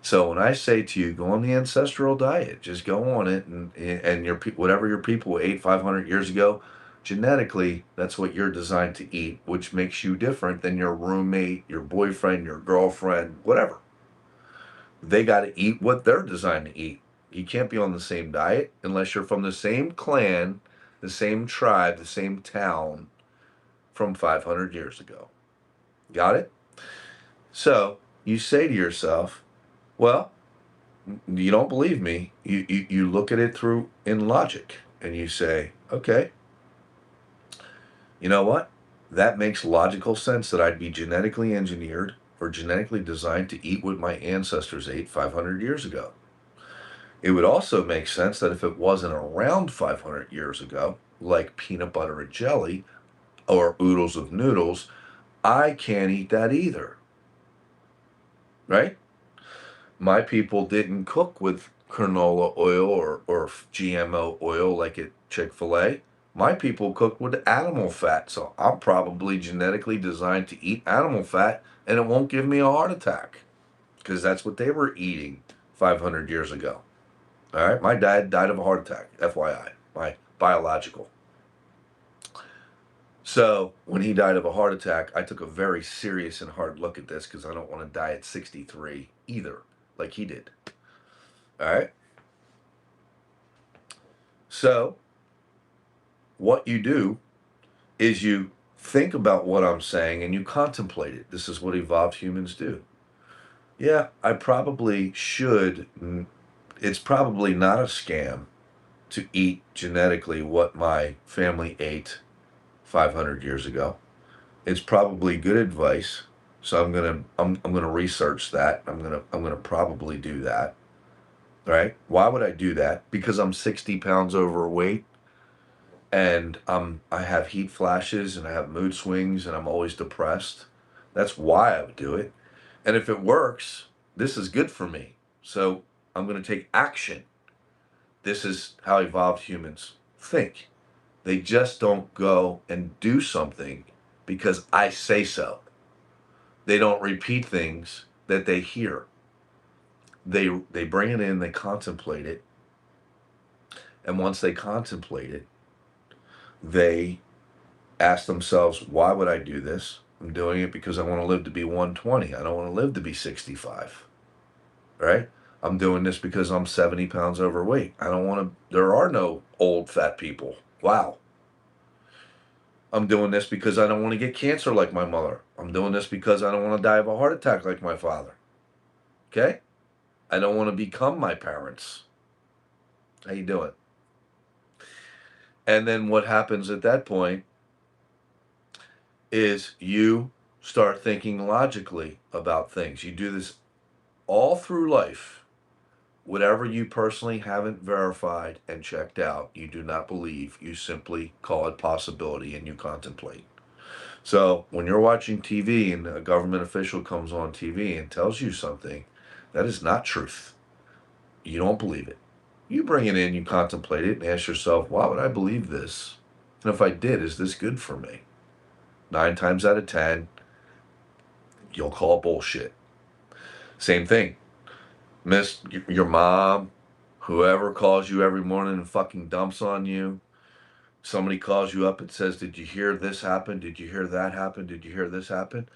So when I say to you, go on the ancestral diet, just go on it, and whatever your people ate 500 years ago, genetically, that's what you're designed to eat, which makes you different than your roommate, your boyfriend, your girlfriend, whatever. They got to eat what they're designed to eat. You can't be on the same diet unless you're from the same clan, the same tribe, the same town from 500 years ago. Got it? So you say to yourself, well, you don't believe me. You look at it through in logic and you say, okay, you know what? That makes logical sense that I'd be genetically engineered or genetically designed to eat what my ancestors ate 500 years ago. It would also make sense that if it wasn't around 500 years ago, like peanut butter and jelly or oodles of noodles, I can't eat that either. Right? My people didn't cook with canola oil or GMO oil like at Chick-fil-A. My people cooked with animal fat, so I'm probably genetically designed to eat animal fat and it won't give me a heart attack because that's what they were eating 500 years ago. All right, my dad died of a heart attack, FYI, my biological. So when he died of a heart attack, I took a very serious and hard look at this because I don't want to die at 63 either, like he did. All right. So what you do is you think about what I'm saying and you contemplate it. This is what evolved humans do. Yeah, I probably should. It's probably not a scam to eat genetically what my family ate 500 years ago. It's probably good advice. So I'm gonna research that. I'm gonna probably do that. Right? Why would I do that? Because I'm 60 pounds overweight and I have heat flashes and I have mood swings and I'm always depressed. That's why I would do it. And if it works, this is good for me. So I'm going to take action. This is how evolved humans think. They just don't go and do something because I say so. They don't repeat things that they hear. They bring it in, they contemplate it, and once they contemplate it, they ask themselves, why would I do this? I'm doing it because I want to live to be 120. I don't want to live to be 65. Right? I'm doing this because I'm 70 pounds overweight. I don't want to, there are no old fat people. Wow. I'm doing this because I don't want to get cancer like my mother. I'm doing this because I don't want to die of a heart attack like my father. Okay? I don't want to become my parents. How you doing? And then what happens at that point is you start thinking logically about things. You do this all through life. Whatever you personally haven't verified and checked out, you do not believe. You simply call it possibility and you contemplate. So when you're watching TV and a government official comes on TV and tells you something, that is not truth. You don't believe it. You bring it in, you contemplate it, and ask yourself, why would I believe this? And if I did, is this good for me? 9 times out of 10, you'll call bullshit. Same thing. Miss your mom, whoever calls you every morning and fucking dumps on you. Somebody calls you up and says, did you hear this happen? Did you hear that happen? Did you hear this happen?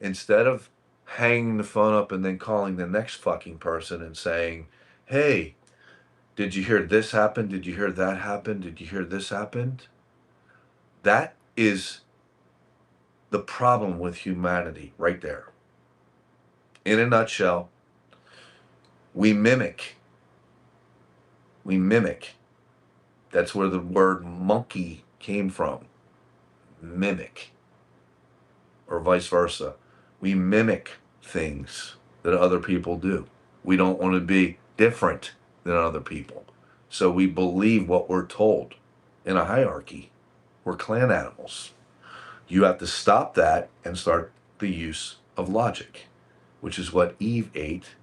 Instead of hanging the phone up and then calling the next fucking person and saying, hey, did you hear this happen? Did you hear that happen? Did you hear this happened? That is the problem with humanity right there. In a nutshell, we mimic. We mimic. That's where the word monkey came from. Mimic. Or vice versa. We mimic things that other people do. We don't want to be different than other people. So we believe what we're told in a hierarchy. We're clan animals. You have to stop that and start the use of logic, which is what Eve ate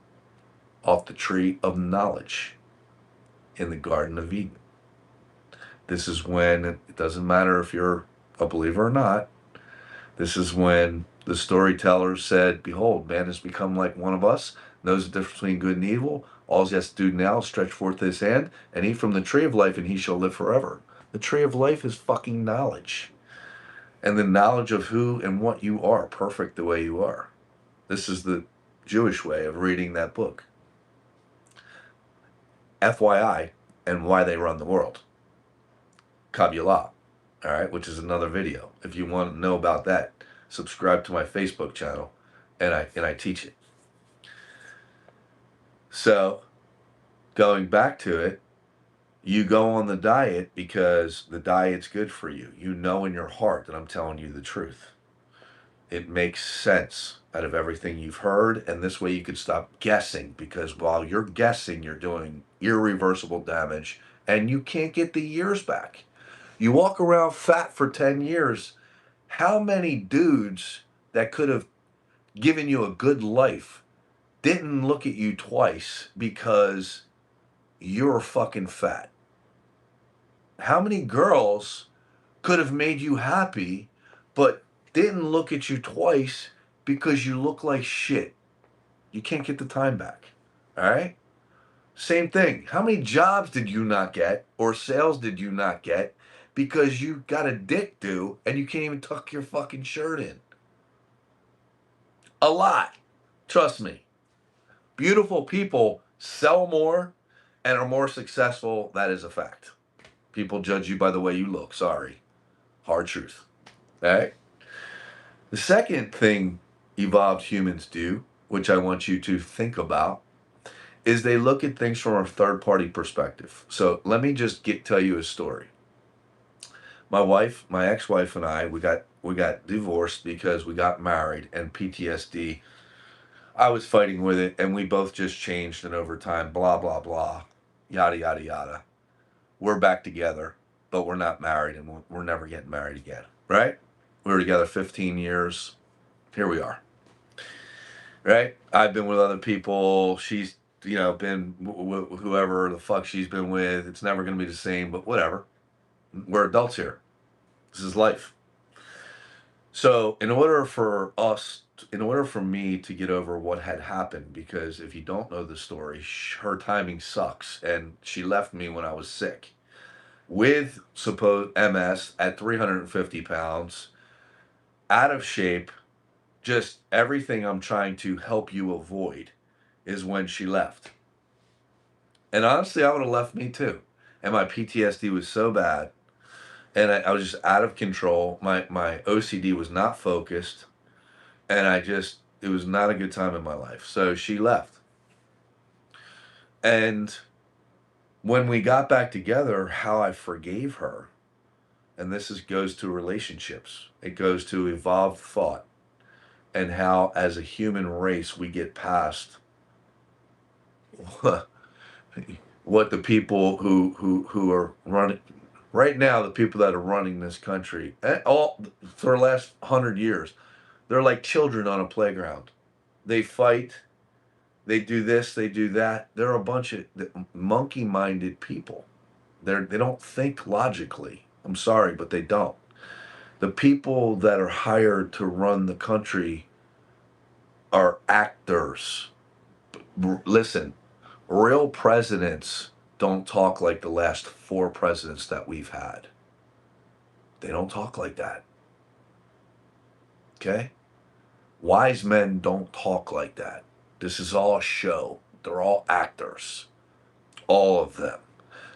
off the tree of knowledge in the Garden of Eden. This is when, it doesn't matter if you're a believer or not, this is when the storyteller said, behold, man has become like one of us. knows the difference between good and evil. All he has to do now is stretch forth his hand and eat from the tree of life, and he shall live forever. The tree of life is fucking knowledge. And the knowledge of who and what you are, perfect the way you are. This is the Jewish way of reading that book. FYI, and why they run the world. Kabbalah, all right, which is another video. If you want to know about that, subscribe to my Facebook channel, and I teach it. So, going back to it, you go on the diet because the diet's good for you. You know in your heart that I'm telling you the truth. It makes sense out of everything you've heard, and this way you can stop guessing, because while you're guessing, you're doing irreversible damage, and you can't get the years back. You walk around fat for 10 years. How many dudes that could have given you a good life didn't look at you twice because you're fucking fat? How many girls could have made you happy but didn't look at you twice because you look like shit? You can't get the time back. All right? Same thing. How many jobs did you not get or sales did you not get because you got a dick do and you can't even tuck your fucking shirt in? A lot. Trust me. Beautiful people sell more and are more successful. That is a fact. People judge you by the way you look. Sorry. Hard truth. All right? The second thing evolved humans do, which I want you to think about, is they look at things from a third-party perspective. So let me just tell you a story. My ex-wife and I, we got divorced because we got married, and PTSD. I was fighting with it, and we both just changed, and over time, blah blah blah, yada yada yada. We're back together, but we're not married, and we're never getting married again. Right? We were together 15 years. Here we are. Right? I've been with other people. She's, been whoever the fuck she's been with. It's never going to be the same, but whatever. We're adults here. This is life. So, in order for me to get over what had happened, because if you don't know the story, her timing sucks, and she left me when I was sick with supposed MS at 350 pounds, out of shape, just everything I'm trying to help you avoid is when she left. And honestly, I would have left me too. And my PTSD was so bad, and I was just out of control. My OCD was not focused, and it was not a good time in my life. So she left. And when we got back together, how I forgave her, and goes to relationships. It goes to evolved thought, and how as a human race we get past what the people who are running right now, the people that are running this country, all for the last 100 years, they're like children on a playground. They fight, they do this, they do that. They're a bunch of monkey-minded people. They don't think logically. I'm sorry, but they don't. The people that are hired to run the country are actors. Listen, real presidents don't talk like the last 4 presidents that we've had. They don't talk like that. Okay? Wise men don't talk like that. This is all a show. They're all actors. All of them.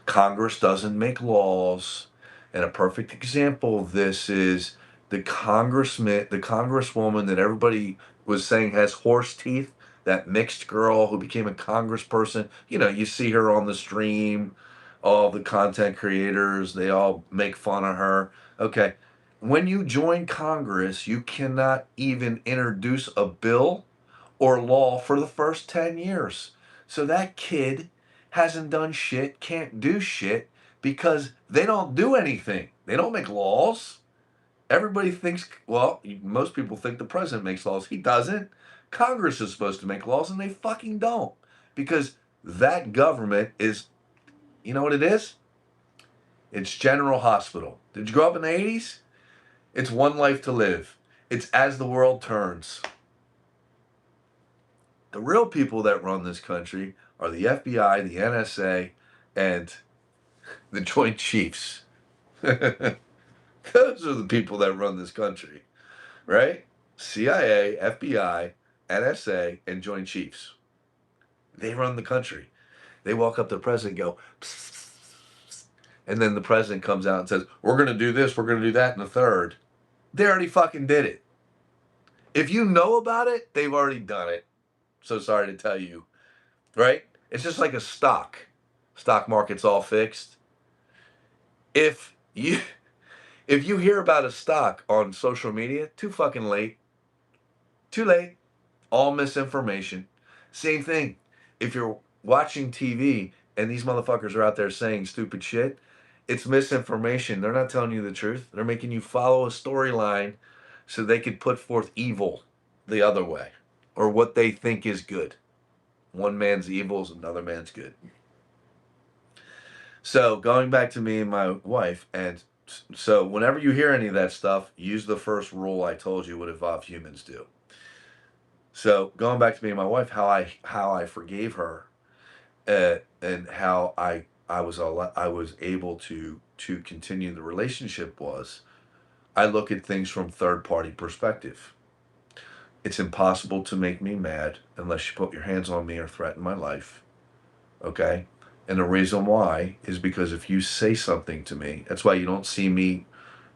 Congress doesn't make laws. And a perfect example of this is the congresswoman that everybody was saying has horse teeth, that mixed girl who became a congressperson. You see her on the stream, all the content creators, they all make fun of her. Okay. When you join Congress, you cannot even introduce a bill or law for the first 10 years. So that kid hasn't done shit, can't do shit, because they don't do anything. They don't make laws. Everybody thinks, well, most people think the president makes laws. He doesn't. Congress is supposed to make laws, and they fucking don't. Because that government is, you know what it is? It's General Hospital. Did you grow up in the 80s? It's one life to live. It's as the world turns. The real people that run this country are the FBI, the NSA, and the Joint Chiefs. Those are the people that run this country, right? CIA, FBI, NSA, and Joint Chiefs. They run the country. They walk up to the president and go, psst, psst, psst, and then the president comes out and says, we're going to do this, we're going to do that, and the third. They already fucking did it. If you know about it, they've already done it. So sorry to tell you, right? It's just like a stock. Stock market's all fixed. If you if you hear about a stock on social media, too fucking late. Too late. All misinformation. Same thing. If you're watching TV and these motherfuckers are out there saying stupid shit, it's misinformation. They're not telling you the truth. They're making you follow a storyline so they could put forth evil the other way or what they think is good. One man's evil is another man's good. So going back to me and my wife, and so whenever you hear any of that stuff, use the first rule I told you what evolved humans do. So going back to me and my wife, how I forgave her, and how I was able to continue the relationship was I look at things from third party perspective. It's impossible to make me mad unless you put your hands on me or threaten my life. Okay? And the reason why is because if you say something to me, that's why you don't see me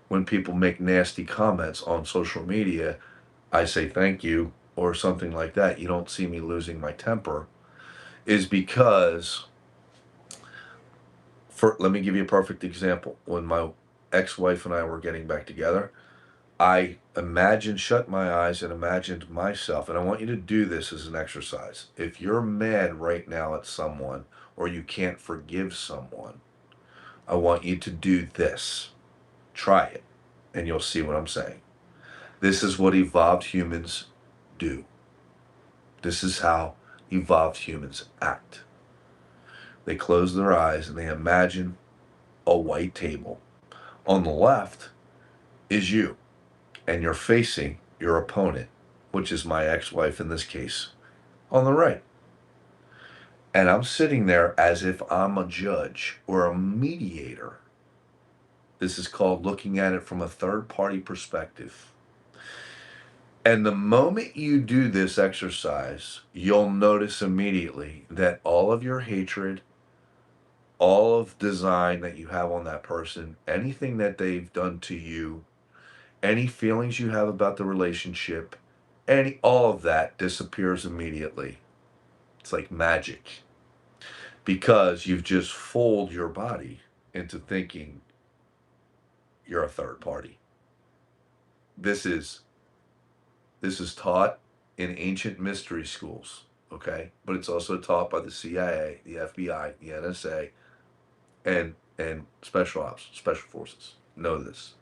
when people make nasty comments on social media, I say thank you or something like that. You don't see me losing my temper, is because let me give you a perfect example. When my ex-wife and I were getting back together, I shut my eyes and imagined myself, and I want you to do this as an exercise. If you're mad right now at someone or you can't forgive someone, I want you to do this. Try it, and you'll see what I'm saying. This is what evolved humans do. This is how evolved humans act. They close their eyes and they imagine a white table. On the left is you, and you're facing your opponent, which is my ex-wife in this case, on the right. And I'm sitting there as if I'm a judge or a mediator. This is called looking at it from a third-party perspective. And the moment you do this exercise, you'll notice immediately that all of your hatred, all of design that you have on that person, anything that they've done to you, any feelings you have about the relationship, all of that disappears immediately. It's like magic. Because you've just fooled your body into thinking you're a third party. This is taught in ancient mystery schools, okay? But it's also taught by the CIA, the FBI, the NSA, and special ops, special forces. Know this.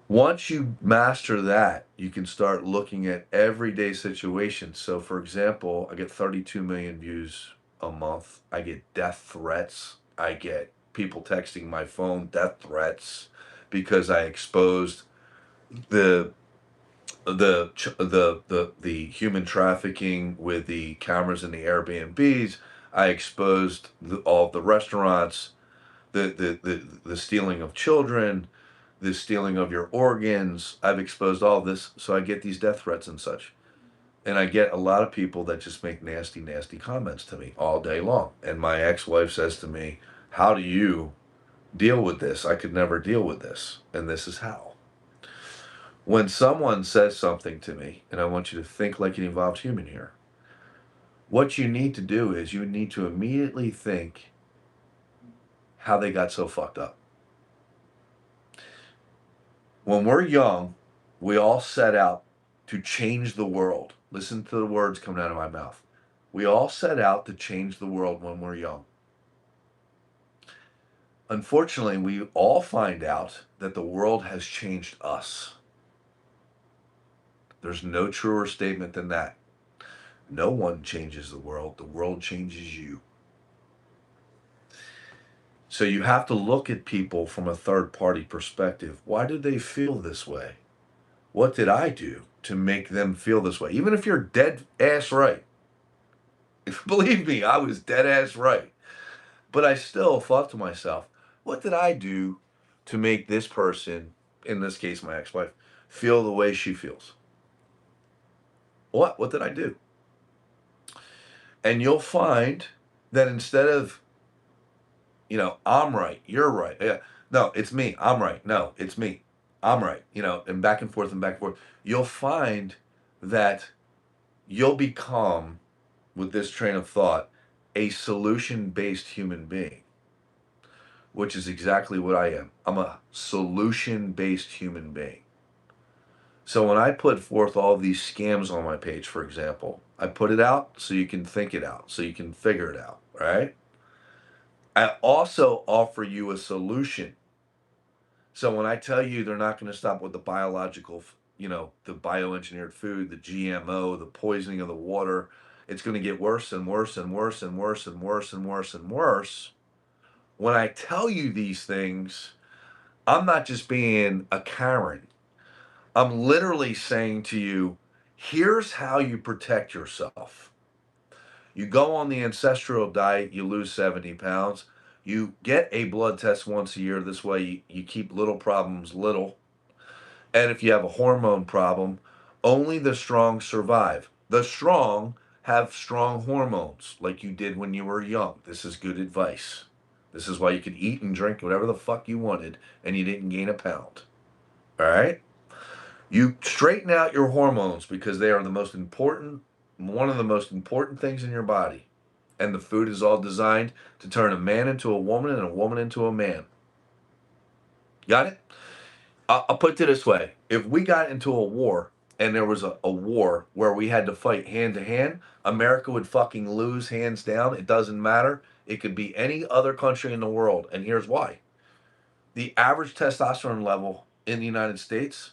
Once you master that, you can start looking at everyday situations. So, for example, I get 32 million views a month. I get death threats. I get people texting my phone death threats because I exposed the the human trafficking with the cameras in the Airbnbs. I exposed all of the restaurants, the stealing of children, the stealing of your organs. I've exposed all this, so I get these death threats and such. And I get a lot of people that just make nasty, nasty comments to me all day long. And my ex-wife says to me, how do you deal with this? I could never deal with this. And this is how. When someone says something to me, and I want you to think like an evolved human here, what you need to do is you need to immediately think how they got so fucked up. When we're young, we all set out to change the world. Listen to the words coming out of my mouth. We all set out to change the world when we're young. Unfortunately, we all find out that the world has changed us. There's no truer statement than that. No one changes the world changes you. So you have to look at people from a third party perspective. Why do they feel this way? what did I do to make them feel this way? Even if you're dead ass right. Believe me, I was dead ass right. But I still thought to myself, what did I do to make this person, in this case my ex-wife, feel the way she feels? What did I do? And you'll find that instead of, I'm right, you're right. Yeah. No, it's me. I'm right. No, it's me. I'm right. And back and forth and back and forth. You'll find that you'll become, with this train of thought, a solution-based human being, which is exactly what I am. I'm a solution-based human being. So when I put forth all these scams on my page, for example, I put it out so you can think it out, so you can figure it out, right? I also offer you a solution. So when I tell you they're not going to stop with the biological, the bioengineered food, the GMO, the poisoning of the water, it's going to get worse and worse and worse and worse and worse and worse and worse. When I tell you these things, I'm not just being a Karen. I'm literally saying to you, here's how you protect yourself. You go on the ancestral diet, you lose 70 pounds. You get a blood test once a year. This way, you keep little problems little. And if you have a hormone problem, only the strong survive. The strong have strong hormones like you did when you were young. This is good advice. This is why you could eat and drink whatever the fuck you wanted and you didn't gain a pound. All right? You straighten out your hormones because they are one of the most important things in your body. And the food is all designed to turn a man into a woman and a woman into a man. Got it? I'll put it this way. If we got into a war and there was a war where we had to fight hand to hand, America would fucking lose hands down. It doesn't matter. It could be any other country in the world. And here's why. The average testosterone level in the United States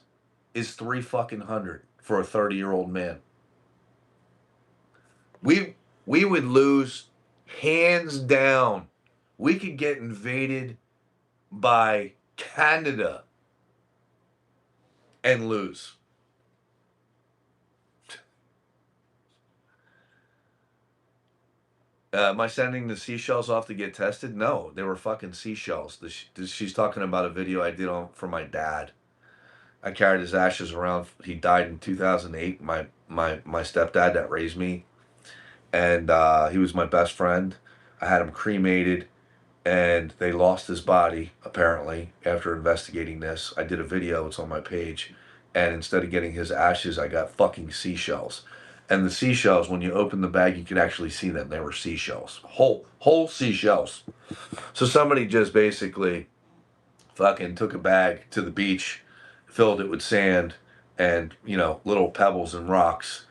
is 300 for a 30-year-old man. We would lose hands down. We could get invaded by Canada and lose. Am I sending the seashells off to get tested? No, they were fucking seashells. She's talking about a video I did for my dad. I carried his ashes around. He died in 2008. My stepdad that raised me, and he was my best friend. I had him cremated, and they lost his body apparently after investigating this. I did a video. It's on my page, and instead of getting his ashes, I got fucking seashells. And the seashells, when you open the bag, you could actually see them. They were seashells, whole seashells. So somebody just basically fucking took a bag to the beach, filled it with sand and little pebbles and rocks,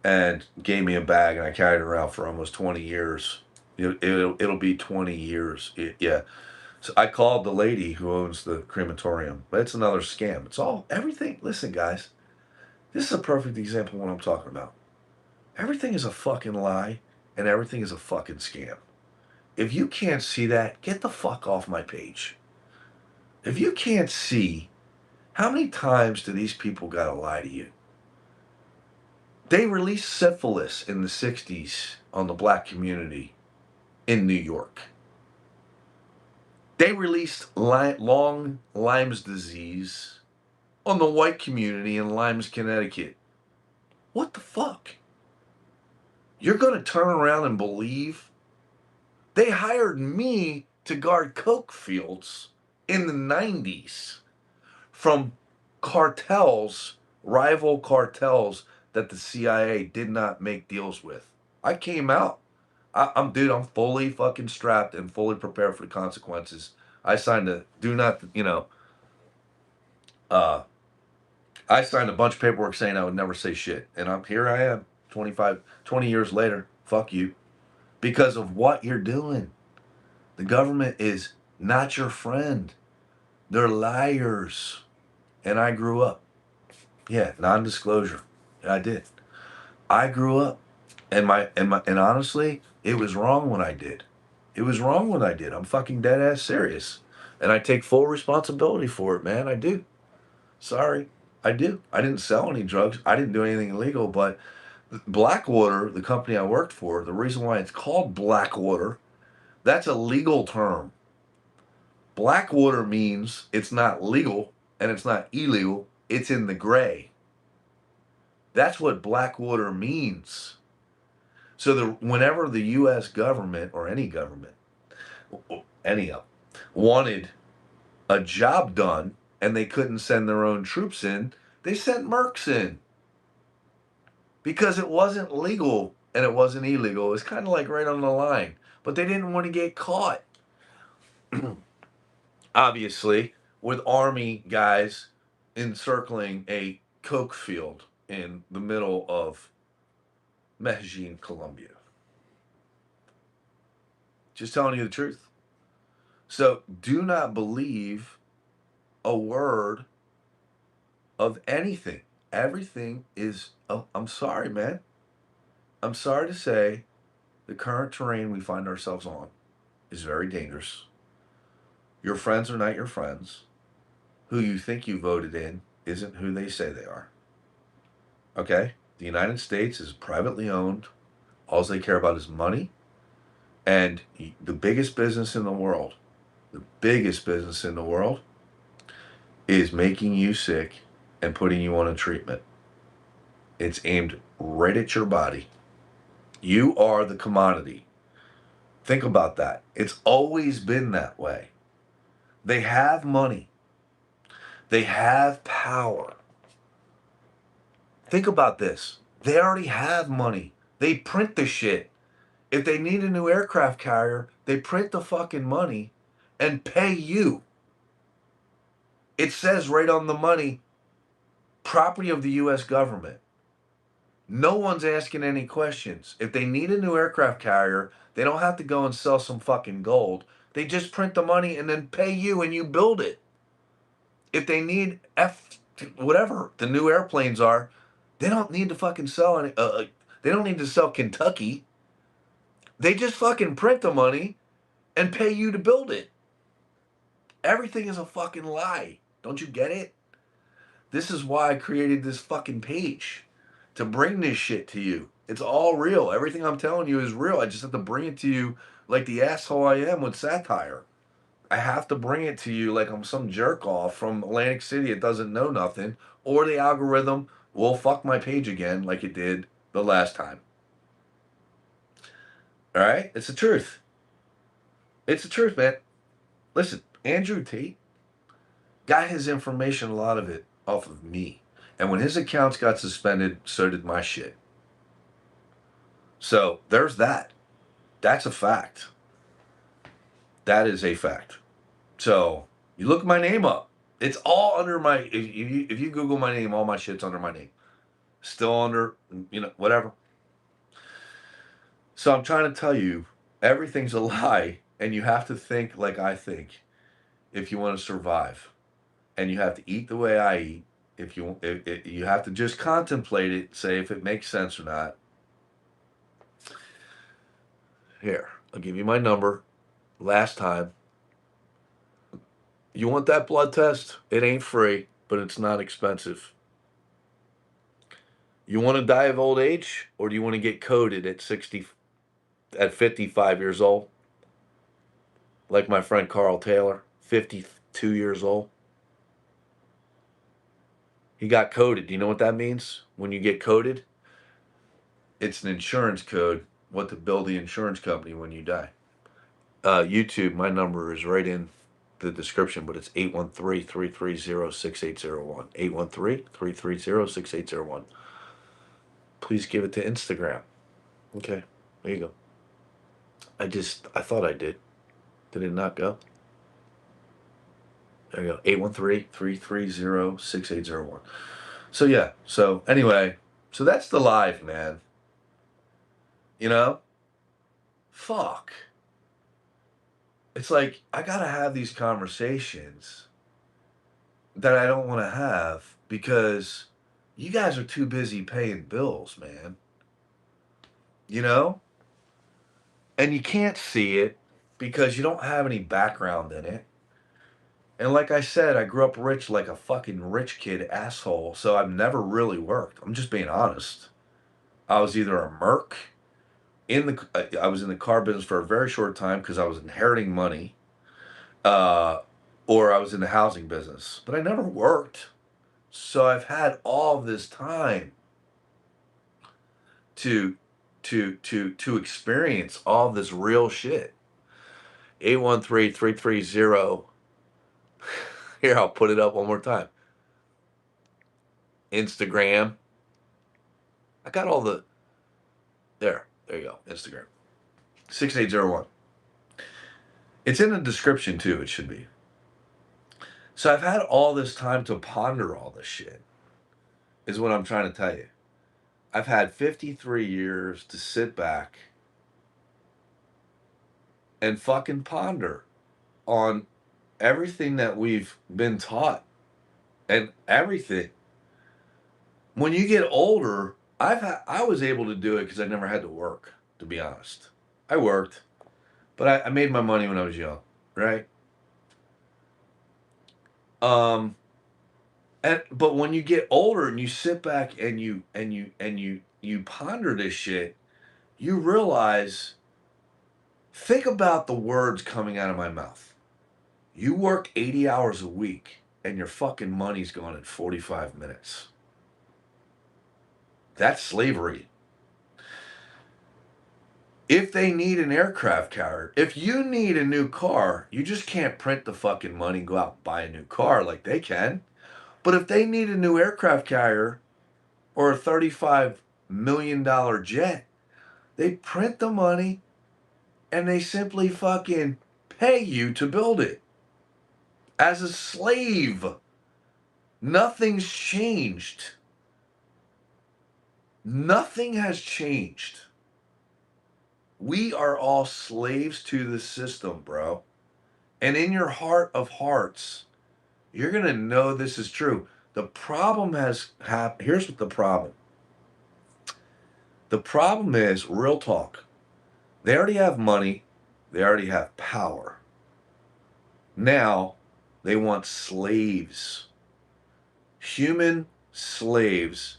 and gave me a bag, and I carried it around for almost 20 years. It'll be 20 years. Yeah. So I called the lady who owns the crematorium, but it's another scam. It's all everything. Listen, guys, this is a perfect example of what I'm talking about. Everything is a fucking lie, and everything is a fucking scam. If you can't see that, get the fuck off my page. If you can't see, how many times do these people gotta lie to you? They released syphilis in the 60s on the black community in New York. They released long Lyme's disease on the white community in Lymes, Connecticut. What the fuck? You're going to turn around and believe? They hired me to guard coke fields in the 90s from cartels, rival cartels that the CIA did not make deals with. I came out. I'm fully fucking strapped and fully prepared for the consequences. I signed I signed a bunch of paperwork saying I would never say shit. And here I am, 20 years later. Fuck you. Because of what you're doing. The government is not your friend. They're liars. And I grew up. Yeah, non-disclosure. I did. I grew up. And honestly, it was wrong when I did. It was wrong when I did. I'm fucking dead ass serious. And I take full responsibility for it, man. I do. Sorry. I do. I didn't sell any drugs. I didn't do anything illegal, but Blackwater, the company I worked for, the reason why it's called Blackwater, that's a legal term. Blackwater means it's not legal and it's not illegal. It's in the gray. That's what Blackwater means. So whenever the U.S. government or any government, any of them, wanted a job done and they couldn't send their own troops in, they sent mercs in because it wasn't legal and it wasn't illegal. It was kind of like right on the line, but they didn't want to get caught. Obviously, with army guys encircling a coke field in the middle of Medellin, Colombia. Just telling you the truth. So do not believe a word of anything. Everything is, oh, I'm sorry, man. I'm sorry to say the current terrain we find ourselves on is very dangerous. Your friends are not your friends. Who you think you voted in isn't who they say they are. Okay? The United States is privately owned. All they care about is money. And the biggest business in the world, is making you sick and putting you on a treatment. It's aimed right at your body. You are the commodity. Think about that. It's always been that way. They have money. They have power. Think about this. They already have money. They print the shit. If they need a new aircraft carrier, they print the fucking money and pay you. It says right on the money, property of the U.S. government. No one's asking any questions. If they need a new aircraft carrier, they don't have to go and sell some fucking gold. They just print the money and then pay you and you build it. If they need whatever the new airplanes are, they don't need to fucking sell any. They don't need to sell Kentucky. They just fucking print the money and pay you to build it. Everything is a fucking lie. Don't you get it? This is why I created this fucking page, to bring this shit to you. It's all real. Everything I'm telling you is real. I just have to bring it to you like the asshole I am with satire. I have to bring it to you like I'm some jerk off from Atlantic City that doesn't know nothing, or the algorithm will fuck my page again like it did the last time. All right? It's the truth. It's the truth, man. Listen, Andrew Tate got his information, a lot of it, off of me. And when his accounts got suspended, so did my shit. So there's that. That's a fact. That is a fact. So you look my name up. It's all under my. If you Google my name, all my shit's under my name. Still under, whatever. So I'm trying to tell you, everything's a lie, and you have to think like I think if you want to survive, and you have to eat the way I eat. If you have to just contemplate it, say if it makes sense or not. Here, I'll give you my number. Last time. You want that blood test? It ain't free, but it's not expensive. You want to die of old age, or do you want to get coded at 55 years old? Like my friend Carl Taylor, 52 years old. He got coded. Do you know what that means? When you get coded, it's an insurance code, what to bill the insurance company when you die. YouTube, my number is right in the description, but it's 813-330-6801. 813-330-6801. Please give it to Instagram. Okay, there you go. I thought I did. Did it not go? There you go. 813-330-6801. So yeah. So anyway, so that's the live, man. You know? Fuck. It's like I gotta have these conversations that I don't want to have because you guys are too busy paying bills, man. You know? And you can't see it because you don't have any background in it. And like I said, I grew up rich like a fucking rich kid asshole, so I've never really worked. I'm just being honest. I was either a merc I was in the car business for a very short time because I was inheriting money, uh, or I was in the housing business, but I never worked. So I've had all this time to to experience all this real shit. 813-330. Here, I'll put it up one more time. Instagram. I got all the there you go. Instagram. 6801. It's in the description too, it should be. So I've had all this time to ponder all this shit, is what I'm trying to tell you. I've had 53 years to sit back and fucking ponder on everything that we've been taught and everything. When you get older, I was able to do it because I never had to work, to be honest. I worked, but I made my money when I was young, right? Um, but when you get older and you sit back and you ponder this shit, you realize, think about the words coming out of my mouth. You work 80 hours a week and your fucking money's gone in 45 minutes. That's slavery. If they need an aircraft carrier, if you need a new car, you just can't print the fucking money and go out and buy a new car like they can. But if they need a new aircraft carrier or a $35 million jet, they print the money and they simply fucking pay you to build it. As a slave, nothing's changed. Nothing has changed. We are all slaves to the system, bro. And in your heart of hearts, you're going to know this is true. The problem has happened. Here's what the problem. The problem is, real talk. They already have money. They already have power. Now, they want slaves. Human slaves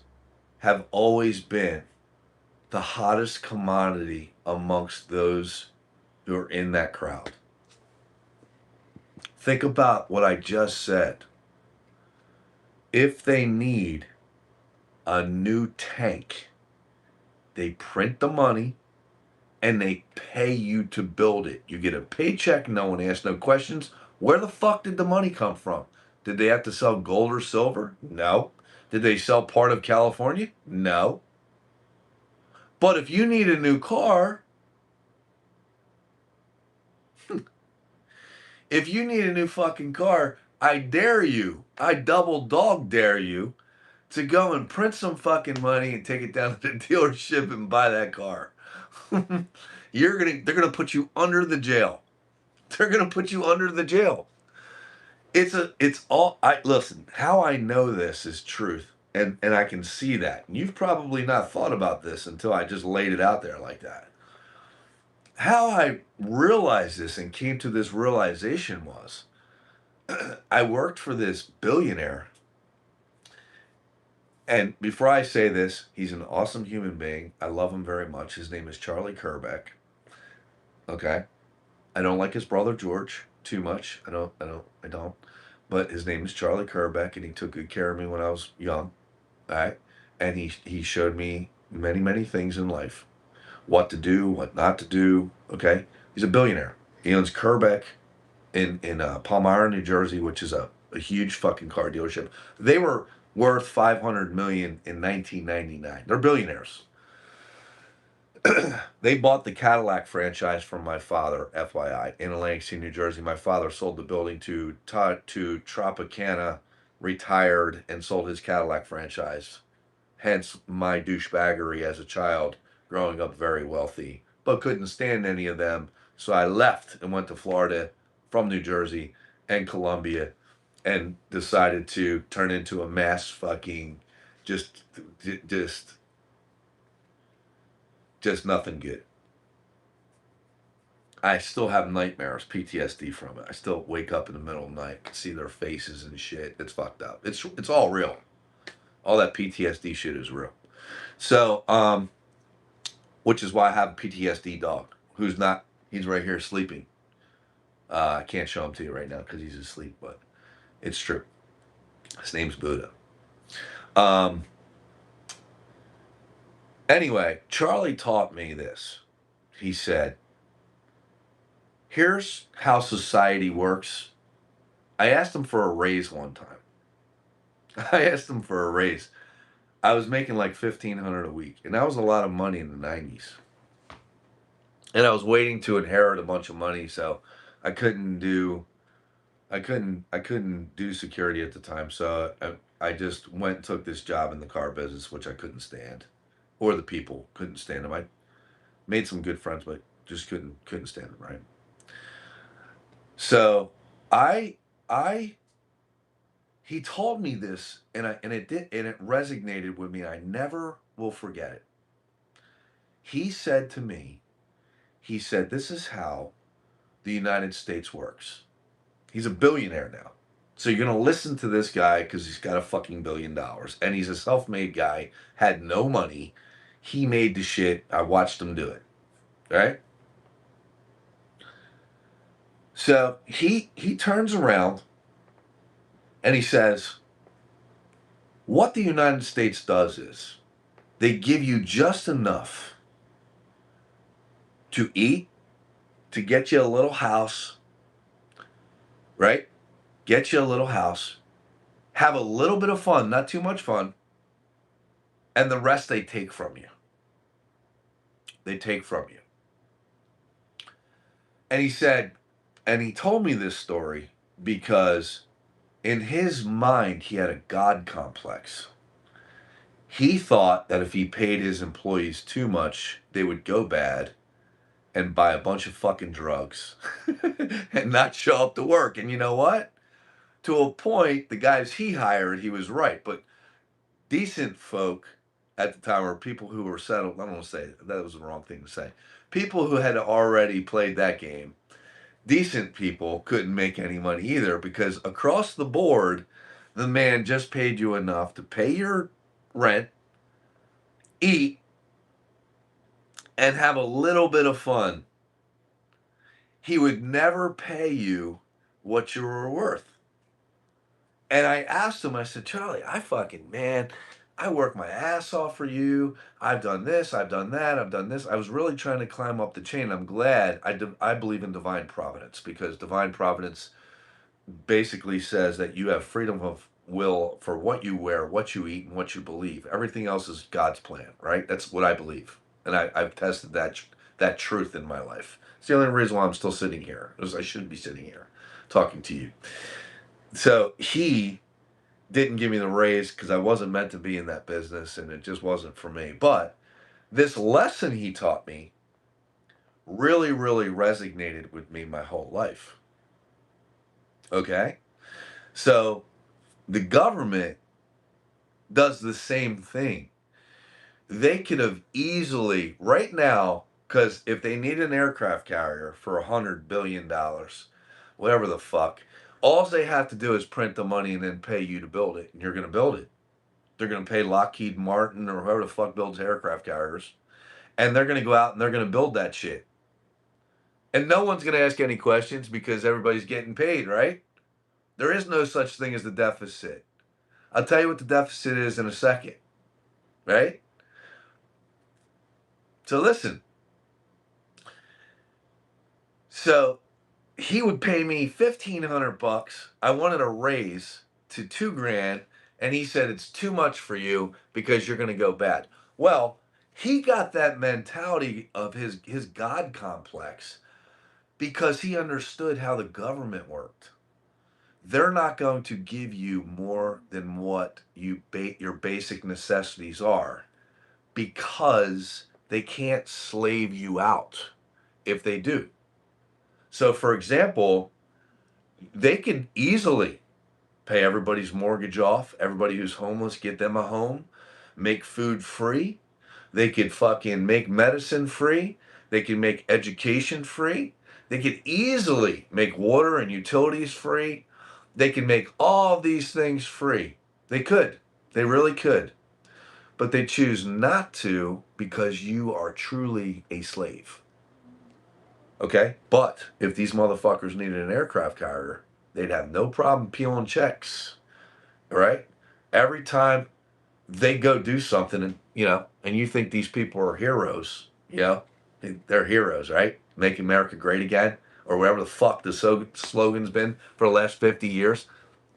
have always been the hottest commodity amongst those who are in that crowd. Think about what I just said. If they need a new tank, they print the money and they pay you to build it. You get a paycheck, no one asks no questions. Where the fuck did the money come from? Did they have to sell gold or silver? No. Did they sell part of California? No. But if you need a new car, if you need a new fucking car, I dare you, I double dog dare you to go and print some fucking money and take it down to the dealership and buy that car. They're gonna put you under the jail. They're gonna put you under the jail. It's all, I listen, how I know this is truth, and I can see that. And you've probably not thought about this until I just laid it out there like that. How I realized this and came to this realization was I worked for this billionaire. And before I say this, he's an awesome human being. I love him very much. His name is Charlie Kerbeck. Okay. I don't like his brother George too much. I don't. But his name is Charlie Kerbeck, and he took good care of me when I was young. All right. And he showed me many, many things in life. What to do, what not to do. Okay. He's a billionaire. He owns Kerbeck in Palmyra, New Jersey, which is a huge fucking car dealership. They were worth $500 million in 1999. They're billionaires. They bought the Cadillac franchise from my father, FYI, in Atlantic City, New Jersey. My father sold the building to Tropicana, retired, and sold his Cadillac franchise. Hence my douchebaggery as a child, growing up very wealthy, but couldn't stand any of them. So I left and went to Florida from New Jersey and Columbia and decided to turn into a mass fucking just just nothing good. I still have nightmares, PTSD from it. I still wake up in the middle of the night, see their faces and shit. It's fucked up. It's all real. All that PTSD shit is real. So, which is why I have a PTSD dog who's not. He's right here sleeping. I can't show him to you right now because he's asleep, but it's true. His name's Buddha. Um. Anyway, Charlie taught me this. He said, "Here's how society works." I asked him for a raise one time. I asked him for a raise. I was making like 1,500 a week, and that was a lot of money in the 90s. And I was waiting to inherit a bunch of money, so I couldn't do I couldn't do security at the time. So I just went and took this job in the car business, which I couldn't stand, or the people couldn't stand them. I made some good friends, but just couldn't stand them, right? So I I he told me this, and it resonated with me. I never will forget it. He said to me, he said, "This is how the United States works." He's a billionaire now. So you're going to listen to this guy because he's got a fucking $1 billion. And he's a self made guy, had no money. He made the shit. I watched him do it. Right? So he turns around and he says, what the United States does is they give you just enough to eat, to get you a little house, right? Get you a little house, have a little bit of fun, not too much fun, and the rest they take from you. They take from you. And he said, and he told me this story because in his mind, he had a God complex. He thought that if he paid his employees too much, they would go bad and buy a bunch of fucking drugs and not show up to work. And you know what? To a point, the guys he hired, he was right. But decent folk at the time were people who were settled. I don't want to say that was the wrong thing to say. People who had already played that game. Decent people couldn't make any money either because across the board, the man just paid you enough to pay your rent, eat, and have a little bit of fun. He would never pay you what you were worth. And I asked him, I said, Charlie, man, I work my ass off for you. I've done this, I've done that, I've done this. I was really trying to climb up the chain. I'm glad. I believe in divine providence because divine providence basically says that you have freedom of will for what you wear, what you eat, and what you believe. Everything else is God's plan, right? That's what I believe. And I've tested that truth in my life. It's the only reason why I'm still sitting here. Is I shouldn't be sitting here talking to you. So he didn't give me the raise because I wasn't meant to be in that business and it just wasn't for me. But this lesson he taught me really, really resonated with me my whole life. Okay? So the government does the same thing. They could have easily, right now, because if they need an aircraft carrier for $100 billion, whatever the fuck, all they have to do is print the money and then pay you to build it, and you're going to build it. They're going to pay Lockheed Martin or whoever the fuck builds aircraft carriers, and they're going to go out and they're going to build that shit. And no one's going to ask any questions because everybody's getting paid, right? There is no such thing as the deficit. I'll tell you what the deficit is in a second, right? So listen. So he would pay me $1,500. I wanted a raise to $2,000, and he said it's too much for you because you're going to go bad. Well, he got that mentality of his God complex because he understood how the government worked. They're not going to give you more than what your basic necessities are because they can't slave you out if they do. So, for example, they can easily pay everybody's mortgage off, everybody who's homeless, get them a home, make food free. They could fucking make medicine free. They can make education free. They could easily make water and utilities free. They can make all these things free. They could. They really could. But they choose not to because you are truly a slave. Okay? But if these motherfuckers needed an aircraft carrier, they'd have no problem peeling checks. All right? Every time they go do something, and and you think these people are heroes, they're heroes, right? Make America great again, or whatever the fuck the slogan's been for the last 50 years.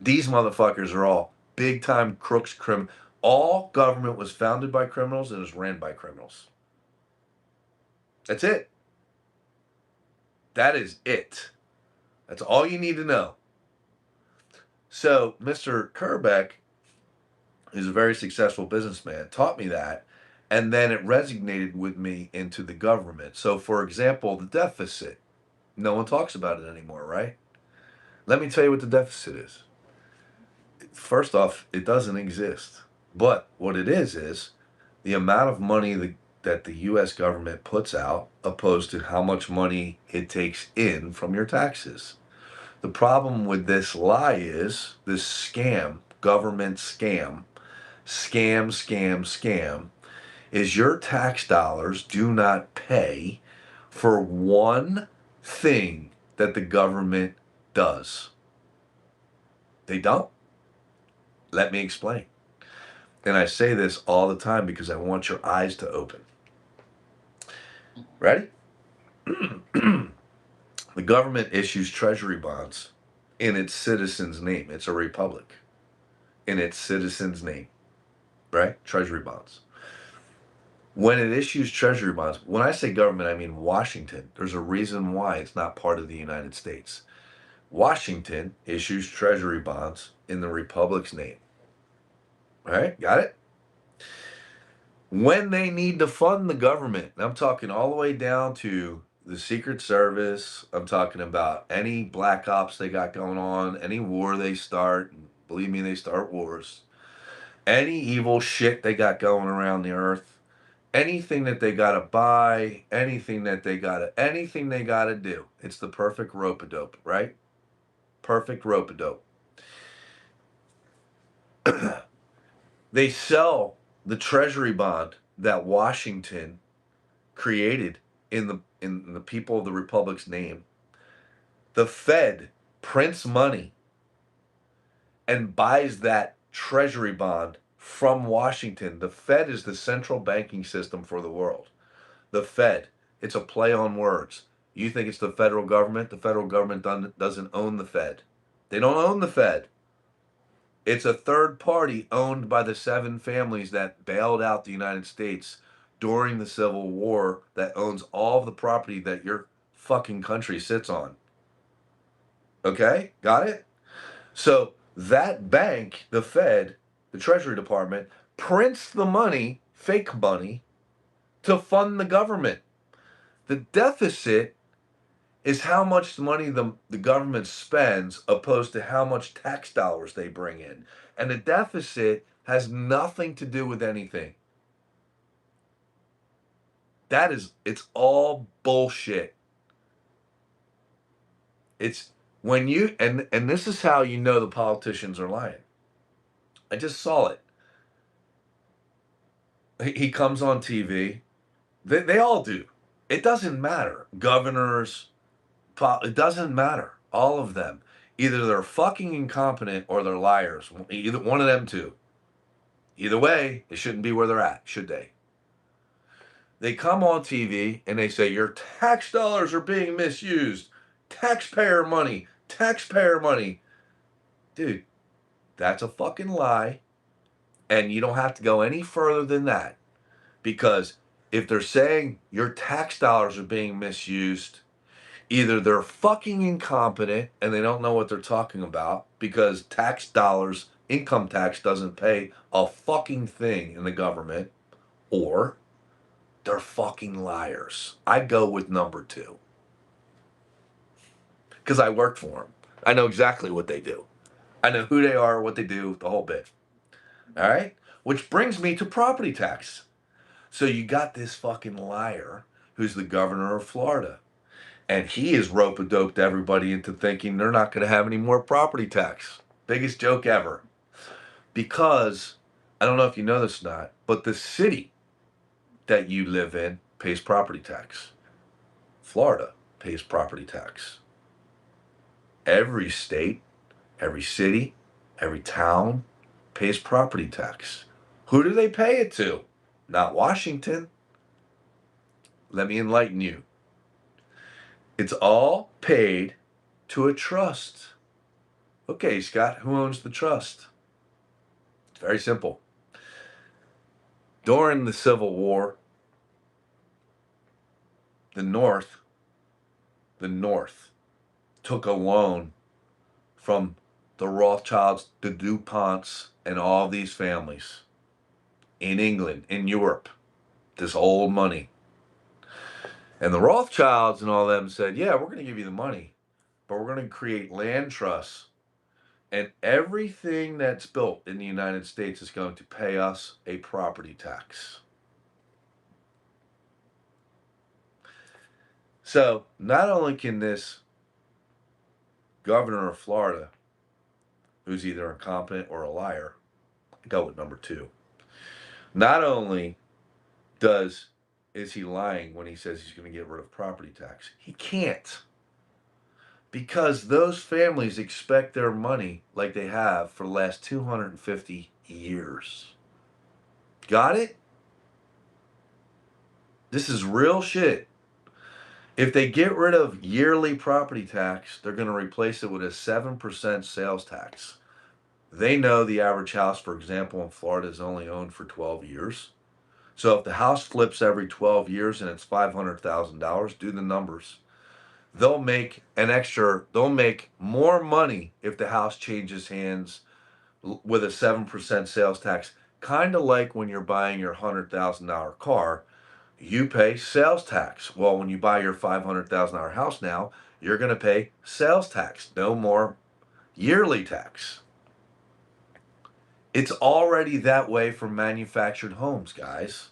These motherfuckers are all big time crooks, all government was founded by criminals and is ran by criminals. That's it. That is it. That's all you need to know. So Mr. Kerbeck, who's a very successful businessman, taught me that, and then it resonated with me into the government. So, for example, the deficit. No one talks about it anymore, right? Let me tell you what the deficit is. First off, it doesn't exist. But what it is the amount of money that the U.S. government puts out opposed to how much money it takes in from your taxes. The problem with this lie is this scam, government scam, is your tax dollars do not pay for one thing that the government does. They don't. Let me explain. And I say this all the time because I want your eyes to open. Ready? The government issues treasury bonds in its citizens' name. It's a republic. In its citizens' name. Right? Treasury bonds. When it issues treasury bonds, when I say government, I mean Washington. There's a reason why it's not part of the United States. Washington issues treasury bonds in the republic's name. All right? Got it? When they need to fund the government, I'm talking all the way down to the Secret Service. I'm talking about any black ops they got going on, any war they start. Believe me, they start wars. Any evil shit they got going around the earth. Anything that they gotta buy, anything they gotta do. It's the perfect rope-a-dope, right? Perfect rope-a-dope. They sell the treasury bond that Washington created in the people of the republic's name. The Fed prints money and buys that treasury bond from Washington. The Fed is the central banking system for the world. The Fed, it's a play on words. You think it's the federal government? The federal government doesn't own the Fed. They don't own the Fed. It's a third party owned by the 7 families that bailed out the United States during the Civil War that owns all of the property that your fucking country sits on. Okay? Got it? So that bank, the Fed, the Treasury Department, prints the money, fake money, to fund the government. The deficit is how much money the government spends opposed to how much tax dollars they bring in. And the deficit has nothing to do with anything. It's all bullshit. It's when you, and this is how you know the politicians are lying. I just saw it. He comes on TV. They all do. It doesn't matter. Governors, it doesn't matter. All of them. Either they're fucking incompetent or they're liars. Either one of them two. Either way, they shouldn't be where they're at, should they? They come on TV and they say, your tax dollars are being misused. Taxpayer money. Taxpayer money. Dude, that's a fucking lie. And you don't have to go any further than that. Because if they're saying your tax dollars are being misused, either they're fucking incompetent and they don't know what they're talking about because tax dollars, income tax doesn't pay a fucking thing in the government, or they're fucking liars. I go with number 2. Because I worked for them. I know exactly what they do. I know who they are, what they do, the whole bit. All right? Which brings me to property tax. So you got this fucking liar who's the governor of Florida. And he has rope-a-doped everybody into thinking they're not going to have any more property tax. Biggest joke ever. Because, I don't know if you know this or not, but the city that you live in pays property tax. Florida pays property tax. Every state, every city, every town pays property tax. Who do they pay it to? Not Washington. Let me enlighten you. It's all paid to a trust. Okay, Scott, who owns the trust? It's very simple. During the Civil War, the North took a loan from the Rothschilds, the DuPonts, and all these families in England, in Europe, this old money. And the Rothschilds and all them said, yeah, we're going to give you the money, but we're going to create land trusts. And everything that's built in the United States is going to pay us a property tax. So not only can this governor of Florida, who's either incompetent or a liar, go with number two. Not only is he lying when he says he's going to get rid of property tax, he can't. Because those families expect their money like they have for the last 250 years. Got it? This is real shit. If they get rid of yearly property tax, they're going to replace it with a 7% sales tax. They know the average house, for example, in Florida is only owned for 12 years. So if the house flips every 12 years and it's $500,000, do the numbers. They'll make more money if the house changes hands with a 7% sales tax. Kind of like when you're buying your $100,000 car, you pay sales tax. Well, when you buy your $500,000 house now, you're going to pay sales tax, no more yearly tax. It's already that way for manufactured homes, guys.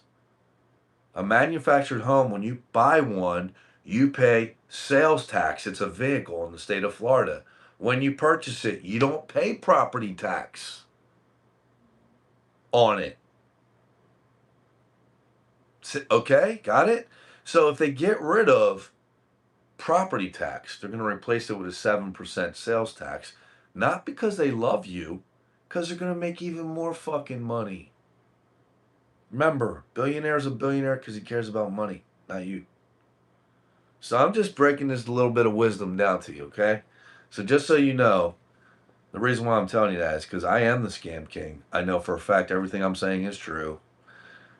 A manufactured home, when you buy one, you pay sales tax. It's a vehicle in the state of Florida. When you purchase it, you don't pay property tax on it. Okay, got it? So if they get rid of property tax, they're going to replace it with a 7% sales tax, not because they love you, because they're going to make even more fucking money. Remember, billionaire's a billionaire because he cares about money, not you. So I'm just breaking this little bit of wisdom down to you, okay? So just so you know, the reason why I'm telling you that is because I am the scam king. I know for a fact everything I'm saying is true.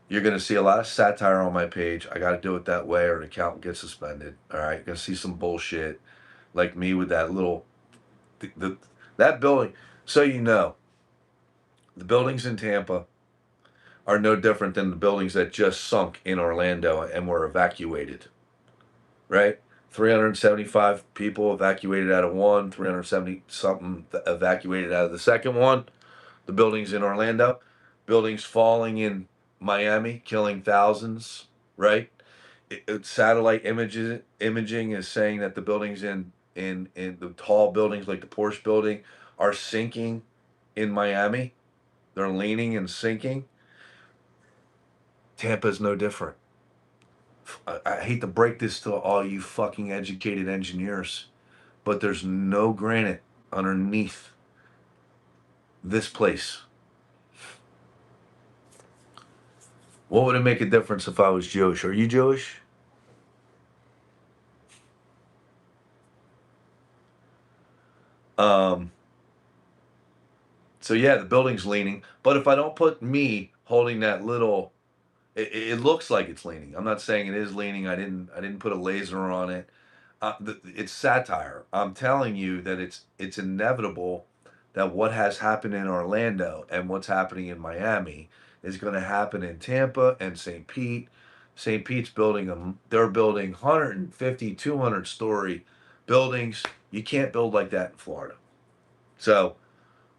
You're going to see a lot of satire on my page. I got to do it that way or the account gets suspended. All right? You're going to see some bullshit like me with that little, that building. So you know, the buildings in Tampa are no different than the buildings that just sunk in Orlando and were evacuated. Right? 375 people evacuated out of one, 370 something evacuated out of the second one. The buildings in Orlando, buildings falling in Miami, killing thousands, right? Satellite imaging is saying that the buildings in the tall buildings like the Porsche building are sinking in Miami. They're leaning and sinking. Tampa's no different. I hate to break this to all you fucking educated engineers, but there's no granite underneath this place. What would it make a difference if I was Jewish? Are you Jewish? So yeah, the building's leaning, but if I don't put me holding that little, it looks like it's leaning. I'm not saying it is leaning. I didn't put a laser on it. It's satire. I'm telling you that it's inevitable that what has happened in Orlando and what's happening in Miami is going to happen in Tampa and St. Pete. St. Pete's building them. They're building 150, 200 story buildings. You can't build like that in Florida. So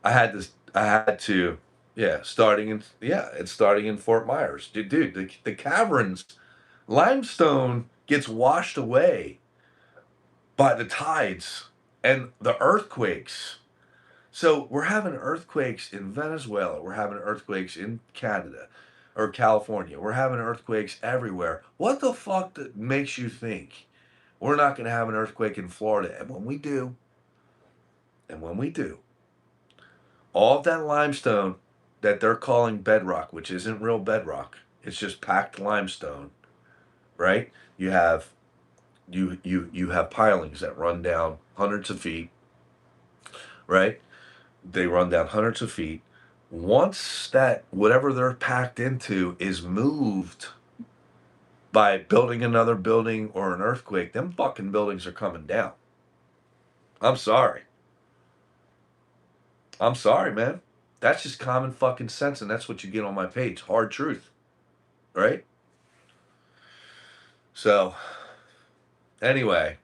yeah, it's starting in Fort Myers. Dude, the caverns, limestone gets washed away by the tides and the earthquakes. So we're having earthquakes in Venezuela. We're having earthquakes in Canada or California. We're having earthquakes everywhere. What the fuck makes you think we're not going to have an earthquake in Florida? And when we do, all of that limestone that they're calling bedrock, which isn't real bedrock, it's just packed limestone, right? You have you have pilings that run down hundreds of feet, right? They run down hundreds of feet. Once that whatever they're packed into is moved by building another building or an earthquake, them fucking buildings are coming down. I'm sorry. I'm sorry, man. That's just common fucking sense, and that's what you get on my page. Hard truth. Right? So, anyway,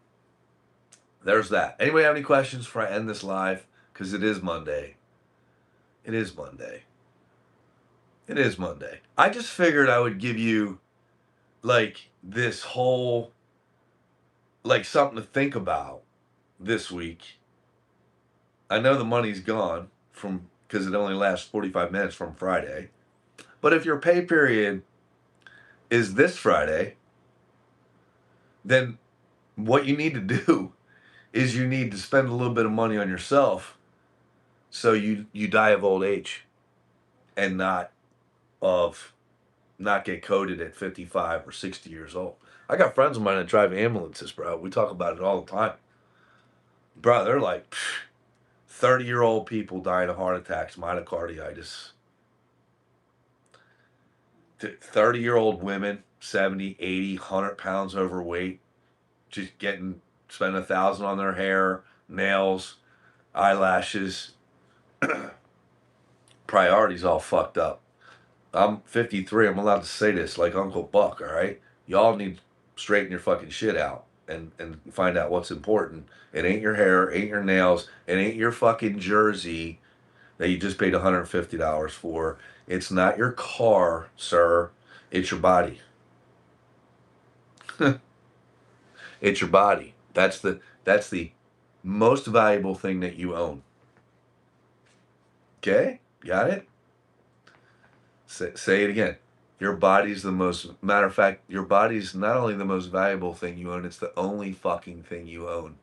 there's that. Anybody have any questions before I end this live? Because it is Monday. It is Monday. It is Monday. I just figured I would give you, like, this whole, like, something to think about this week. I know the money's gone from, because it only lasts 45 minutes from Friday. But if your pay period is this Friday, then what you need to do is you need to spend a little bit of money on yourself so you die of old age and not get coded at 55 or 60 years old. I got friends of mine that drive ambulances, bro. We talk about it all the time. Bro, they're like 30-year-old people dying of heart attacks, myocarditis. 30-year-old women, 70, 80, 100 pounds overweight, just spending $1,000 on their hair, nails, eyelashes. Priorities all fucked up. I'm 53. I'm allowed to say this like Uncle Buck, all right? Y'all need to straighten your fucking shit out and find out what's important. It ain't your hair, ain't your nails, it ain't your fucking jersey that you just paid $150 for. It's not your car, sir. It's your body. It's your body. That's the most valuable thing that you own. Okay? Got it? Say it again. Your body's the most, matter of fact, your body's not only the most valuable thing you own, it's the only fucking thing you own.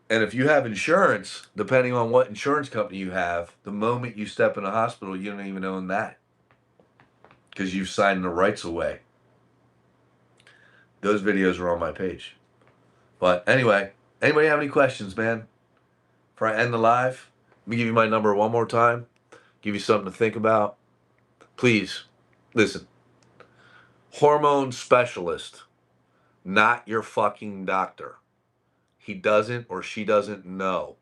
And if you have insurance, depending on what insurance company you have, the moment you step in a hospital, you don't even own that because you've signed the rights away. Those videos are on my page. But anyway, anybody have any questions, man? Before I end the live, let me give you my number one more time, give you something to think about. Please, listen. Hormone specialist, not your fucking doctor. He doesn't or she doesn't know.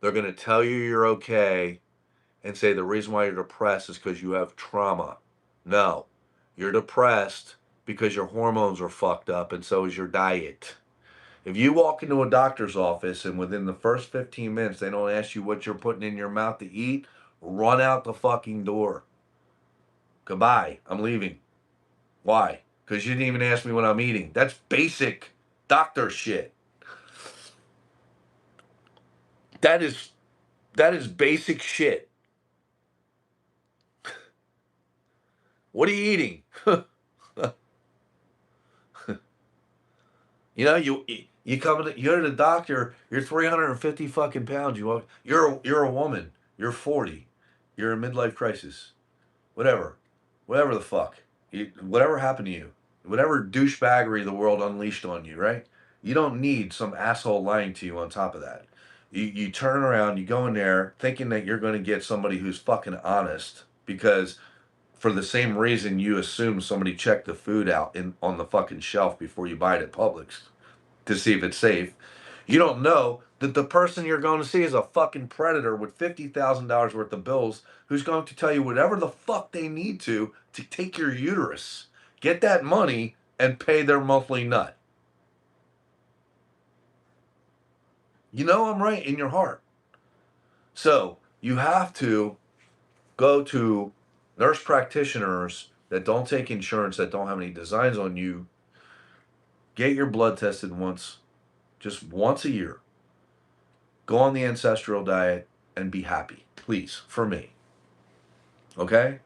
They're going to tell you you're okay and say the reason why you're depressed is because you have trauma. No, you're depressed because your hormones are fucked up and so is your diet. If you walk into a doctor's office and within the first 15 minutes they don't ask you what you're putting in your mouth to eat, run out the fucking door. Goodbye. I'm leaving. Why? Because you didn't even ask me what I'm eating. That's basic doctor shit. That is basic shit. What are you eating? You know, you come to, you go to the doctor. You're 350 fucking pounds. You're a woman. You're 40. You're in midlife crisis. Whatever the fuck. Whatever happened to you. Whatever douchebaggery the world unleashed on you. Right? You don't need some asshole lying to you on top of that. You turn around. You go in there thinking that you're going to get somebody who's fucking honest because for the same reason you assume somebody checked the food out on the fucking shelf before you buy it at Publix to see if it's safe. You don't know that the person you're going to see is a fucking predator with $50,000 worth of bills who's going to tell you whatever the fuck they need to take your uterus, get that money, and pay their monthly nut. You know I'm right in your heart. So you have to go to nurse practitioners that don't take insurance, that don't have any designs on you, Get your blood tested once, just once a year. Go on the ancestral diet and be happy, please, for me. Okay?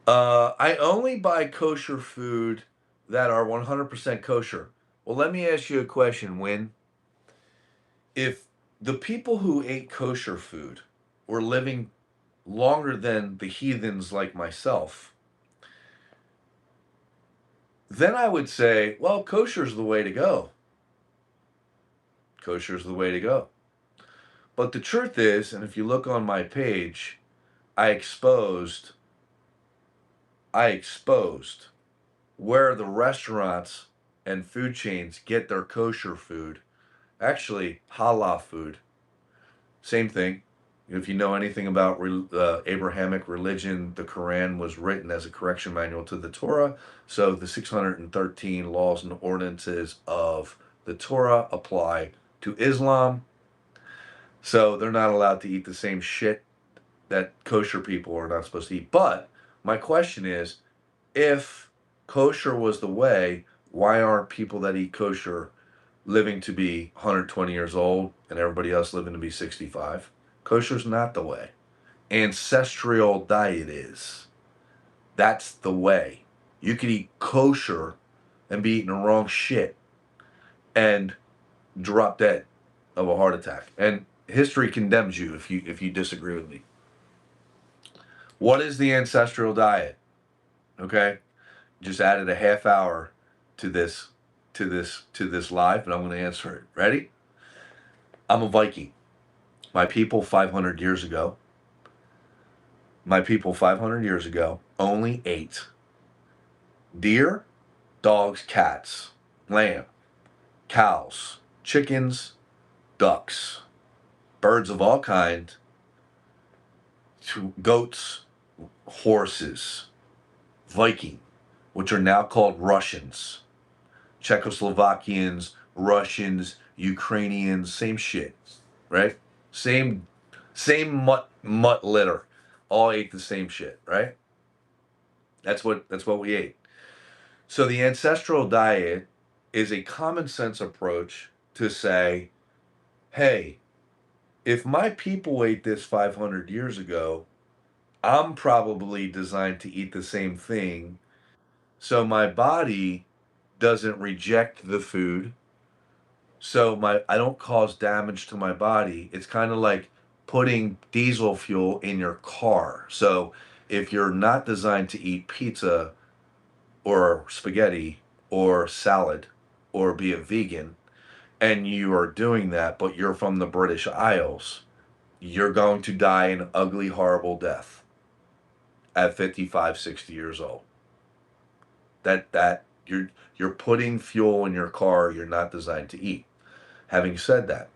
I only buy kosher food that are 100% kosher. Well, let me ask you a question, Win. If the people who ate kosher food were living longer than the heathens like myself, then I would say, well, kosher's the way to go. Kosher's the way to go. But the truth is, and if you look on my page, I exposed where the restaurants and food chains get their kosher food. Actually, halal food. Same thing. If you know anything about Abrahamic religion, the Quran was written as a correction manual to the Torah. So the 613 laws and ordinances of the Torah apply to Islam. So they're not allowed to eat the same shit that kosher people are not supposed to eat. But my question is, if kosher was the way, why aren't people that eat kosher living to be 120 years old and everybody else living to be 65? Kosher's not the way. Ancestral diet is. That's the way. You could eat kosher and be eating the wrong shit and drop dead of a heart attack. And history condemns you if you disagree with me. What is the ancestral diet? Okay? Just added a half hour to this live, and I'm going to answer it. Ready? I'm a Viking. My people 500 years ago only ate deer, dogs, cats, lamb, cows, chickens, ducks, birds of all kinds, goats, horses. Viking, which are now called Russians, Czechoslovakians, Russians, Ukrainians, same shit, right? Same mutt litter, all ate the same shit, right? That's what we ate. So the ancestral diet is a common sense approach to say, hey, if my people ate this 500 years ago, I'm probably designed to eat the same thing. So my body doesn't reject the food. So I don't cause damage to my body. It's kind of like putting diesel fuel in your car. So if you're not designed to eat pizza or spaghetti or salad or be a vegan, and you are doing that, but you're from the British Isles, you're going to die an ugly, horrible death at 55, 60 years old. That you're putting fuel in your car you're not designed to eat. Having said that,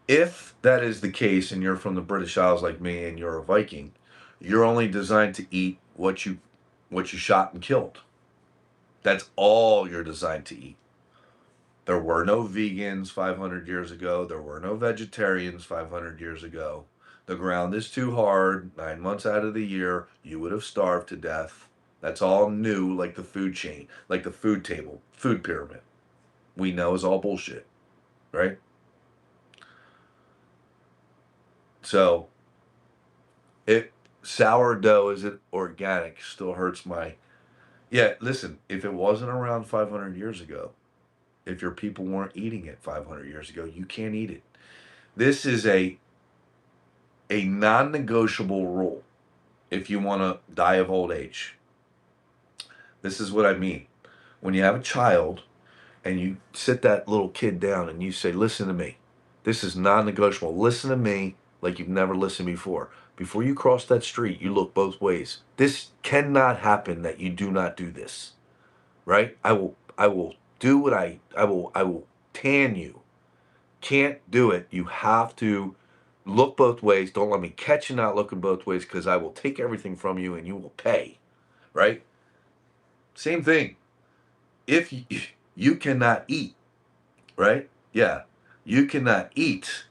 if that is the case and you're from the British Isles like me and you're a Viking, you're only designed to eat what you shot and killed. That's all you're designed to eat. There were no vegans 500 years ago. There were no vegetarians 500 years ago. The ground is too hard. 9 months out of the year, you would have starved to death. That's all new, like the food chain, like the food table, food pyramid. We know is all bullshit, right? So, if sourdough isn't organic, still hurts my. Yeah, listen, if it wasn't around 500 years ago, if your people weren't eating it 500 years ago, you can't eat it. This is a non-negotiable rule if you want to die of old age. This is what I mean. When you have a child and you sit that little kid down and you say, listen to me. This is non-negotiable. Listen to me like you've never listened before. Before you cross that street, you look both ways. This cannot happen that you do not do this. Right? I will do what I will tan you. Can't do it. You have to look both ways. Don't let me catch you not looking both ways because I will take everything from you and you will pay. Right? Same thing. If you cannot eat, right? Yeah. You cannot eat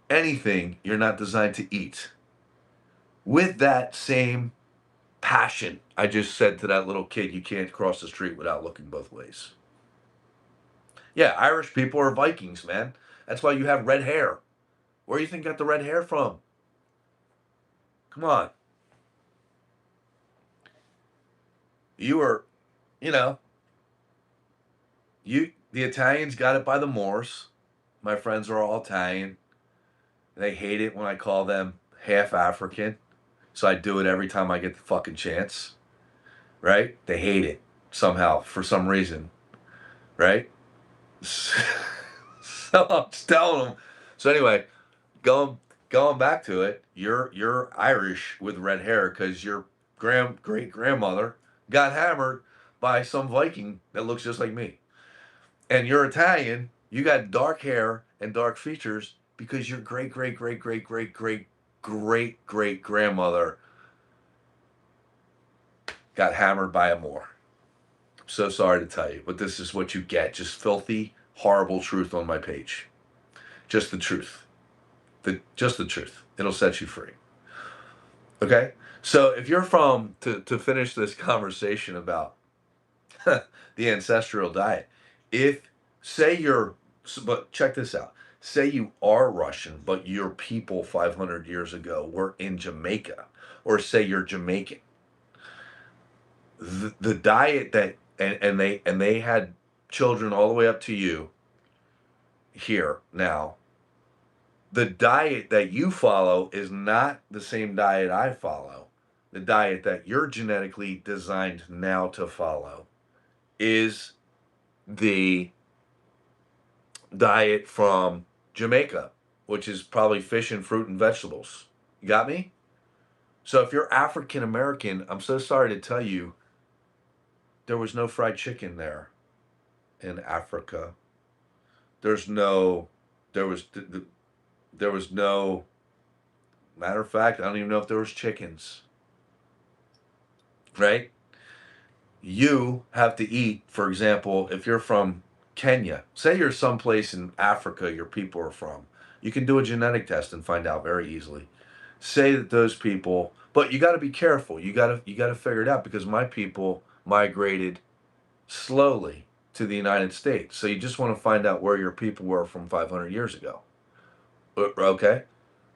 anything you're not designed to eat. With that same passion, I just said to that little kid, you can't cross the street without looking both ways. Yeah, Irish people are Vikings, man. That's why you have red hair. Where do you think you got the red hair from? Come on. You were, you know, the Italians got it by the Moors. My friends are all Italian. They hate it when I call them half African. So I do it every time I get the fucking chance. Right? They hate it somehow for some reason. Right? So I'm just telling them. So anyway, going going back to it, you're Irish with red hair because your great grandmother got hammered by some Viking that looks just like me. And you're Italian, you got dark hair and dark features because your great grandmother got hammered by a Moor. I'm so sorry to tell you, but this is what you get. Just filthy, horrible truth on my page. Just the truth. Just the truth. It'll set you free. Okay? So if you're to finish this conversation about the ancestral diet, if say you're but check this out. Say you are Russian, but your people 500 years ago were in Jamaica, or say you're Jamaican. The diet that and they had children all the way up to you here now. The diet that you follow is not the same diet I follow. The diet that you're genetically designed now to follow is the diet from Jamaica, which is probably fish and fruit and vegetables. You got me? So if you're African American, I'm so sorry to tell you, there was no fried chicken there in Africa. There's no, there was, there was no, matter of fact, I don't even know if there was chickens, right? You have to eat, for example, if you're from Kenya, say you're someplace in Africa your people are from, you can do a genetic test and find out very easily. Say that those people, but you got to be careful. You got to figure it out because my people migrated slowly to the United States. So you just want to find out where your people were from 500 years ago. Okay?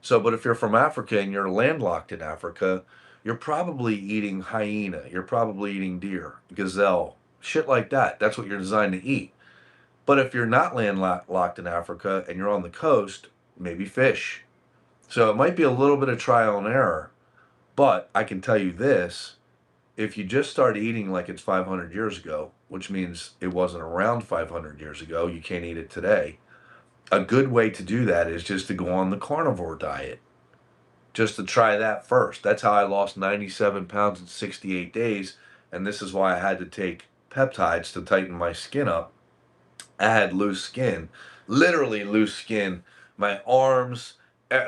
So, but if you're from Africa and you're landlocked in Africa, you're probably eating hyena, you're probably eating deer, gazelle, shit like that. That's what you're designed to eat. But if you're not landlocked in Africa and you're on the coast, maybe fish. So it might be a little bit of trial and error. But I can tell you this, if you just start eating like it's 500 years ago, which means it wasn't around 500 years ago, you can't eat it today. A good way to do that is just to go on the carnivore diet, just to try that first. That's how I lost 97 pounds in 68 days. And this is why I had to take peptides to tighten my skin up. I had loose skin, literally loose skin. My arms,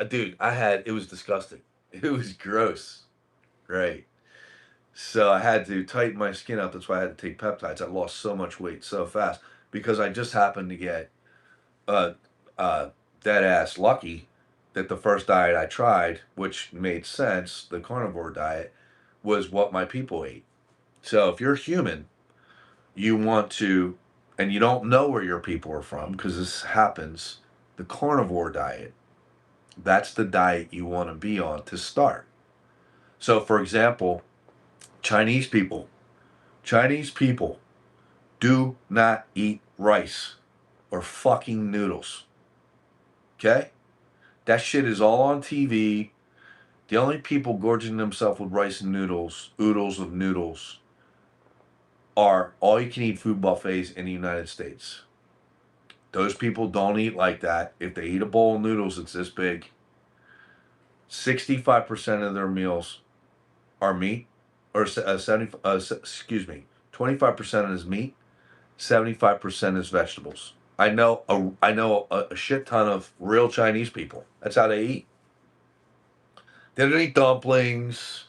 dude, it was disgusting. It was gross. Right. So I had to tighten my skin up. That's why I had to take peptides. I lost so much weight so fast because I just happened to get uh, dead ass lucky that the first diet I tried, which made sense, the carnivore diet, was what my people ate. So if you're human, you want to, and you don't know where your people are from because this happens, the carnivore diet, that's the diet you want to be on to start. So, for example, Chinese people, Chinese people do not eat rice or fucking noodles. Okay? That shit is all on TV. The only people gorging themselves with rice and noodles, oodles of noodles, are all you can eat food buffets in the United States. Those people don't eat like that. If they eat a bowl of noodles that's this big, 65% of their meals are meat, or 25% is meat, 75% is vegetables. I know a shit ton of real Chinese people. That's how they eat. They don't eat dumplings.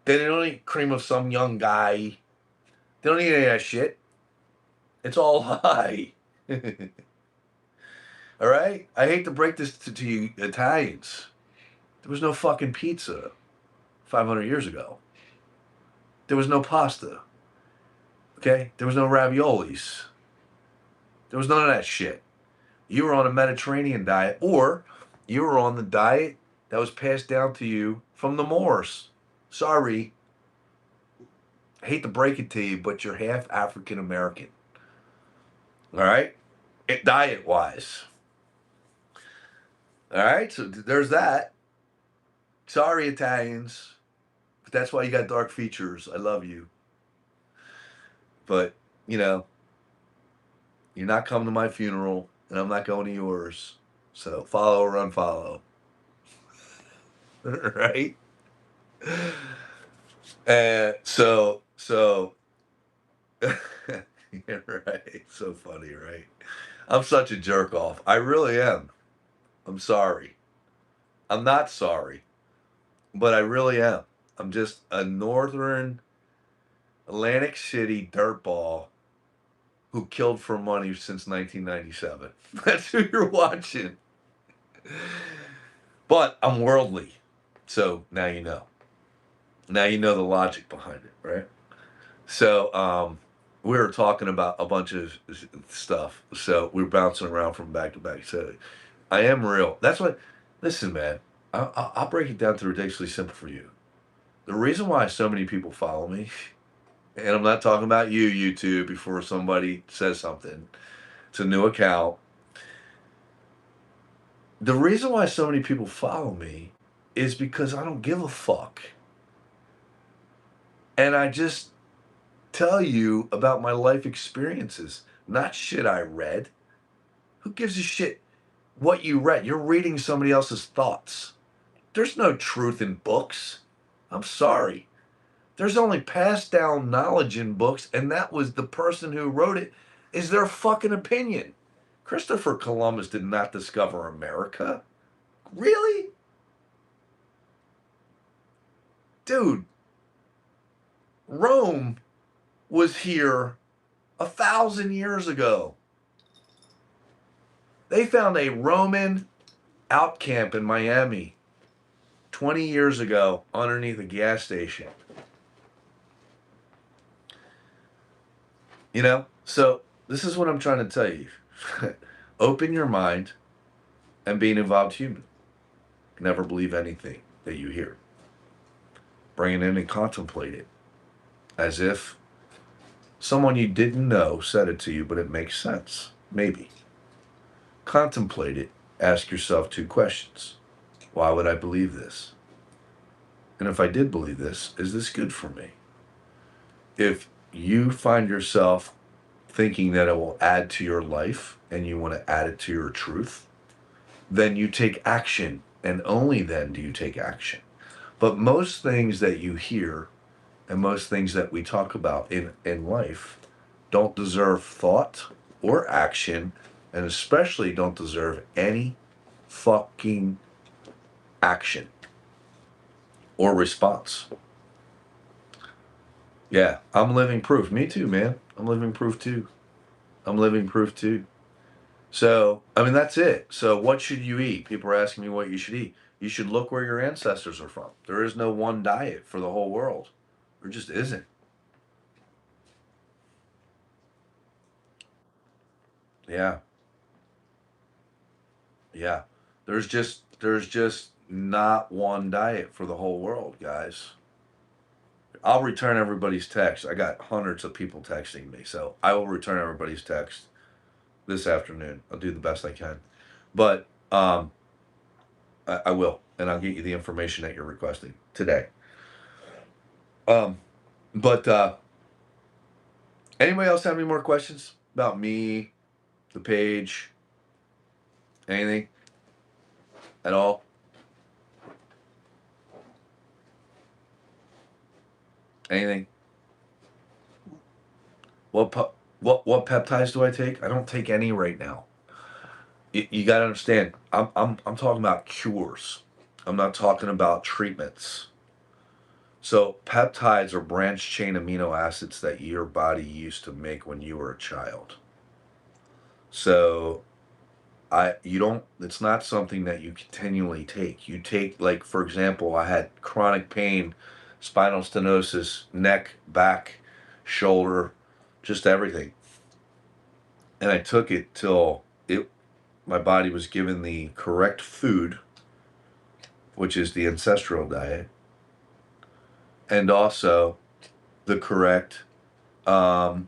They don't eat cream of some young guy. They don't eat any of that shit. It's all lie. All right? I hate to break this to you Italians. There was no fucking pizza 500 years ago. There was no pasta. Okay? There was no raviolis. There was none of that shit. You were on a Mediterranean diet, or you were on the diet that was passed down to you from the Moors. Sorry, I hate to break it to you, but you're half African American. All right? Diet wise. All right? So there's that. Sorry, Italians. But that's why you got dark features. I love you. But, you know, you're not coming to my funeral, and I'm not going to yours. So follow or unfollow. Right? So you're right. So funny, right? I'm such a jerk off. I really am. I'm sorry. I'm not sorry, but I really am. I'm just a northern Atlantic City dirtball who killed for money since 1997. That's who you're watching. But I'm worldly. So now you know. Now you know the logic behind it, right? So we were talking about a bunch of stuff. So we were bouncing around from back to back. So I am real. That's what. Listen, man. I'll break it down to ridiculously simple for you. The reason why so many people follow me, and I'm not talking about you, YouTube, before somebody says something. It's a new account. The reason why so many people follow me is because I don't give a fuck. And I just tell you about my life experiences, not shit I read. Who gives a shit what you read? You're reading somebody else's thoughts. There's no truth in books. I'm sorry. There's only passed down knowledge in books, and that was the person who wrote it is their fucking opinion. Christopher Columbus did not discover America. Really? Dude, Rome was here 1,000 years ago. They found a Roman out camp in Miami 20 years ago underneath a gas station. You know? So this is what I'm trying to tell you. Open your mind and be an involved human. Never believe anything that you hear. Bring it in and contemplate it as if someone you didn't know said it to you, but it makes sense. Maybe. Contemplate it. Ask yourself 2 questions. Why would I believe this? And if I did believe this, is this good for me? If you find yourself thinking that it will add to your life and you want to add it to your truth, then you take action, and only then do you take action. But most things that you hear and most things that we talk about in life don't deserve thought or action, and especially don't deserve any fucking action or response. Yeah, I'm living proof. Me too, man. I'm living proof too. I'm living proof too. So, I mean, that's it. So, what should you eat? People are asking me what you should eat. You should look where your ancestors are from. There is no one diet for the whole world. There just isn't. Yeah. Yeah. There's just not one diet for the whole world, guys. I'll return everybody's text. I got hundreds of people texting me, so I will return everybody's text this afternoon. I'll do the best I can. But I will, and I'll get you the information that you're requesting today. Um, but anybody else have any more questions about me, the page, anything at all? Anything? What peptides do I take? I don't take any right now. You got to understand. I'm talking about cures. I'm not talking about treatments. So peptides are branched chain amino acids that your body used to make when you were a child. So you don't, it's not something that you continually take. You take, like, for example, I had chronic pain, spinal stenosis, neck, back, shoulder, just everything. And I took it till my body was given the correct food, which is the ancestral diet, and also the correct um,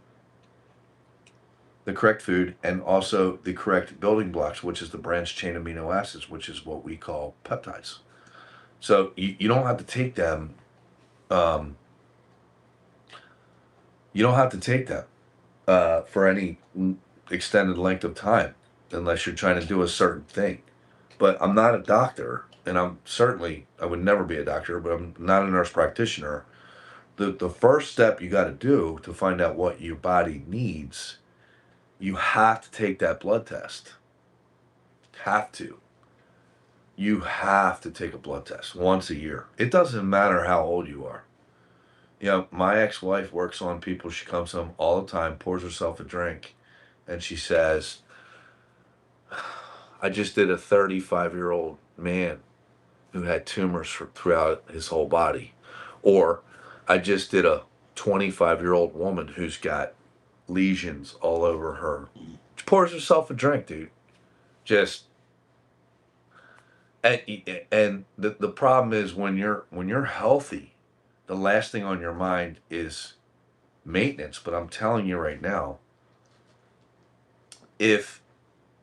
the correct food, and also the correct building blocks, which is the branched chain amino acids, which is what we call peptides. So you don't have to take them. Um, you don't have to take them for any extended length of time, unless you're trying to do a certain thing. But I'm not a doctor, and I would never be a doctor, but I'm not a nurse practitioner. The first step you got to do to find out what your body needs, you have to take that blood test. Have to. You have to take a blood test once a year. It doesn't matter how old you are. My ex-wife works on people. She comes home all the time, pours herself a drink, and she says, I just did a 35-year-old man who had tumors throughout his whole body. Or I just did a 25-year-old woman who's got lesions all over her. She pours herself a drink, dude. Just and, and the problem is when you're healthy, the last thing on your mind is maintenance. But I'm telling you right now, if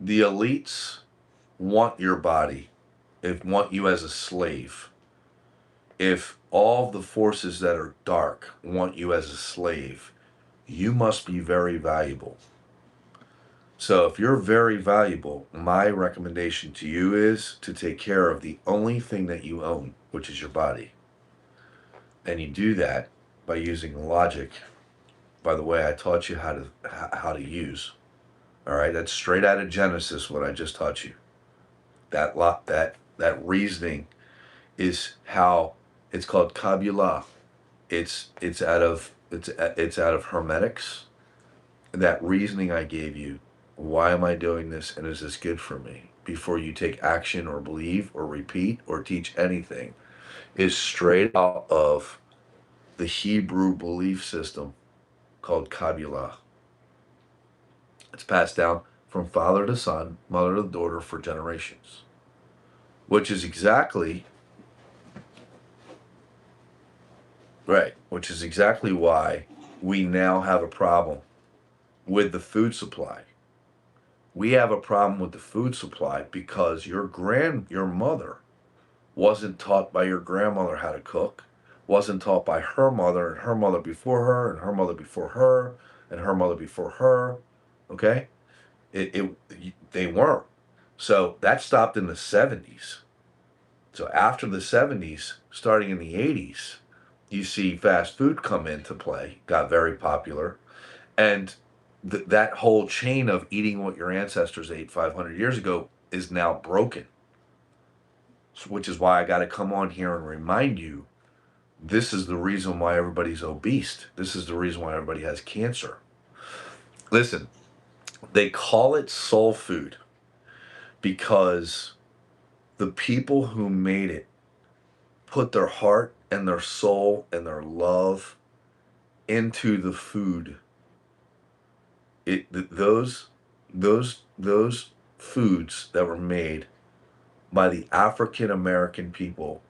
the elites want your body, if want you as a slave, if all the forces that are dark want you as a slave, you must be very valuable. So if you're very valuable, my recommendation to you is to take care of the only thing that you own, which is your body. And you do that by using logic. By the way, I taught you how to use. All right, that's straight out of Genesis what I just taught you. That reasoning is how it's called Kabbalah. It's out of hermetics. That reasoning I gave you, why am I doing this and is this good for me? Before you take action or believe or repeat or teach anything, is straight out of the Hebrew belief system called Kabbalah. It's passed down from father to son, mother to daughter for generations, which is exactly right, which is exactly why we now have a problem with the food supply. We have a problem with the food supply because your mother wasn't taught by your grandmother how to cook, wasn't taught by her mother and her mother before her and her mother before her and her mother before her. Okay? They weren't. So that stopped in the 70s. So after the 70s, starting in the 80s, you see fast food come into play, got very popular, and that whole chain of eating what your ancestors ate 500 years ago is now broken. So, which is why I got to come on here and remind you, this is the reason why everybody's obese. This is the reason why everybody has cancer. Listen, they call it soul food because the people who made it put their heart and their soul and their love into the food. Those foods that were made by the African American people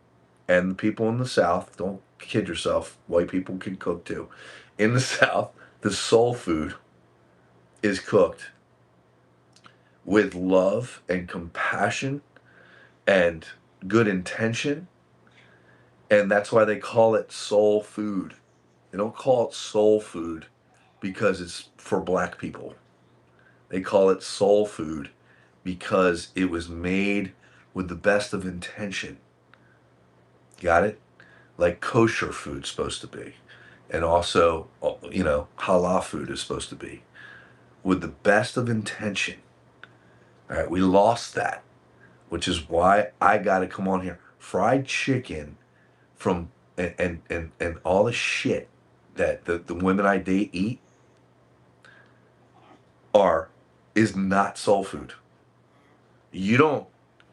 and the people in the South, don't kid yourself, white people can cook too. In the South, the soul food is cooked with love and compassion and good intention, and that's why they call it soul food. They don't call it soul food because it's for black people. They call it soul food because it was made with the best of intention. Got it? Like kosher food's supposed to be. And also, halal food is supposed to be. With the best of intention. All right, we lost that, which is why I got to come on here. Fried chicken from, and all the shit that the women I date eat is not soul food. You're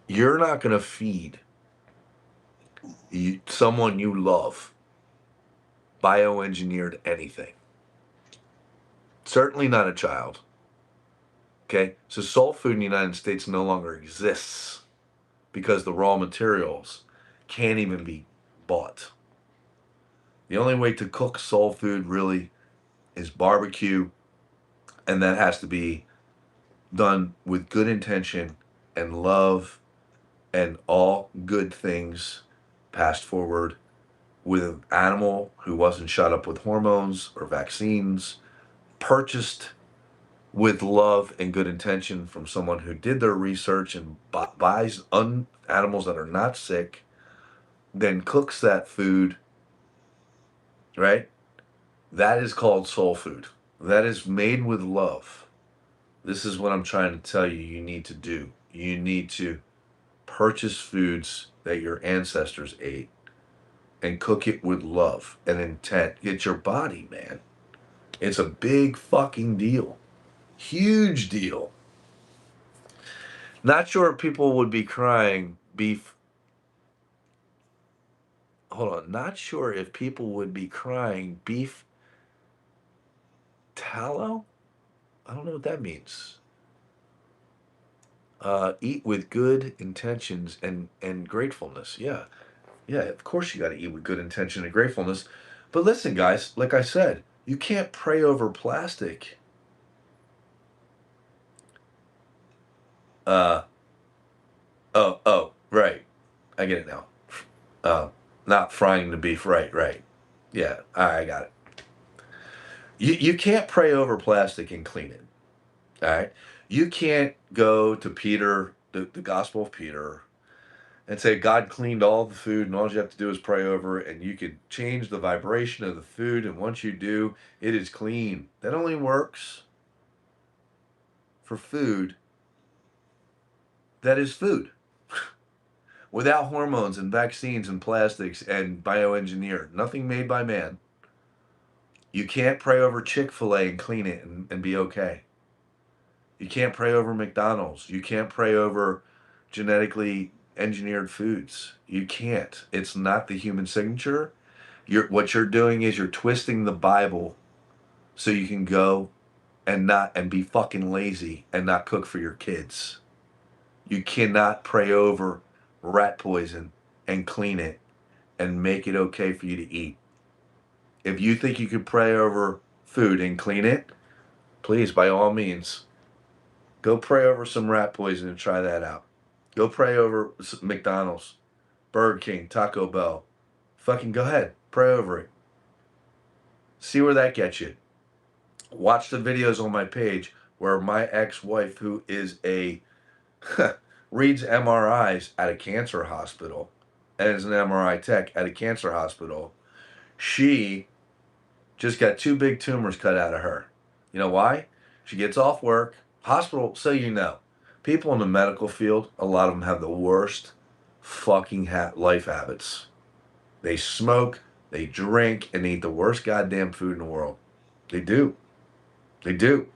not going to feed someone you love bioengineered anything. Certainly not a child. Okay? So soul food in the United States no longer exists because the raw materials can't even be bought. The only way to cook soul food really is barbecue, and that has to be done with good intention and love and all good things passed forward with an animal who wasn't shot up with hormones or vaccines, purchased with love and good intention from someone who did their research and buys animals that are not sick, then cooks that food, right? That is called soul food. That is made with love. This is what I'm trying to tell you need to do. You need to purchase foods that your ancestors ate and cook it with love and intent. It's your body, man. It's a big fucking deal. Huge deal. Not sure if people would be crying beef. Hold on. Not sure if people would be crying beef tallow. I don't know what that means. Eat with good intentions and gratefulness. Yeah. Yeah, of course you got to eat with good intention and gratefulness. But listen, guys, like I said, you can't pray over plastic. Uh, right. I get it now. Uh, Not frying the beef. Right, right. Yeah, I got it. You can't pray over plastic and clean it. All right. You can't go to Peter, the Gospel of Peter, and say God cleaned all the food, and all you have to do is pray over it, and you could change the vibration of the food, and once you do, it is clean. That only works for food that is food. Without hormones and vaccines and plastics and bioengineered, nothing made by man. You can't pray over Chick-fil-A and clean it and be okay. You can't pray over McDonald's. You can't pray over genetically engineered foods. You can't. It's not the human signature. What you're doing is you're twisting the Bible so you can go and be fucking lazy and not cook for your kids. You cannot pray over rat poison and clean it and make it okay for you to eat. If you think you can pray over food and clean it, please, by all means, go pray over some rat poison and try that out. Go pray over McDonald's, Burger King, Taco Bell. Fucking go ahead. Pray over it. See where that gets you. Watch the videos on my page where my ex-wife, who is a reads MRIs at a cancer hospital and is an MRI tech at a cancer hospital, she just got 2 big tumors cut out of her. You know why? She gets off work, hospital, so you know. People in the medical field, a lot of them have the worst fucking life habits. They smoke, they drink, and they eat the worst goddamn food in the world. They do. They do.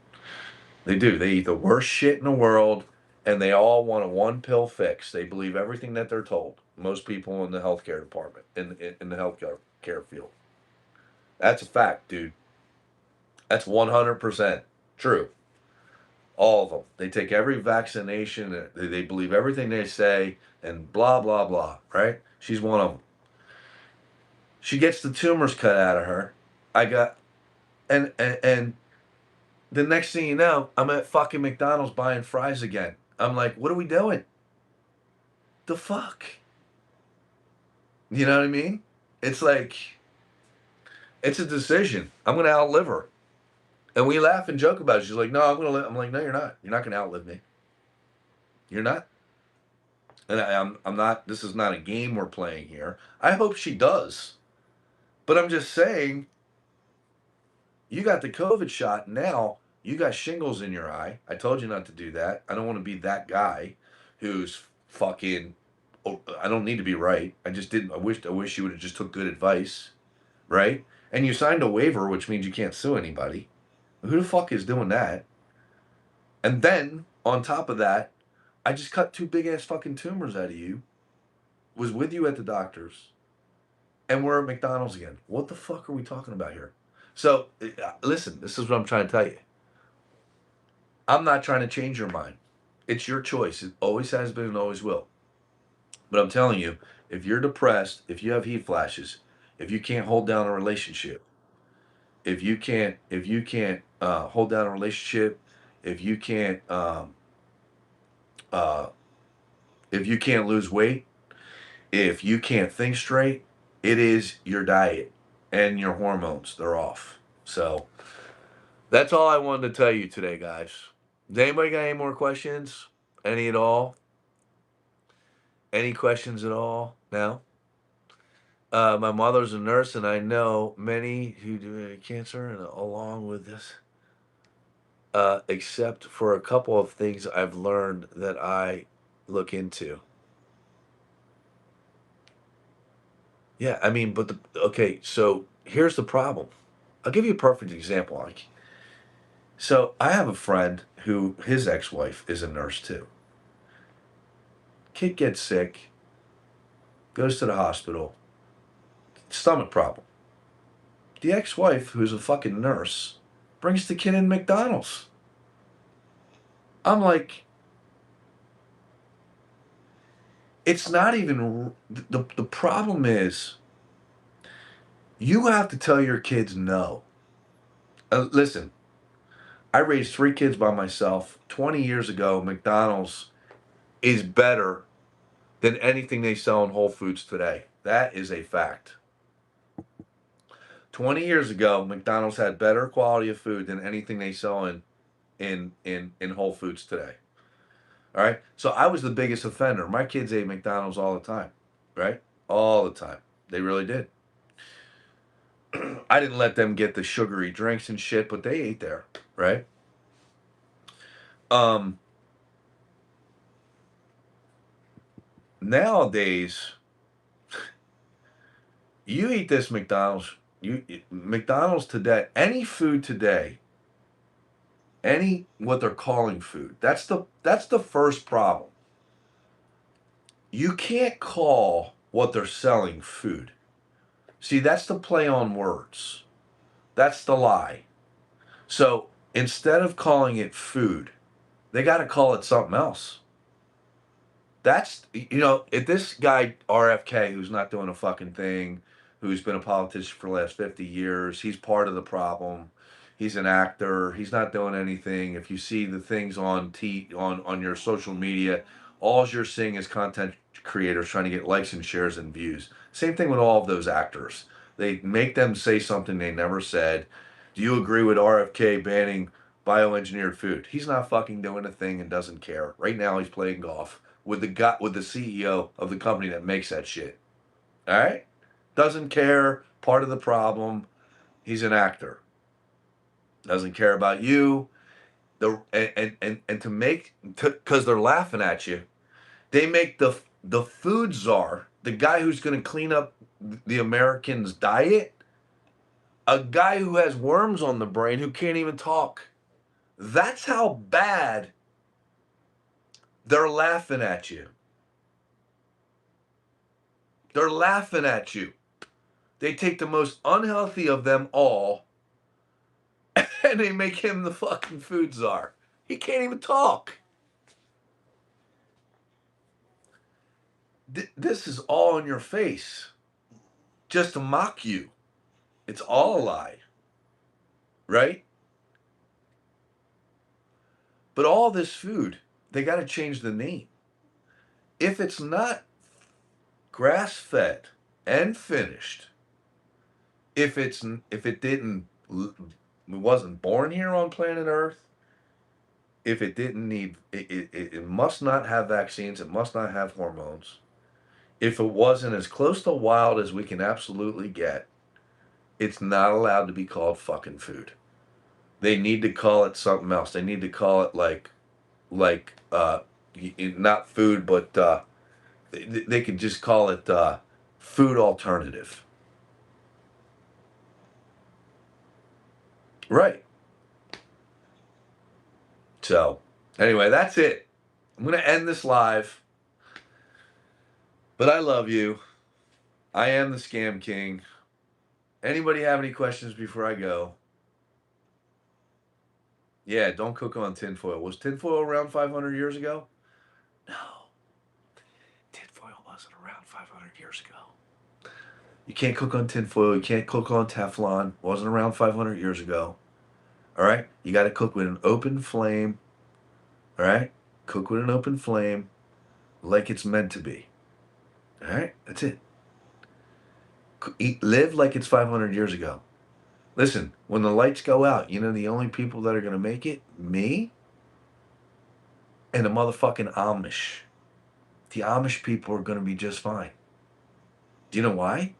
They do. They eat the worst shit in the world, and they all want a one-pill fix. They believe everything that they're told. Most people in the healthcare department, in the healthcare field. That's a fact, dude. That's 100% true. All of them. They take every vaccination. They believe everything they say, and blah, blah, blah, right? She's one of them. She gets the tumors cut out of her. And the next thing you know, I'm at fucking McDonald's buying fries again. I'm like, what are we doing? The fuck? You know what I mean? It's like, it's a decision. I'm going to outlive her. And we laugh and joke about it. She's like, no, I'm going to live. I'm like, no, you're not. You're not going to outlive me. You're not. And I'm not, this is not a game we're playing here. I hope she does. But I'm just saying, you got the COVID shot now. You got shingles in your eye. I told you not to do that. I don't want to be that guy who's fucking. Oh, I don't need to be right. I just didn't. I wish you would have just took good advice, right? And you signed a waiver, which means you can't sue anybody. Who the fuck is doing that? And then on top of that, I just cut 2 big ass fucking tumors out of you. Was with you at the doctor's, and we're at McDonald's again. What the fuck are we talking about here? So listen, this is what I'm trying to tell you. I'm not trying to change your mind. It's your choice. It always has been and always will. But I'm telling you, if you're depressed, if you have heat flashes, if you can't hold down a relationship, if you can't hold down a relationship, if you can't uh, if you can't lose weight, if you can't think straight, it is your diet and your hormones. They're off. So that's all I wanted to tell you today, guys. Does anybody got any more questions? Any at all? Any questions at all? No? My mother's a nurse, and I know many who do cancer, and along with this, except for a couple of things I've learned that I look into. Yeah, I mean, but okay, so here's the problem. I'll give you a perfect example, Ike. So I have a friend who his ex-wife is a nurse too. Kid gets sick, goes to the hospital, stomach problem. The ex-wife, who's a fucking nurse, brings the kid in McDonald's. I'm like, it's not even the problem is you have to tell your kids no. Listen, I raised 3 kids by myself. 20 years ago, McDonald's is better than anything they sell in Whole Foods today. That is a fact. 20 years ago, McDonald's had better quality of food than anything they sell in Whole Foods today. All right? So I was the biggest offender. My kids ate McDonald's all the time, right? All the time. They really did. I didn't let them get the sugary drinks and shit, but they ate there, right? Um Nowadays, you eat this McDonald's, McDonald's today, any food today, any what they're calling food. That's the first problem. You can't call what they're selling food. See, that's the play on words. That's the lie. So instead of calling it food, they got to call it something else. That's, if this guy RFK, who's not doing a fucking thing, who's been a politician for the last 50 years, he's part of the problem. He's an actor. He's not doing anything. If you see the things on your social media, all you're seeing is content creators trying to get likes and shares and views. Same thing with all of those actors. They make them say something they never said. Do you agree with RFK banning bioengineered food? He's not fucking doing a thing and doesn't care. Right now he's playing golf with the CEO of the company that makes that shit. All right? Doesn't care, part of the problem. He's an actor. Doesn't care about you. And to make, because they're laughing at you, they make the food czar, the guy who's going to clean up the Americans' diet, a guy who has worms on the brain who can't even talk. That's how bad they're laughing at you. They're laughing at you. They take the most unhealthy of them all and they make him the fucking food czar. He can't even talk. This is all in your face just to mock you. It's all a lie, right? But all this food, they got to change the name. If it's not grass fed and finished, if it didn't, it wasn't born here on planet Earth, if it didn't need, it must not have vaccines, it must not have hormones. If it wasn't as close to wild as we can absolutely get, it's not allowed to be called fucking food. They need to call it something else. They need to call it like not food, but they could just call it food alternative. Right. So anyway, that's it. I'm gonna end this live. But I love you. I am the Scam King. Anybody have any questions before I go? Yeah, don't cook on tinfoil. Was tinfoil around 500 years ago? No. Tinfoil wasn't around 500 years ago. You can't cook on tinfoil. You can't cook on Teflon. Wasn't around 500 years ago. All right? You got to cook with an open flame. All right? Cook with an open flame like it's meant to be. All right? That's it. Live like it's 500 years ago. Listen, when the lights go out, you know the only people that are going to make it? Me and the motherfucking Amish. The Amish people are going to be just fine. Do you know why?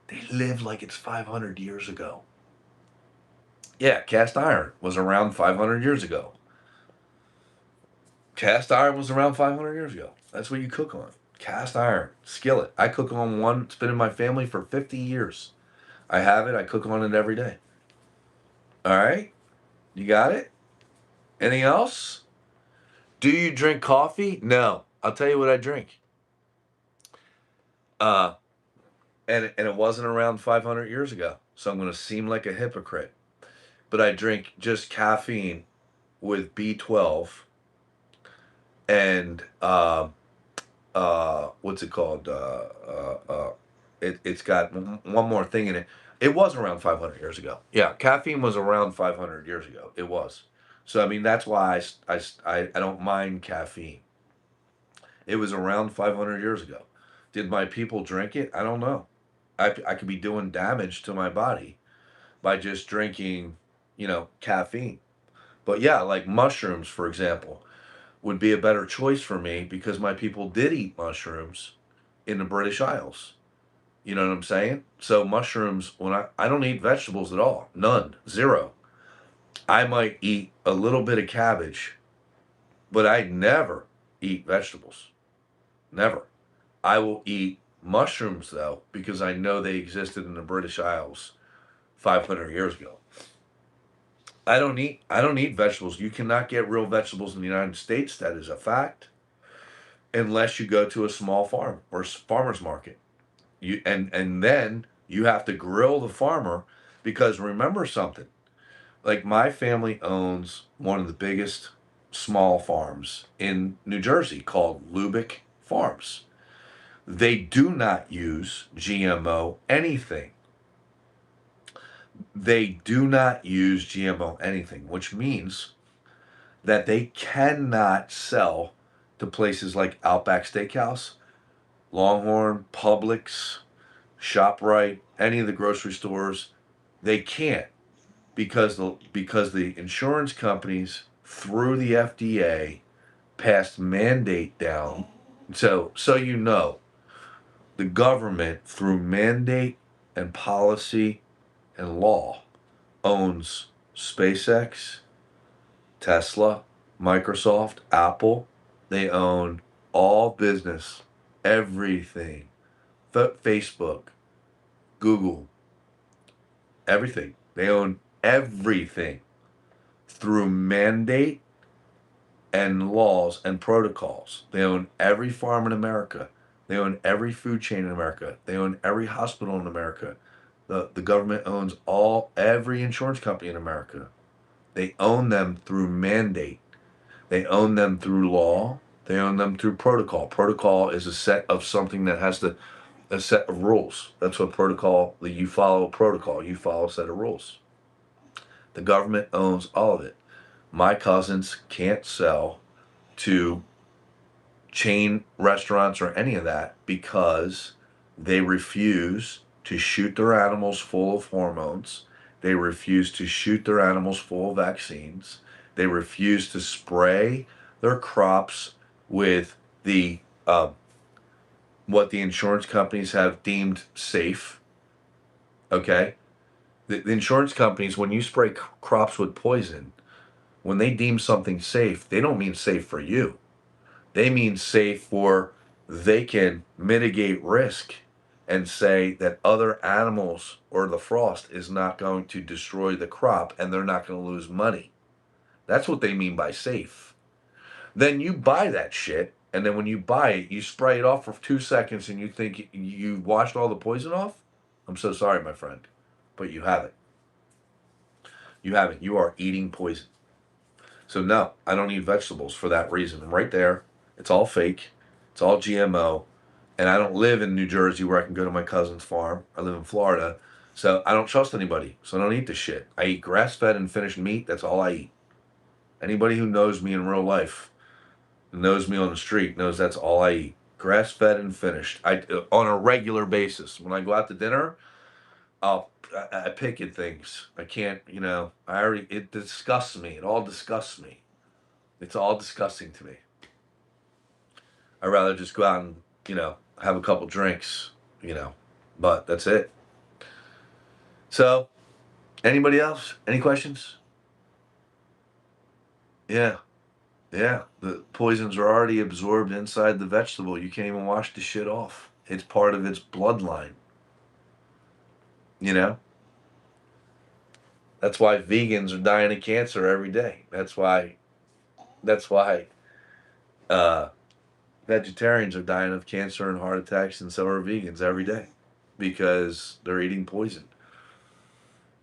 They live like it's 500 years ago. Yeah, cast iron was around 500 years ago. Cast iron was around 500 years ago. That's what you cook on. Cast iron, skillet. I cook on one. It's been in my family for 50 years. I have it. I cook on it every day. All right? You got it? Anything else? Do you drink coffee? No. I'll tell you what I drink. Uh, and it wasn't around 500 years ago. So I'm going to seem like a hypocrite. But I drink just caffeine with B12 and what's it called? It's got one more thing in it. It was around 500 years ago. Yeah, caffeine was around 500 years ago. It was. So I mean that's why I don't mind caffeine. It was around 500 years ago. Did my people drink it? I don't know. I could be doing damage to my body by just drinking, caffeine. But yeah, like mushrooms, for example, would be a better choice for me because my people did eat mushrooms in the British Isles. You know what I'm saying? So mushrooms, when I don't eat vegetables at all, none, zero. I might eat a little bit of cabbage, but I never eat vegetables. Never. I will eat mushrooms though because I know they existed in the British Isles 500 years ago. I don't eat vegetables. You cannot get real vegetables in the United States. That is a fact, unless you go to a small farm or farmer's market. And then you have to grill the farmer because remember something. Like my family owns one of the biggest small farms in New Jersey called Lubik Farms. They do not use GMO anything. They do not use GMO anything, which means that they cannot sell to places like Outback Steakhouse, Longhorn, Publix, ShopRite, any of the grocery stores. They can't because the insurance companies through the FDA passed mandate down. So the government through mandate and policy and law owns SpaceX, Tesla, Microsoft, Apple. They own all business, everything. Facebook, Google, everything. They own everything through mandate and laws and protocols. They own every farm in America. They own every food chain in America. They own every hospital in America. The government owns every insurance company in America. They own them through mandate. They own them through law. They own them through protocol. Protocol is a set of something that has a set of rules. That's what protocol. You follow a protocol. You follow a set of rules. The government owns all of it. My cousins can't sell to chain restaurants or any of that because they refuse to shoot their animals full of hormones. They refuse to shoot their animals full of vaccines. They refuse to spray their crops with the what the insurance companies have deemed safe. Okay, the insurance companies, when you spray crops with poison, when they deem something safe, they don't mean safe for you. They mean safe for they can mitigate risk and say that other animals or the frost is not going to destroy the crop and they're not going to lose money. That's what they mean by safe. Then you buy that shit, and then when you buy it, you spray it off for 2 seconds and you think you washed all the poison off? I'm so sorry, my friend, but you haven't. You haven't. You are eating poison. So no, I don't eat vegetables for that reason. And right there, it's all fake. It's all GMO. And I don't live in New Jersey where I can go to my cousin's farm. I live in Florida. So I don't trust anybody. So I don't eat the shit. I eat grass-fed and finished meat. That's all I eat. Anybody who knows me in real life, knows me on the street, knows that's all I eat. Grass-fed and finished. I on a regular basis. When I go out to dinner, I pick at things. I can't, it disgusts me. It all disgusts me. It's all disgusting to me. I'd rather just go out and, have a couple drinks, but that's it. So, anybody else? Any questions? Yeah. Yeah. The poisons are already absorbed inside the vegetable. You can't even wash the shit off. It's part of its bloodline. You know? That's why vegans are dying of cancer every day. That's why uh, vegetarians are dying of cancer and heart attacks, and so are vegans every day because they're eating poison.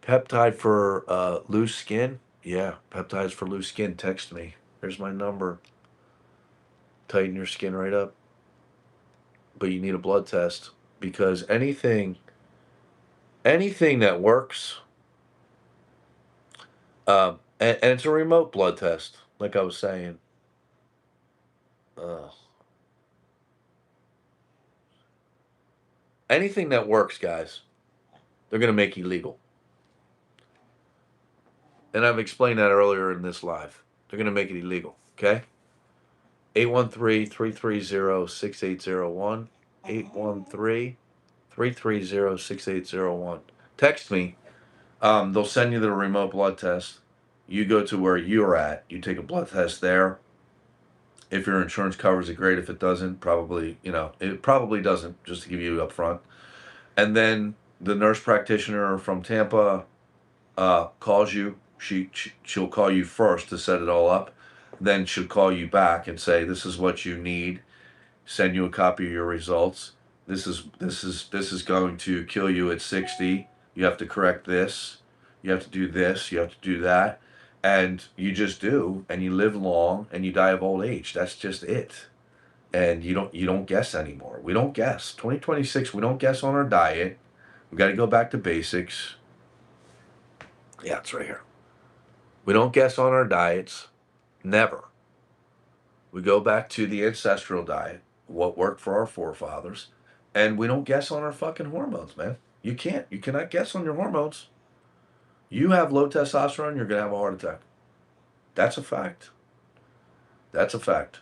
Peptide for loose skin? Yeah, peptides for loose skin. Text me. There's my number. Tighten your skin right up. But you need a blood test because anything that works, and it's a remote blood test, like I was saying. Uh, Anything that works, guys, they're going to make illegal. And I've explained that earlier in this live. They're going to make it illegal, okay? 813-330-6801. 813-330-6801. Text me. They'll send you the remote blood test. You go to where you're at. You take a blood test there. If your insurance covers it, great. If it doesn't, it probably doesn't, just to give you up front. And then the nurse practitioner from Tampa calls you. She'll call you first to set it all up. Then she'll call you back and say, "This is what you need." Send you a copy of your results. This is going to kill you at 60. You have to correct this. You have to do this. You have to do that, and you just do, and you live long, and you die of old age. That's just it. And you don't guess anymore. We don't guess. 2026. We don't guess on our diet. We got to go back to basics. Yeah, it's right here. We don't guess on our diets. Never. We go back to the ancestral diet, what worked for our forefathers, and we don't guess on our fucking hormones, man. You can't. You cannot guess on your hormones. You have low testosterone, you're going to have a heart attack. That's a fact. That's a fact.